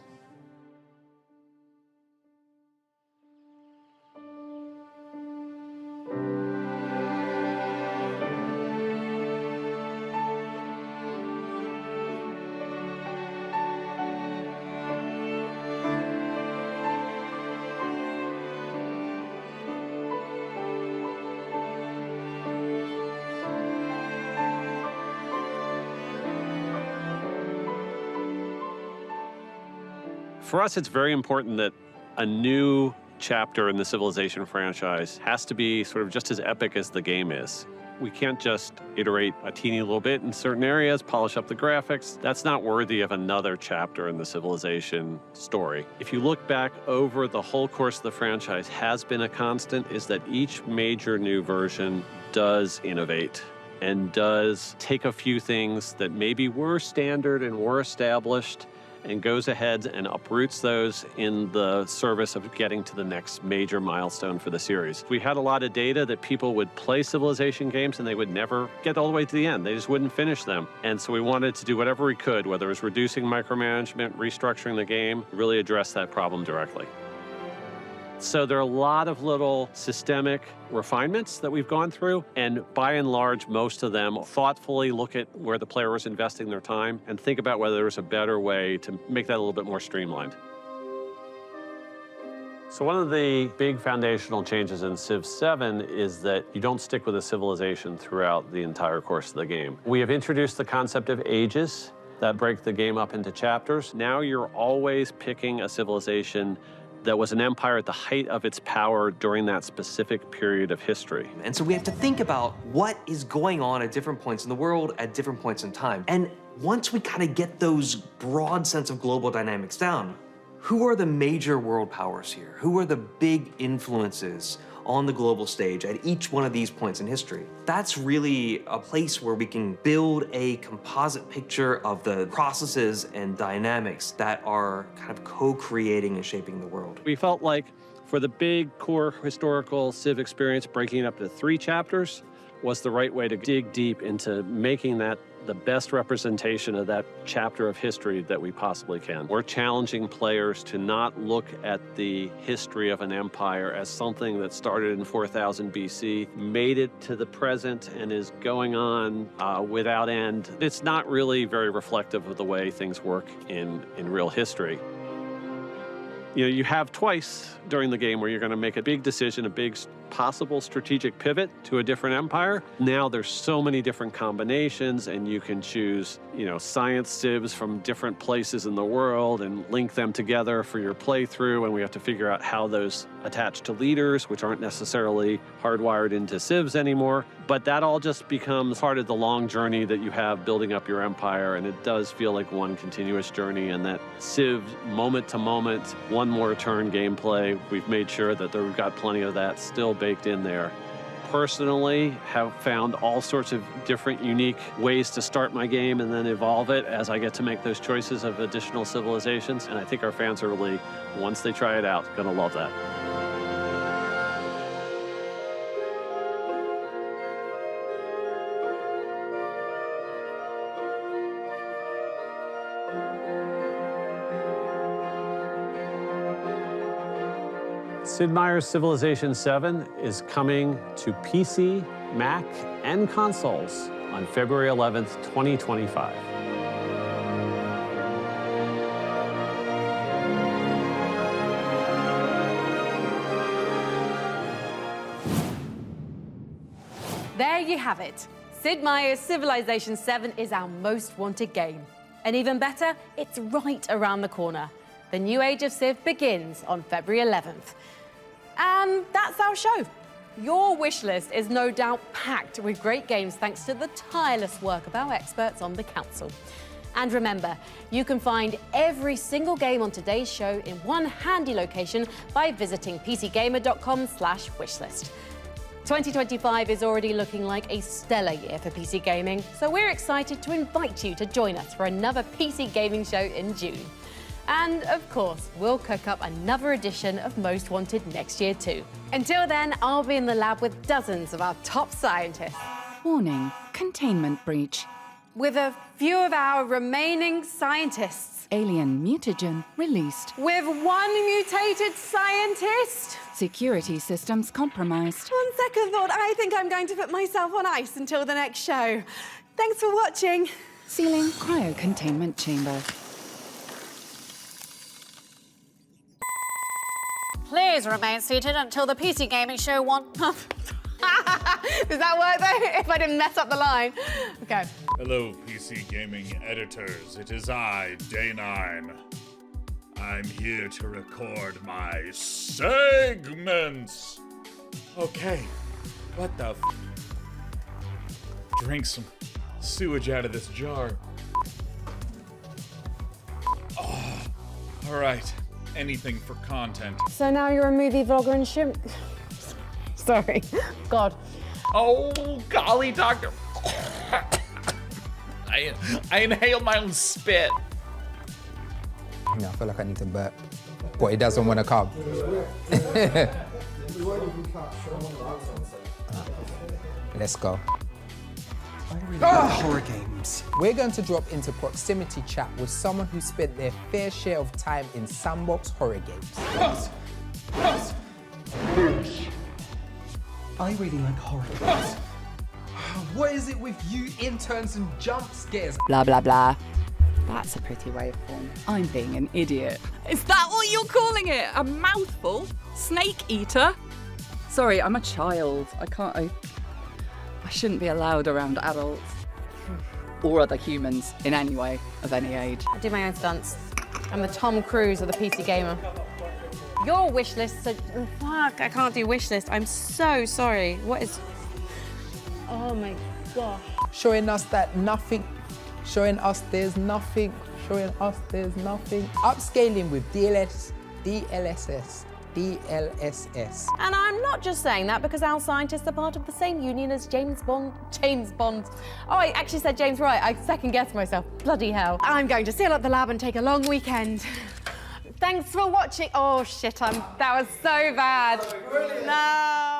For us, it's very important that a new chapter in the Civilization franchise has to be sort of just as epic as the game is. We can't just iterate a teeny little bit in certain areas, polish up the graphics. That's not worthy of another chapter in the Civilization story. If you look back over the whole course of the franchise, has been a constant is that each major new version does innovate and does take a few things that maybe were standard and were established and goes ahead and uproots those in the service of getting to the next major milestone for the series. We had a lot of data that people would play Civilization games and they would never get all the way to the end. They just wouldn't finish them. And so we wanted to do whatever we could, whether it was reducing micromanagement, restructuring the game, really address that problem directly. So there are a lot of little systemic refinements that we've gone through, and by and large, most of them thoughtfully look at where the player was investing their time and think about whether there's a better way to make that a little bit more streamlined. So one of the big foundational changes in Civ 7 is that you don't stick with a civilization throughout the entire course of the game. We have introduced the concept of ages that break the game up into chapters. Now you're always picking a civilization that was an empire at the height of its power during that specific period of history. And so we have to think about what is going on at different points in the world at different points in time. And once we kind of get those broad sense of global dynamics down, who are the major world powers here? Who are the big influences on the global stage at each one of these points in history? That's really a place where we can build a composite picture of the processes and dynamics that are kind of co-creating and shaping the world. We felt like for the big core historical Civ experience, breaking it up to 3 chapters was the right way to dig deep into making that the best representation of that chapter of history that we possibly can. We're challenging players to not look at the history of an empire as something that started in 4000 BC, made it to the present, and is going on without end. It's not really very reflective of the way things work in real history. You know, you have twice during the game where you're going to make a big decision, a big possible strategic pivot to a different empire. Now there's so many different combinations, and you can choose, science civs from different places in the world and link them together for your playthrough, and we have to figure out how those attach to leaders, which aren't necessarily hardwired into civs anymore. But that all just becomes part of the long journey that you have building up your empire, and it does feel like one continuous journey, and that civ moment to moment, one more turn gameplay, we've made sure that we've got plenty of that still baked in there. Personally, have found all sorts of different unique ways to start my game and then evolve it as I get to make those choices of additional civilizations, and I think our fans are really, once they try it out, gonna love that. Sid Meier's Civilization 7 is coming to PC, Mac, and consoles on February 11th, 2025. There you have it. Sid Meier's Civilization 7 is our most wanted game. And even better, it's right around the corner. The new age of Civ begins on February 11th. And that's our show. Your wish list is no doubt packed with great games thanks to the tireless work of our experts on the council. And remember, you can find every single game on today's show in one handy location by visiting pcgamer.com/wishlist. 2025 is already looking like a stellar year for PC gaming, so we're excited to invite you to join us for another PC gaming show in June. And of course, we'll cook up another edition of Most Wanted next year too. Until then, I'll be in the lab with dozens of our top scientists. Warning, containment breach. With a few of our remaining scientists. Alien mutagen released. With one mutated scientist. Security systems compromised. On second thought, I think I'm going to put myself on ice until the next show. Thanks for watching. Sealing cryo-containment chamber. Please remain seated until the PC gaming show Does that work though? If I didn't mess up the line. Okay. Hello, PC gaming editors. It is I, Day9. I'm here to record my segments. Okay, what the f? Drink some sewage out of this jar. Oh, all right. Anything for content. So now you're a movie vlogger and shrimp. Sorry. God. Oh, golly, doctor. I inhaled my own spit. I feel like I need to burp, but it doesn't want to come. Let's go. Horror games. We're going to drop into proximity chat with someone who spent their fair share of time in sandbox horror games. I really like horror games. What is it with you interns and jump scares? Blah, blah, blah. That's a pretty waveform. I'm being an idiot. Is that what you're calling it? A mouthful? Snake eater? Sorry, I'm a child. I shouldn't be allowed around adults. Or other humans in any way, of any age. I do my own stunts. I'm the Tom Cruise of the PC gamer. Your wish list, fuck, I can't do wish list. I'm so sorry. What is, oh my gosh. Showing us that nothing, showing us there's nothing, showing us there's nothing. Upscaling with DLSS. And I'm not just saying that because our scientists are part of the same union as James Bond. Oh, I actually said James right. I second guessed myself. Bloody hell. I'm going to seal up the lab and take a long weekend. Thanks for watching. Oh shit, that was so bad. No.